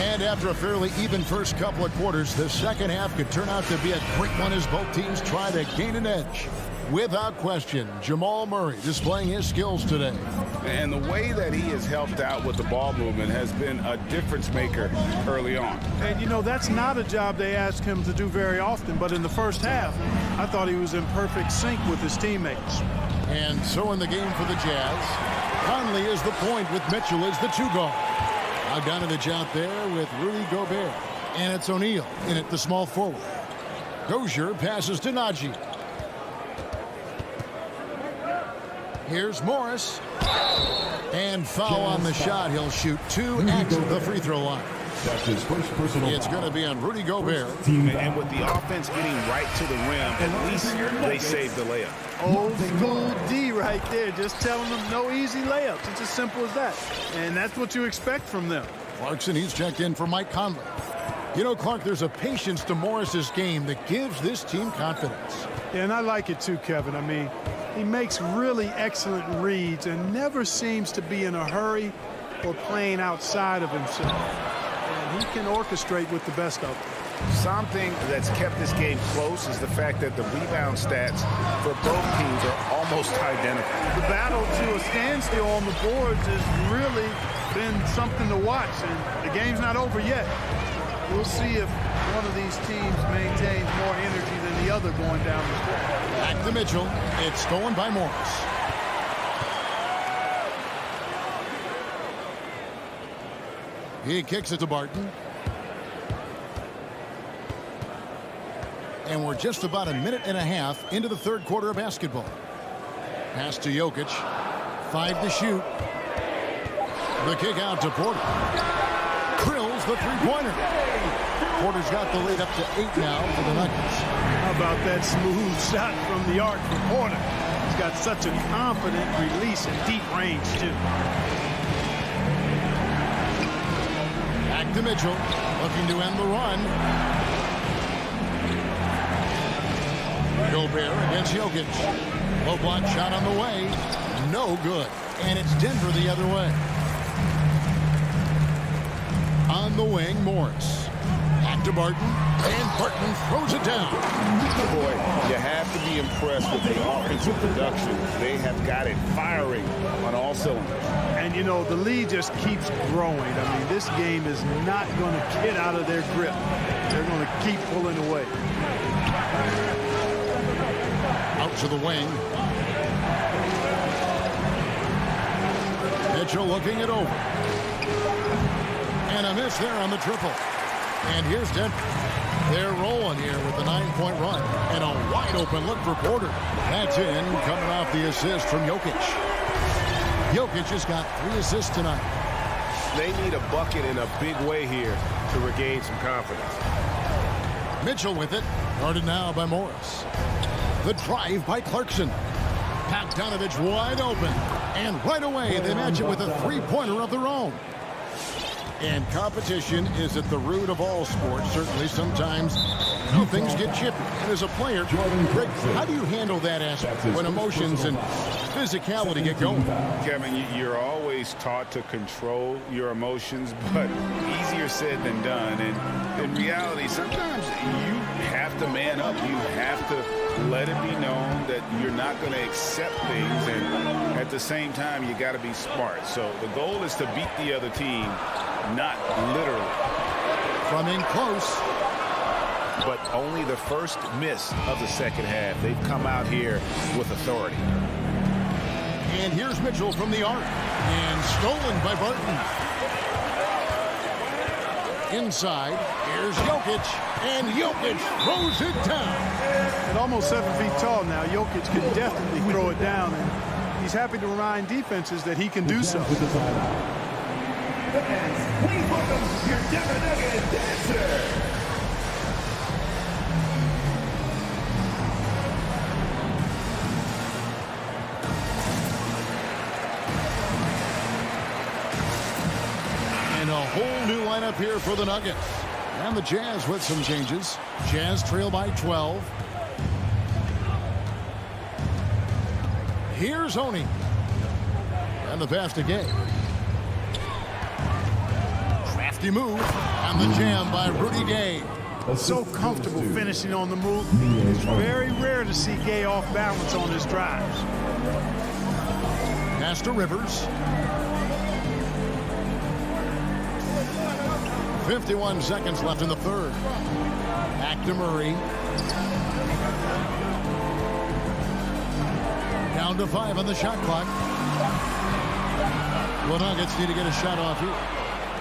And after a fairly even first couple of quarters, the second half could turn out to be a great one as both teams try to gain an edge. Without question, Jamal Murray displaying his skills today. And the way that he has helped out with the ball movement has been a difference maker early on. And, you know, that's not a job they ask him to do very often. But in the first half, I thought he was in perfect sync with his teammates. And so in the game for the Jazz, Conley is the point with Mitchell as the 2 guard. Now down to the out there with Rudy Gobert. And it's O'Neal in at the small forward. Dozier passes to Najee. Here's Morris. And foul on the shot. He'll shoot 2 at the free throw line. That's his first personal It's going to be on Rudy Gobert. And with the offense getting right to the rim, at least they saved the layup. Old school D right there, just telling them no easy layups. It's as simple as that. And that's what you expect from them. Clarkson, he's checked in for Mike Conley. You know, Clark, there's a patience to Morris's game that gives this team confidence. Yeah, and I like it too, Kevin. I mean, he makes really excellent reads and never seems to be in a hurry or playing outside of himself. And he can orchestrate with the best of them. Something that's kept this game close is the fact that the rebound stats for both teams are almost identical. The battle to a standstill on the boards has really been something to watch, and the game's not over yet. We'll see if one of these teams maintains more energy than the other going down the stretch. Back to Mitchell. It's stolen by Morris. He kicks it to Barton. And we're just about a minute and a half into the third quarter of basketball. Pass to Jokic. 5 to shoot. The kick out to Porter. Drills the three-pointer. Porter's got the lead up to 8 now for the Nuggets. How about that smooth shot from the arc for Porter? He's got such a confident release and deep range, too. Back to Mitchell. Looking to end the run. Gobert against Jokic. Low block shot on the way. No good. And it's Denver the other way. On the wing, Morris. Back to Barton. And Barton throws it down. Boy, you have to be impressed with the offensive production. They have got it firing on all cylinders. And, you know, the lead just keeps growing. I mean, this game is not going to get out of their grip. They're going to keep pulling away. Out to the wing. Mitchell looking it over. And a miss there on the triple. And here's Denver. They're rolling here with a 9-point run. And a wide open look for Porter. That's in, coming off the assist from Jokic. Jokic has got 3 assists tonight. They need a bucket in a big way here to regain some confidence. Mitchell with it. Guarded now by Morris. The drive by Clarkson. Bogdanovich wide open. And right away, they match it with a three-pointer of their own. And competition is at the root of all sports. Certainly, sometimes things get chippy. And as a player, Greg, how do you handle that aspect when emotions and physicality get going? Kevin, you're always taught to control your emotions, but easier said than done. And in reality, sometimes you have to man up. You have to let it be known that you're not going to accept things. And at the same time, you got to be smart. So the goal is to beat the other team, not literally. From in close. But only the first miss of the second half. They've come out here with authority. And here's Mitchell from the arc. And stolen by Barton. Inside, here's Jokic. And Jokic throws it down. At almost 7 feet tall now, Jokic can definitely throw it down. And he's happy to remind defenses that he can do so. Please welcome your Denver Nuggets dancer. And a whole new lineup here for the Nuggets. And the Jazz with some changes. Jazz trail by 12. Here's Oni. And the pass to Gay. Crafty move. And the jam by Rudy Gay. So comfortable finishing on the move. It's very rare to see Gay off balance on his drives. Pass to Rivers. 51 seconds left in the third. Back to Murray. Down to 5 on the shot clock. The Nuggets need to get a shot off here.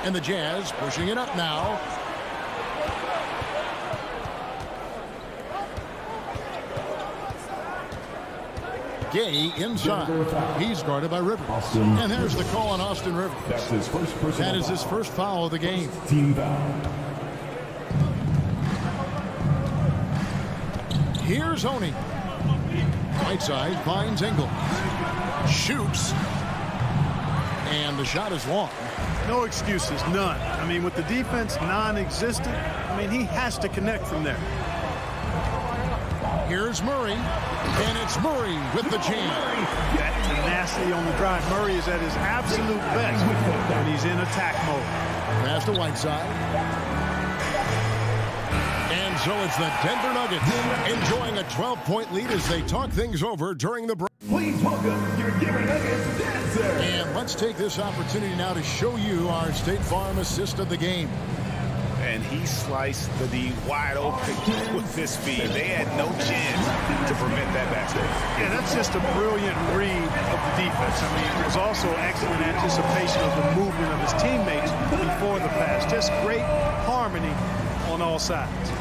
And the Jazz pushing it up now. Gay inside. He's guarded by Rivers. And there's the call on Austin Rivers. That's his first personal That is his first foul of the game. Team foul. Here's Oni. Right side finds Ingles. Shoots. And the shot is long. No excuses, none. I mean, with the defense non-existent, I mean, he has to connect from there. Here's Murray, and it's Murray with the jam. That tenacity on the drive. Murray is at his absolute best when he's in attack mode. Pass to Whiteside. And so it's the Denver Nuggets enjoying a 12-point lead as they talk things over during the break. Please welcome your Denver Nuggets dancer. And let's take this opportunity now to show you our State Farm assist of the game. And he sliced the D wide open with his speed. They had no chance to prevent that basket. Yeah, that's just a brilliant read of the defense. I mean, it was also excellent anticipation of the movement of his teammates before the pass. Just great harmony on all sides.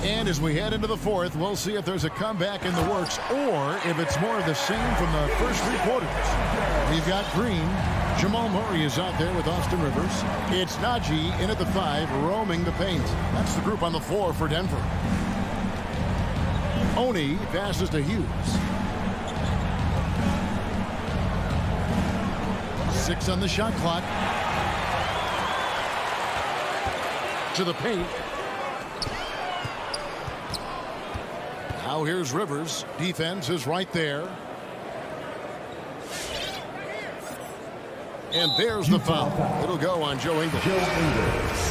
And as we head into the fourth, we'll see if there's a comeback in the works or if it's more of the same from the first 3 quarters. We've got Green. Jamal Murray is out there with Austin Rivers. It's Najee in at the 5, roaming the paint. That's the group on the floor for Denver. Oni passes to Hughes. 6 on the shot clock. To the paint. Now here's Rivers. Defense is right there. And there's the foul. It'll go on Joe Ingles.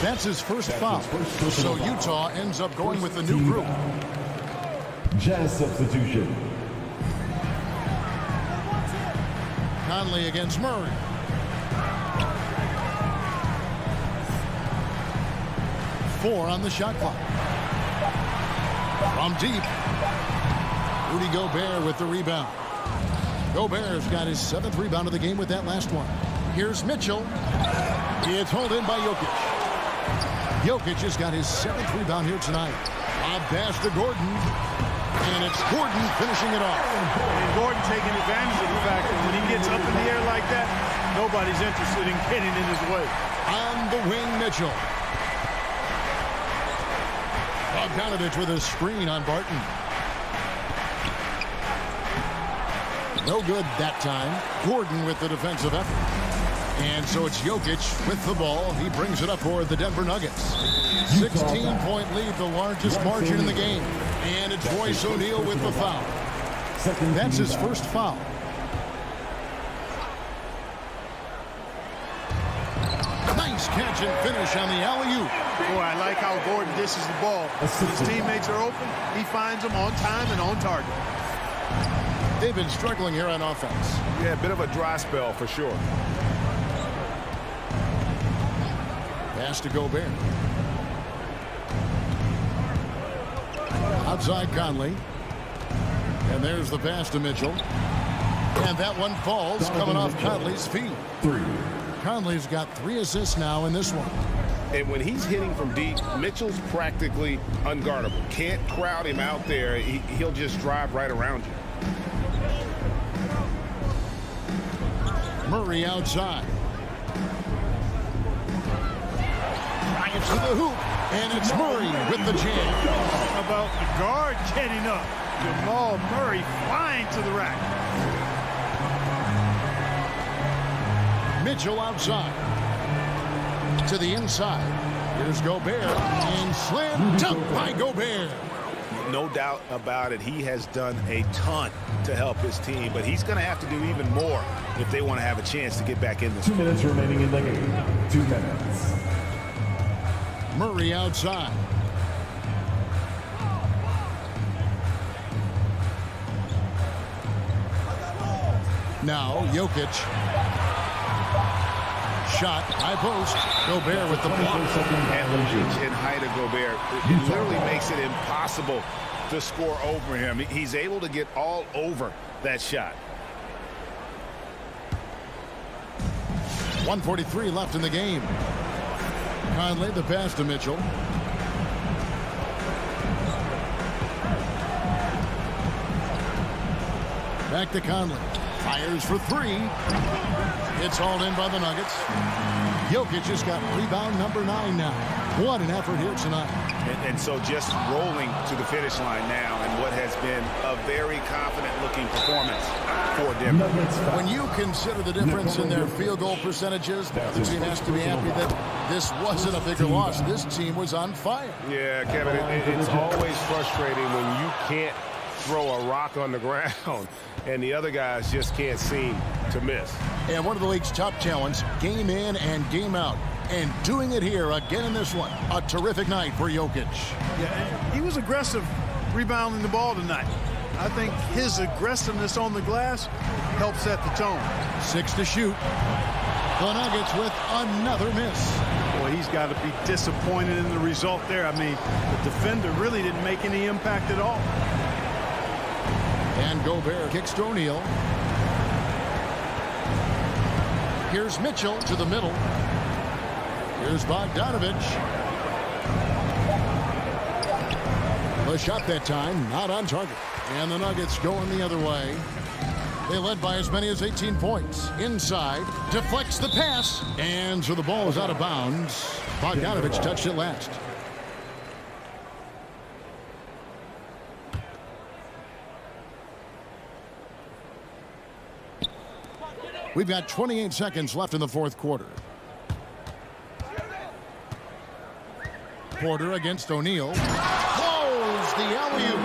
That's his first foul. So Utah ends up going with the new group. Jazz substitution. Conley against Murray. Four on the shot clock. From deep. Rudy Gobert with the rebound. Gobert's got his 7th rebound of the game with that last one. Here's Mitchell. It's hauled in by Jokic. Jokic has got his 7th rebound here tonight. A pass to Gordon. And it's Gordon finishing it off. And Gordon taking advantage of the fact that when he gets up in the air like that, nobody's interested in getting in his way. On the wing, Mitchell. Bogdanovich with a screen on Barton. No good that time. Gordon with the defensive effort. And so it's Jokic with the ball. He brings it up for the Denver Nuggets. 16-point lead, the largest margin in the game. And it's Royce O'Neal with the foul. That's his first foul. Nice catch and finish on the alley-oop. Boy, I like how Gordon dishes the ball. His teammates are open. He finds them on time and on target. They've been struggling here on offense. Yeah, a bit of a dry spell for sure. Pass to Gobert. Outside Conley. And there's the pass to Mitchell. And that one falls, coming off Conley's feet. Conley's got 3 assists now in this one. And when he's hitting from deep, Mitchell's practically unguardable. Can't crowd him out there. He'll just drive right around you. Murray outside. Drives to the hoop, and it's Murray with the jam. How about the guard getting up? Jamal Murray flying to the rack. Mitchell outside. To the inside. Here's Gobert, and slam dunk by Gobert. No doubt about it. He has done a ton to help his team, but he's going to have to do even more if they want to have a chance to get back in this. 2 minutes remaining in the game. 2 minutes. Murray outside. Now Jokic. Shot, high post. Gobert with the block. And the reach and height of Gobert, it literally makes it impossible to score over him. He's able to get all over that shot. 1:43 left in the game. Conley, the pass to Mitchell. Back to Conley. Fires for 3. It's hauled in by the Nuggets. Jokic has got rebound number 9 now. What an effort here tonight. And so just rolling to the finish line now in what has been a very confident-looking performance for Denver. When you consider the difference in their field goal percentages, the team has to be happy that this wasn't a bigger loss. This team was on fire. Yeah, Kevin, it's always frustrating when you can't throw a rock on the ground and the other guys just can't seem to miss. And one of the league's top talents, game in and game out. And doing it here again in this one. A terrific night for Jokic. Yeah, he was aggressive rebounding the ball tonight. I think his aggressiveness on the glass helped set the tone. 6 to shoot. The Nuggets with another miss. Boy, he's got to be disappointed in the result there. I mean, the defender really didn't make any impact at all. And Gobert kicks to O'Neal. Here's Mitchell to the middle. Here's Bogdanovich. The shot that time, not on target. And the Nuggets going the other way. They led by as many as 18 points. Inside, deflects the pass. And so the ball is out of bounds. Bogdanovich touched it last. We've got 28 seconds left in the fourth quarter. Porter against O'Neal. Close the alley-oop.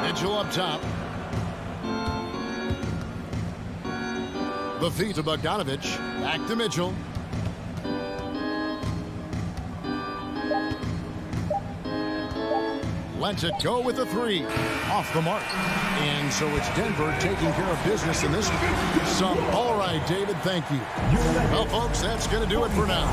Mitchell up top. The feet to Bogdanovich. Back to Mitchell. Lets it go with the 3. Off the mark. And so it's Denver taking care of business in this one. All right, David, thank you. Well, folks, that's going to do it for now.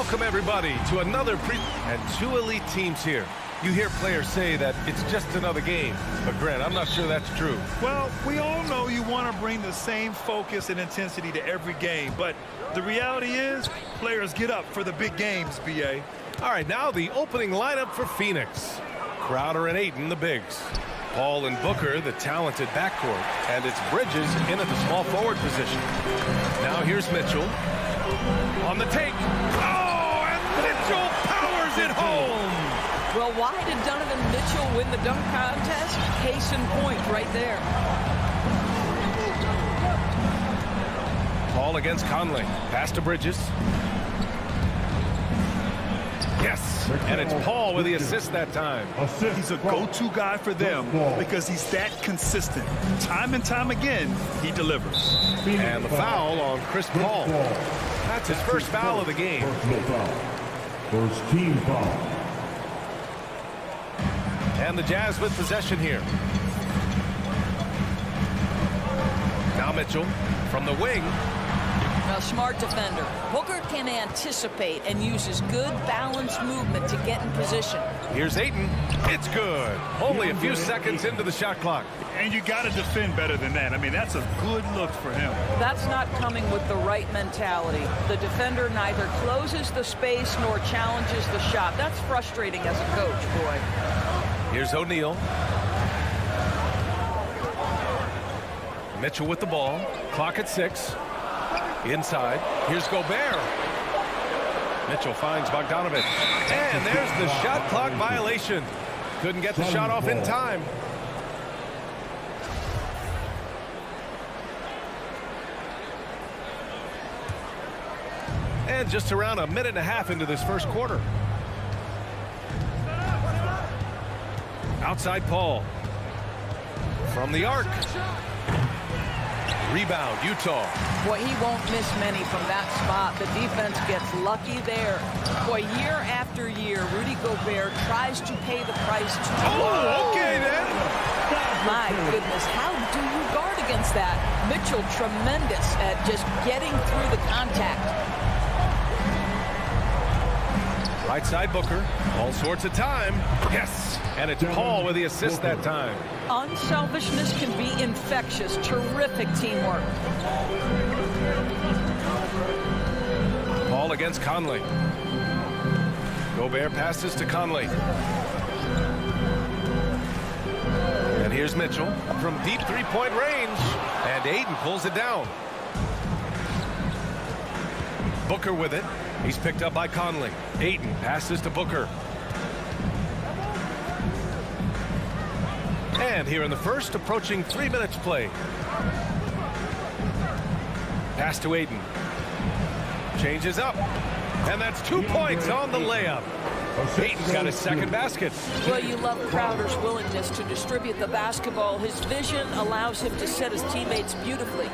Welcome, everybody, to another and two elite teams here. You hear players say that it's just another game. But, Grant, I'm not sure that's true. Well, we all know you want to bring the same focus and intensity to every game. But the reality is, players get up for the big games, B.A. All right, now the opening lineup for Phoenix. Crowder and Ayton, the bigs. Paul and Booker, the talented backcourt. And it's Bridges in at the small forward position. Now here's Mitchell. On the take. Oh, and Mitchell powers it home. Well, why did Donovan Mitchell win the dunk contest? Case in point right there. Paul against Conley. Pass to Bridges. Yes, and it's Paul with the assist that time. He's a go-to guy for them because he's that consistent. Time and time again, he delivers. And the foul on Chris Paul. That's his first foul of the game. Personal foul. First team foul. And the Jazz with possession here. Now Mitchell from the wing. A smart defender. Booker can anticipate and uses good balanced movement to get in position. Here's Ayton. It's good. Only a few seconds into the shot clock. And you got to defend better than that. I mean, that's a good look for him. That's not coming with the right mentality. The defender neither closes the space nor challenges the shot. That's frustrating as a coach, boy. Here's O'Neal. Mitchell with the ball. Clock at 6. Inside. Here's Gobert. Mitchell finds Bogdanovic. And there's the shot clock violation. Couldn't get the shot off in time. And just around a minute and a half into this first quarter. Outside Paul. From the arc. Rebound, Utah. Boy, he won't miss many from that spot. The defense gets lucky there. Boy, year after year, Rudy Gobert tries to pay the price. Oh, okay then. My goodness, how do you guard against that? Mitchell, tremendous at just getting through the contact. Right side Booker. All sorts of time. Yes. And it's Paul with the assist that time. Unselfishness can be infectious. Terrific teamwork. Paul against Conley. Gobert passes to Conley. And here's Mitchell from deep three-point range. And Ayton pulls it down. Booker with it. He's picked up by Conley. Ayton passes to Booker. And here in the first, approaching 3 minutes play. Pass to Ayton. Changes up. And that's 2 points on the layup. Ayton's got his second basket. Well, you love Crowder's willingness to distribute the basketball. His vision allows him to set his teammates beautifully.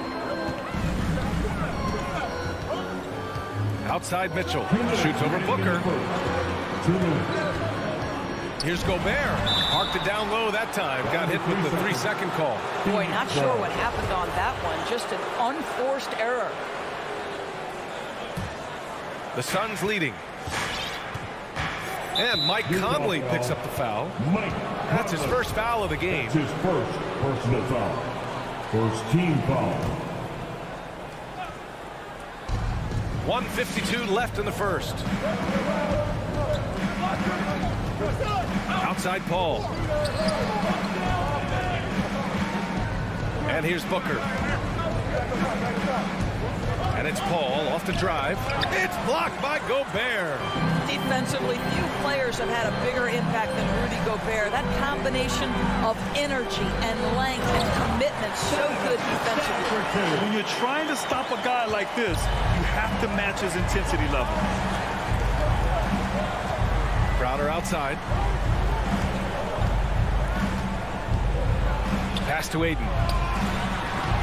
Outside Mitchell. Shoots over Booker. Here's Gobert. Parked it down low that time. Got hit with the 3-second call. Boy, not sure what happened on that one. Just an unforced error. The Suns leading. And Mike Conley picks up the foul. That's his first foul of the game. That's his first personal foul. First team foul. 1:52 left in the first. Outside Paul. And here's Booker. And it's Paul off the drive. It's blocked by Gobert. Defensively, few players have had a bigger impact than Rudy Gobert. That combination of energy and length and commitment, so good defensively. When you're trying to stop a guy like this, you have to match his intensity level. Crowder outside. Pass to Ayton.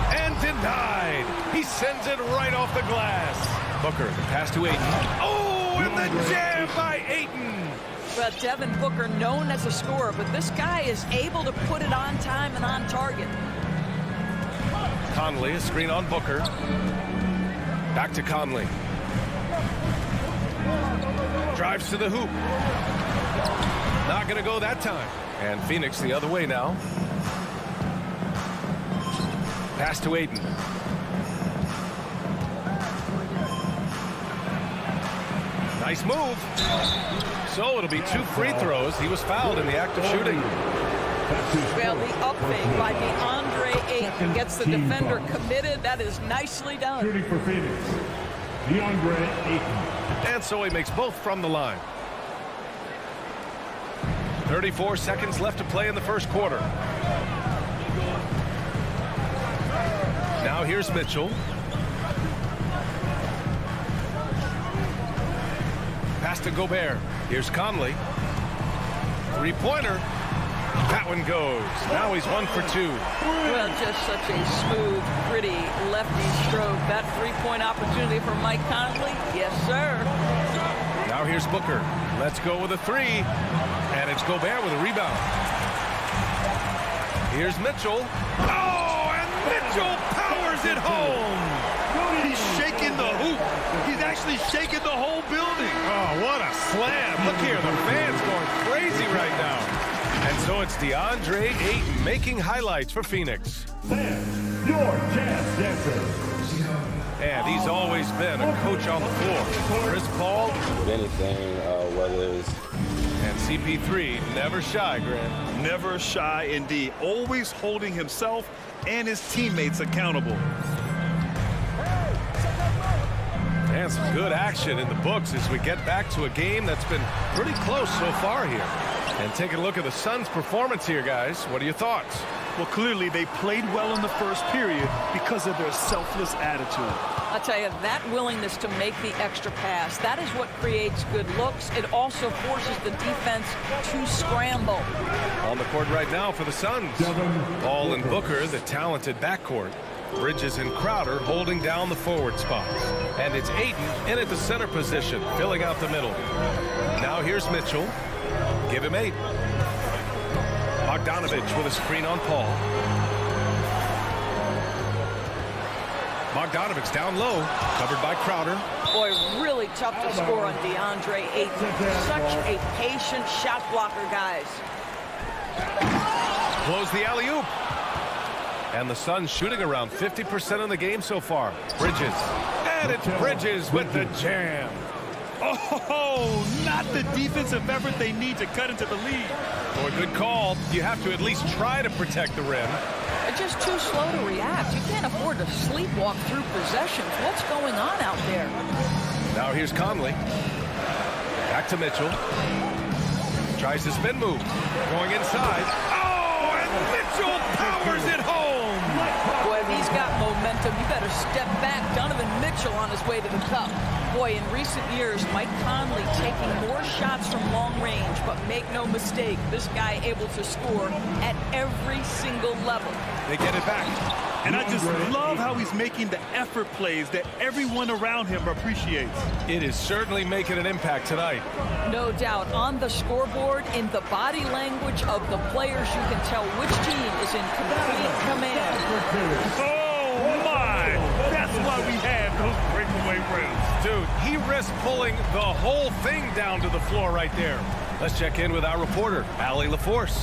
And denied. He sends it right off the glass. Booker, the pass to Ayton. Oh, and the jam by Ayton. Well, Devin Booker, known as a scorer, but this guy is able to put it on time and on target. Conley, a screen on Booker. Back to Conley. Drives to the hoop. Not going to go that time. And Phoenix the other way now. Pass to Ayton. Nice move. So it'll be 2 free throws. He was fouled in the act of shooting. Well, the up fake by DeAndre Ayton gets the defender committed. That is nicely done. Shooting for Phoenix, DeAndre Ayton. And so he makes both from the line. 34 seconds left to play in the first quarter. Now here's Mitchell. Pass to Gobert. Here's Conley. Three-pointer. That one goes. Now he's 1 for 2. Well, just such a smooth, pretty lefty stroke. That three-point opportunity for Mike Conley. Yes, sir. Now here's Booker. Let's go with a 3. And it's Gobert with a rebound. Here's Mitchell. Oh, and Mitchell powers it home. He's shaking the hoop. He's actually shaking the whole building. Oh, what a slam. Look here, the fans going crazy right now. And so it's DeAndre Ayton making highlights for Phoenix. Sam, your Jazz dancer. And he's always been a coach on the floor. Chris Paul. With anything, whether it's... And CP3, never shy, Grant. Never shy indeed. Always holding himself and his teammates accountable. And some good action in the books as we get back to a game that's been pretty close so far here. And taking a look at the Suns' performance here, guys. What are your thoughts? Well, clearly they played well in the first period because of their selfless attitude. I'll tell you, that willingness to make the extra pass, that is what creates good looks. It also forces the defense to scramble. On the court right now for the Suns. Paul and Booker, the talented backcourt. Bridges and Crowder holding down the forward spots. And it's Ayton in at the center position, filling out the middle. Now here's Mitchell. Give him 8. Bogdanovich with a screen on Paul. Bogdanovich down low, covered by Crowder. Boy, really tough to score on DeAndre Ayton. Such a patient shot blocker, guys. Close the alley-oop. And the Suns shooting around 50% in the game so far. Bridges. And it's Bridges with the jam. Oh, not the defensive effort they need to cut into the lead. Boy, good call. You have to at least try to protect the rim. They're just too slow to react. You can't afford to sleepwalk through possessions. What's going on out there? Now here's Conley. Back to Mitchell. Tries the spin move. Going inside. Oh, and Mitchell powers it home. Boy, if he's got momentum, you better step back. Donovan Mitchell on his way to the cup. Boy, in recent years, Mike Conley taking more shots from long range, but make no mistake, this guy able to score at every single level. They get it back. And I just love how he's making the effort plays that everyone around him appreciates. It is certainly making an impact tonight. No doubt. On the scoreboard, in the body language of the players, you can tell which team is in complete command. Oh, my! That's why we have those breakaway rims. Dude, he risked pulling the whole thing down to the floor right there. Let's check in with our reporter, Allie LaForce.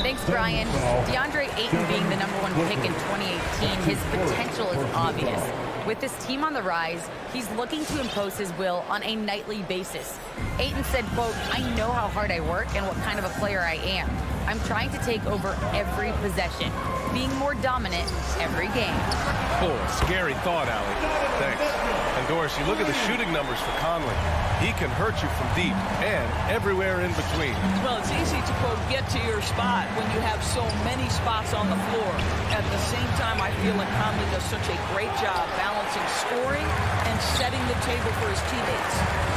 Thanks, Brian. DeAndre Ayton being the #1 pick in 2018, his potential is obvious. With this team on the rise, he's looking to impose his will on a nightly basis. Ayton said, quote, "I know how hard I work and what kind of a player I am. I'm trying to take over every possession, being more dominant every game." Oh, scary thought, Allie. Thanks. And Doris, you look at the shooting numbers for Conley. He can hurt you from deep and everywhere in between. Well, it's easy to, quote, get to your spot when you have so many spots on the floor. At the same time, I feel like Conley does such a great job balancing scoring and setting the table for his teammates.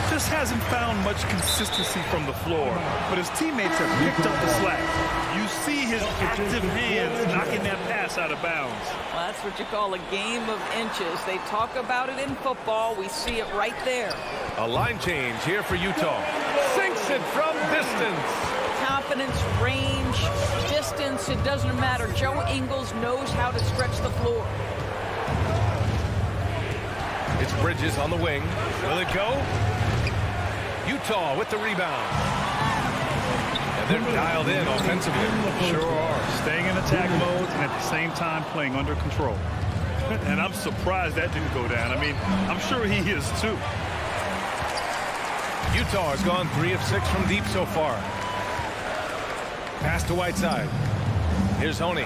Just hasn't found much consistency from the floor, but his teammates have picked up the slack. You see his active hands knocking that pass out of bounds. Well, that's what you call a game of inches. They talk about it in football. We see it right there. A line change here for Utah. Sinks it from distance. Confidence, range, distance, it doesn't matter. Joe Ingles knows how to stretch the floor. It's Bridges on the wing. Will it go? Utah with the rebound. And they're dialed in offensively. Sure are. Staying in attack mode and at the same time playing under control. And I'm surprised that didn't go down. I mean, I'm sure he is too. Utah has gone 3 of 6 from deep so far. Pass to Whiteside. Here's Honey.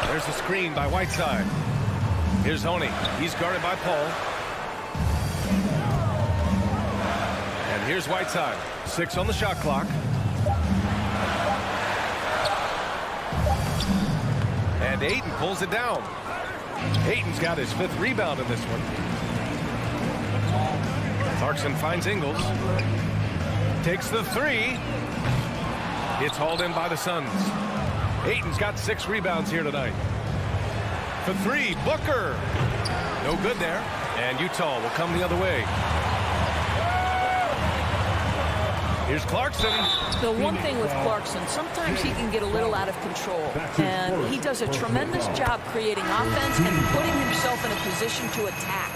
There's the screen by Whiteside. Here's Honey. He's guarded by Paul. And here's Whiteside. 6 on the shot clock. And Ayton pulls it down. Ayton's got his 5th rebound in this one. Clarkson finds Ingles. Takes the 3. It's hauled in by the Suns. Ayton's got 6 rebounds here tonight. For 3, Booker. No good there. And Utah will come the other way. Here's Clarkson. The one thing with Clarkson, sometimes he can get a little out of control. And he does a tremendous job creating offense and putting himself in a position to attack.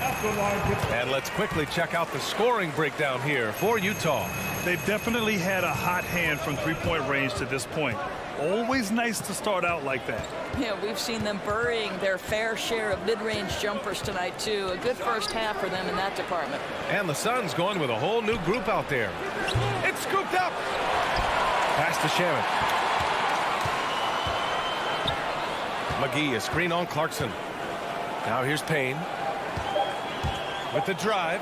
And let's quickly check out the scoring breakdown here for Utah. They've definitely had a hot hand from three-point range to this point. Always nice to start out like that. Yeah, we've seen them burying their fair share of mid-range jumpers tonight, too. A good first half for them in that department. And the Suns going with a whole new group out there. It's scooped up. Pass to Shamet. McGee, a screen on Clarkson. Now here's Payne. With the drive.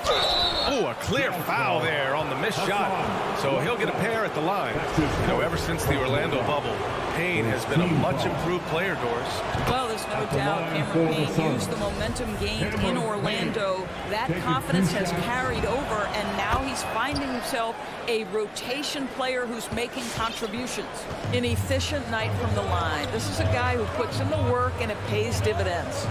Oh, a clear foul there on the missed shot. So he'll get a pair at the line. You know, ever since the Orlando bubble, Payne has been a much improved player, Doris. Well, there's no doubt Cameron Payne used the momentum gained in Orlando. That confidence has carried over, and now he's finding himself a rotation player who's making contributions. An efficient night from the line. This is a guy who puts in the work, and it pays dividends.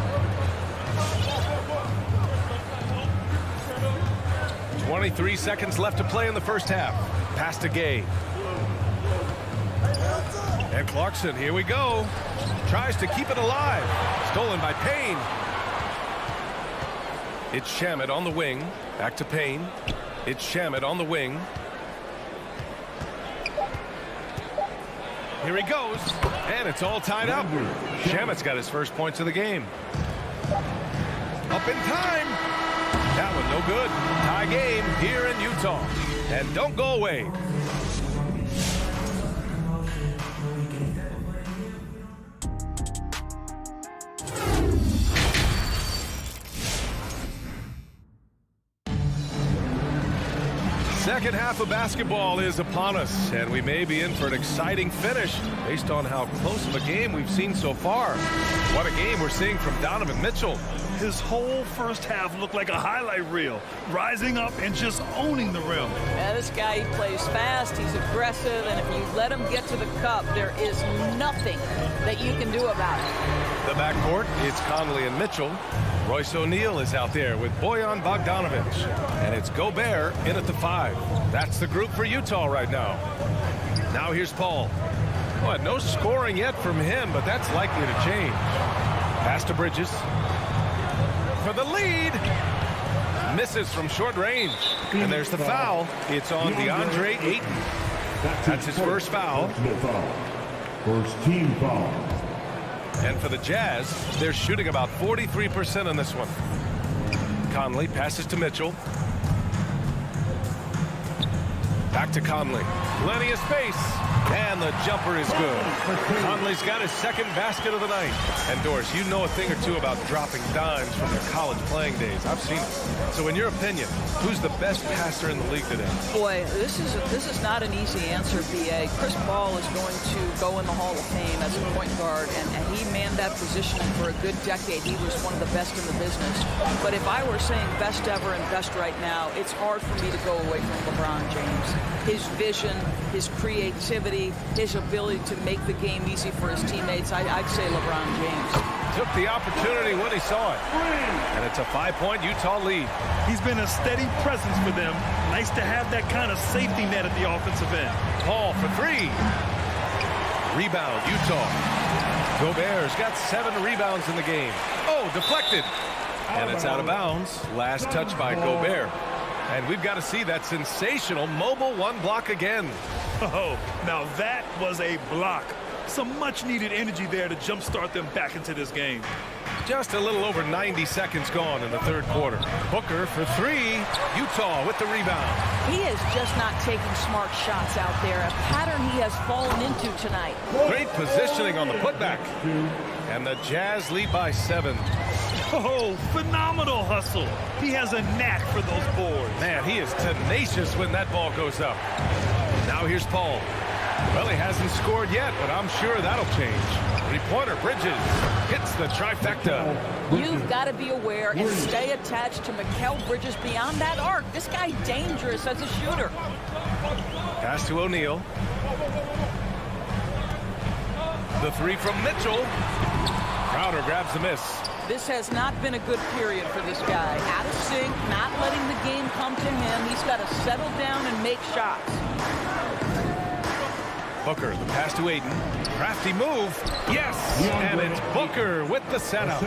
23 seconds left to play in the first half. Pass to Gay. And Clarkson, here we go. Tries to keep it alive. Stolen by Payne. It's Shamet on the wing. Back to Payne. It's Shamet on the wing. Here he goes. And it's all tied up. Shamet's got his first points of the game. Up in time. That one no good. Tie game here in Utah. And don't go away. Second half of basketball is upon us, and we may be in for an exciting finish based on how close of a game we've seen so far. What a game we're seeing from Donovan Mitchell. His whole first half looked like a highlight reel, rising up and just owning the rim. Yeah, this guy, he plays fast, he's aggressive, and if you let him get to the cup, there is nothing that you can do about it. The backcourt, it's Conley and Mitchell. Royce O'Neal is out there with Bojan Bogdanovic. And it's Gobert in at the 5. That's the group for Utah right now. Now here's Paul. Well, no scoring yet from him, but that's likely to change. Pass to Bridges. For the lead. Misses from short range. And there's the foul. It's on DeAndre Ayton. That's his first foul. First team foul. And for the Jazz, they're shooting about 43% on this one. Conley passes to Mitchell. Back to Conley. Plenty of space. And the jumper is good. Conley's got his second basket of the night. And Doris, you know a thing or two about dropping dimes from their college playing days. I've seen it. So in your opinion, who's the best passer in the league today? Boy, this is not an easy answer, B.A. Chris Paul is going to go in the Hall of Fame as a point guard, and he manned that position for a good decade. He was one of the best in the business. But if I were saying best ever and best right now, it's hard for me to go away from LeBron James. His vision, his creativity, his ability to make the game easy for his teammates, I'd say LeBron James. Took the opportunity when he saw it. And it's a 5-point Utah lead. He's been a steady presence for them. Nice to have that kind of safety net at the offensive end. Paul for 3. Rebound, Utah. Gobert's got 7 rebounds in the game. Oh, deflected. And it's out of bounds. Last touch by Gobert. And we've got to see that sensational mobile one block again. Oh, now that was a block. Some much-needed energy there to jumpstart them back into this game. Just a little over 90 seconds gone in the third quarter. Booker for three. Utah with the rebound. He is just not taking smart shots out there, a pattern he has fallen into tonight. Great positioning on the putback. And the Jazz lead by 7. Oh, phenomenal hustle. He has a knack for those boards. Man, he is tenacious when that ball goes up. Now here's Paul. Well, he hasn't scored yet, but I'm sure that'll change. Three-pointer, Bridges hits the trifecta. You've got to be aware and stay attached to Mikal Bridges beyond that arc. This guy dangerous as a shooter. Pass to O'Neal. The three from Mitchell. Crowder grabs the miss. This has not been a good period for this guy. Out of sync, not letting the game come to him. He's got to settle down and make shots. Booker, the pass to Ayton. Crafty move. Yes! And it's Booker with the setup.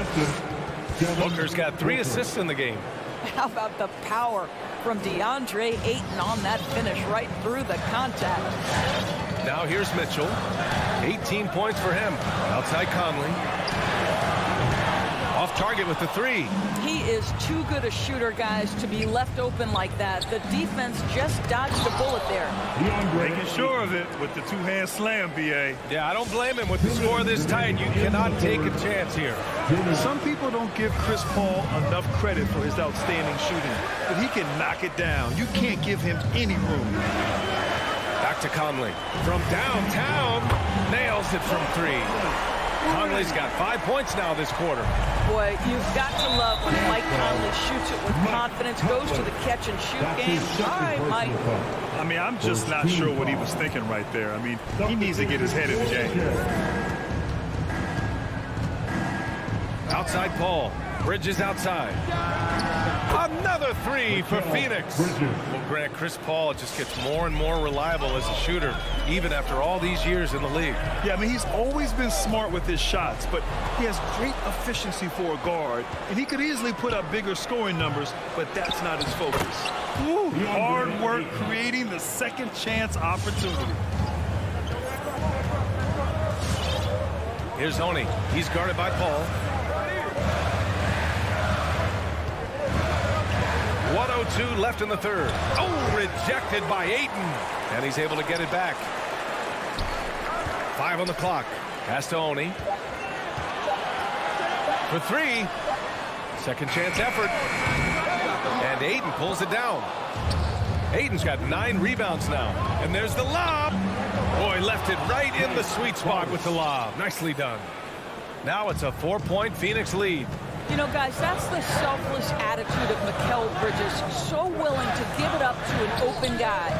Booker's got 3 assists in the game. How about the power from DeAndre Ayton on that finish right through the contact. Now here's Mitchell. 18 points for him. Outside Conley. Off target with the three. He is too good a shooter, guys, to be left open like that. The defense just dodged a bullet there. Making sure of it with the two-hand slam, B.A. Yeah, I don't blame him with the score this tight. You cannot take a chance here. Some people don't give Chris Paul enough credit for his outstanding shooting, but he can knock it down. You can't give him any room. Back to Conley. From downtown, nails it from 3. Conley's got 5 points now this quarter. Boy, you've got to love when Mike Conley shoots it with confidence, goes to the catch and shoot game. All right, Mike. I mean, I'm just not sure what he was thinking right there. I mean, he needs to get his head in the game. Outside Paul. Bridges outside. Another 3 for Phoenix. Well, Grant, Chris Paul just gets more and more reliable as a shooter, even after all these years in the league. Yeah, I mean, he's always been smart with his shots, but he has great efficiency for a guard, and he could easily put up bigger scoring numbers, but that's not his focus. Woo, hard work creating the second chance opportunity. Here's Honey. He's guarded by Paul. 1:02 left in the third. Oh, rejected by Ayton. And he's able to get it back. 5 on the clock. Pass to Oni. For 3. Second chance effort. And Ayton pulls it down. Ayton's got 9 rebounds now. And there's the lob. Boy, left it right in the sweet spot with the lob. Nicely done. Now it's a 4-point Phoenix lead. You know, guys, that's the selfless attitude of Mikal Bridges. So willing to give it up to an open guy.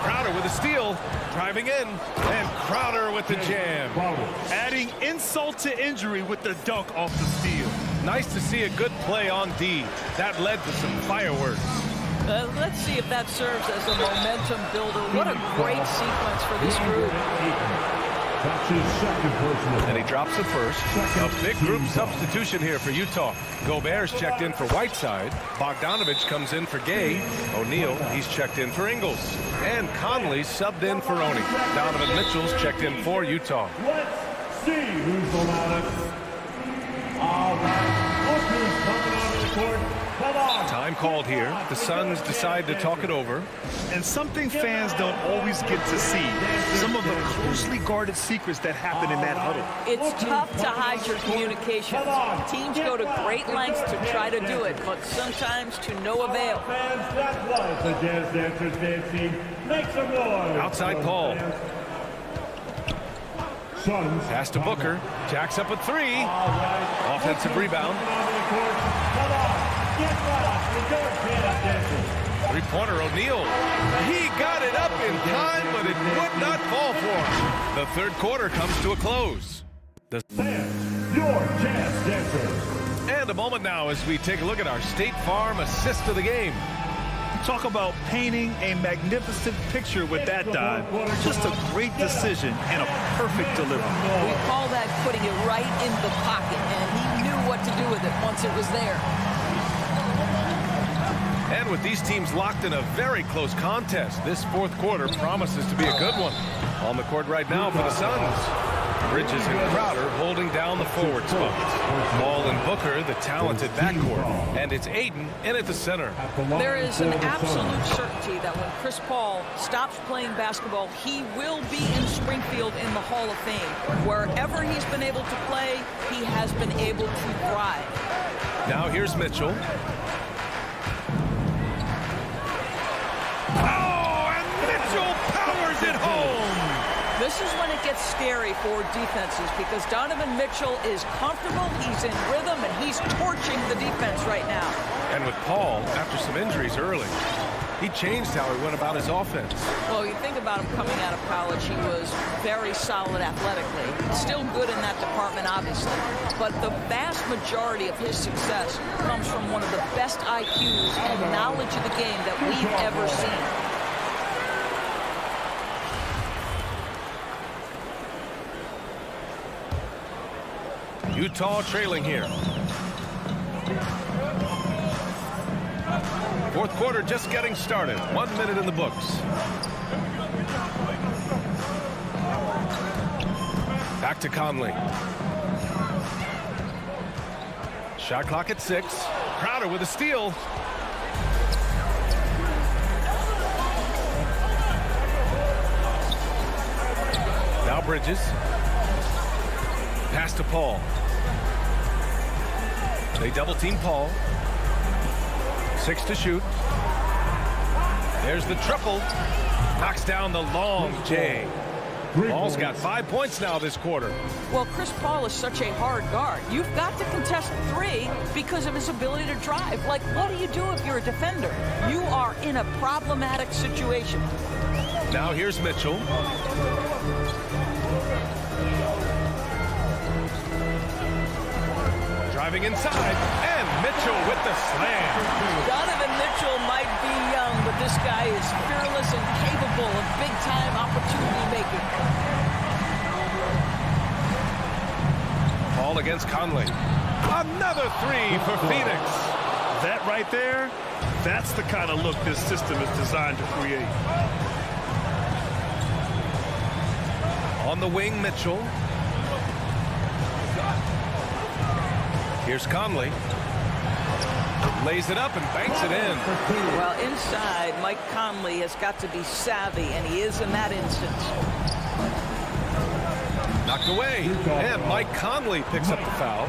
Crowder with a steal. Driving in. And Crowder with the jam. Adding insult to injury with the dunk off the steal. Nice to see a good play on D. That led to some fireworks. Let's see if that serves as a momentum builder. What a great sequence for this group. And he drops it first. A big group substitution here for Utah. Gobert's checked in for Whiteside. Bogdanovich comes in for Gay. O'Neal, he's checked in for Ingles. And Conley subbed in for Oni. Donovan Mitchell's checked in for Utah. Let's see who's the loudest. All right, Booker's coming onto the court. Come on. Time called here. The Suns decide to talk it over. And something fans don't always get to see. Some of the closely guarded secrets that happen in that huddle. It's tough to hide your communications. Teams go to great lengths to try to do it, but sometimes to no avail. That was the Jazz Dancers dance team. Make some noise. Outside Paul. Pass to Booker. Jacks up a 3. Offensive rebound. Three-pointer O'Neal. He got it up in time, but it would not fall for him. The third quarter comes to a close. Your Jazz Dancers. And a moment now as we take a look at our State Farm assist of the game. Talk about painting a magnificent picture with that dive. Just a great decision and a perfect delivery. We call that putting it right in the pocket, and he knew what to do with it once it was there. And with these teams locked in a very close contest, this fourth quarter promises to be a good one. On the court right now for the Suns, Bridges and Crowder holding down the forward spots. Ball and Booker, the talented backcourt. And it's Ayton in at the center. There is an absolute certainty that when Chris Paul stops playing basketball, he will be in Springfield in the Hall of Fame. Wherever he's been able to play, he has been able to thrive. Now here's Mitchell. Oh, and Mitchell powers it home. This is when it gets scary for defenses because Donovan Mitchell is comfortable, he's in rhythm, and he's torching the defense right now. And with Paul, after some injuries early, he changed how he went about his offense. Well, you think about him coming out of college, he was very solid athletically. Still good in that department, obviously. But the vast majority of his success comes from one of the best IQs and knowledge of the game that we've ever seen. Utah trailing here. Fourth quarter just getting started. 1 minute in the books. Back to Conley. Shot clock at 6. Crowder with a steal. Now Bridges. Pass to Paul. They double team Paul. 6 to shoot. There's the triple. Knocks down the long J. Paul's got 5 points now this quarter. Well, Chris Paul is such a hard guard. You've got to contest 3 because of his ability to drive. Like, what do you do if you're a defender? You are in a problematic situation. Now here's Mitchell. Driving inside, and Mitchell with the slam. Donovan Mitchell might be young, but this guy is fearless and capable of big-time opportunity making. Paul against Conley. Another 3 for Phoenix. That right there, that's the kind of look this system is designed to create. On the wing, Mitchell. Here's Conley. Lays it up and banks it in. Well, inside, Mike Conley has got to be savvy, and he is in that instance. Knocked away. And Mike Conley picks up the foul.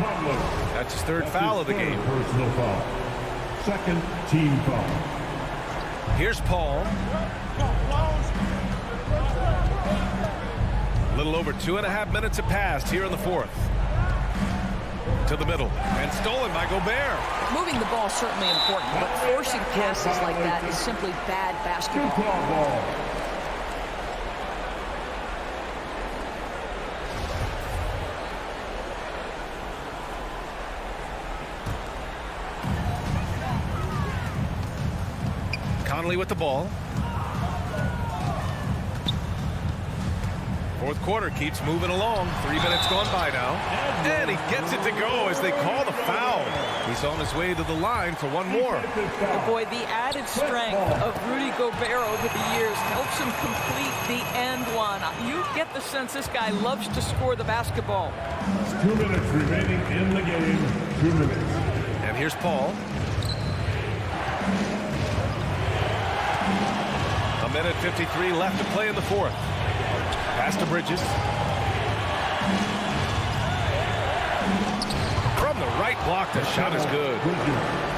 That's his 3rd foul of the game. Personal foul. Second team foul. Here's Paul. A little over 2.5 minutes have passed here in the 4th. To the middle, and stolen by Gobert. Moving the ball is certainly important, but forcing passes like that is simply bad basketball. Conley with the ball. Fourth quarter keeps moving along. 3 minutes gone by now. And he gets it to go as they call the foul. He's on his way to the line for one more. Oh boy, the added strength of Rudy Gobert over the years helps him complete the end one. You get the sense this guy loves to score the basketball. 2 minutes remaining in the game. 2 minutes. And here's Paul. 1:53 left to play in the 4th. Pass to Bridges. From the right block, the shot is good.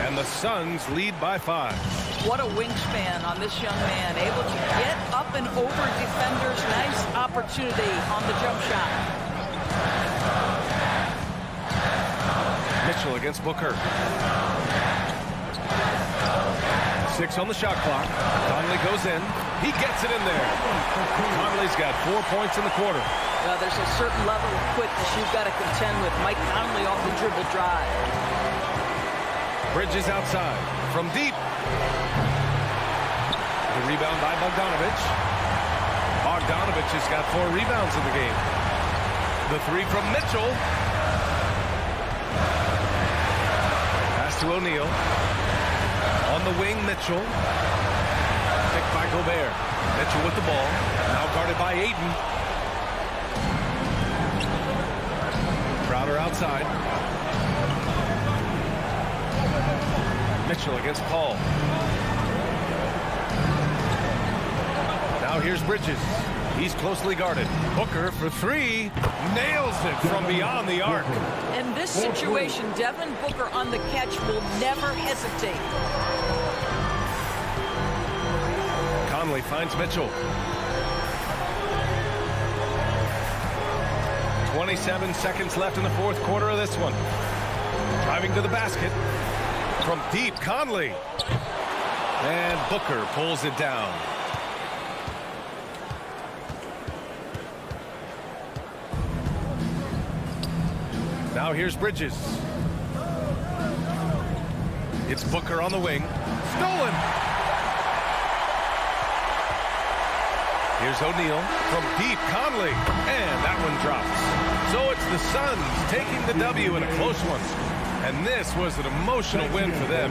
And the Suns lead by 5. What a wingspan on this young man. Able to get up and over defenders. Nice opportunity on the jump shot. Mitchell against Booker. 6 on the shot clock. Conley goes in. He gets it in there. Conley's got 4 points in the quarter. Well, there's a certain level of quickness you've got to contend with. Mike Conley off the dribble drive. Bridges outside. From deep. The rebound by Bogdanovic. Bogdanovic has got 4 rebounds in the game. The 3 from Mitchell. Pass to O'Neal. On the wing, Mitchell. Picked by Gobert. Mitchell with the ball. Now guarded by Ayton. Crowder outside. Mitchell against Paul. Now here's Bridges. He's closely guarded. Booker for three. Nails it from beyond the arc. In this situation, Devin Booker on the catch will never hesitate. Conley finds Mitchell. 27 seconds left in the fourth quarter of this one. Driving to the basket. From deep, Conley. And Booker pulls it down. Now here's Bridges. It's Booker on the wing. Stolen. Here's O'Neal from deep. Conley. And that one drops. So it's the Suns taking the W in a close one. And this was an emotional win for them.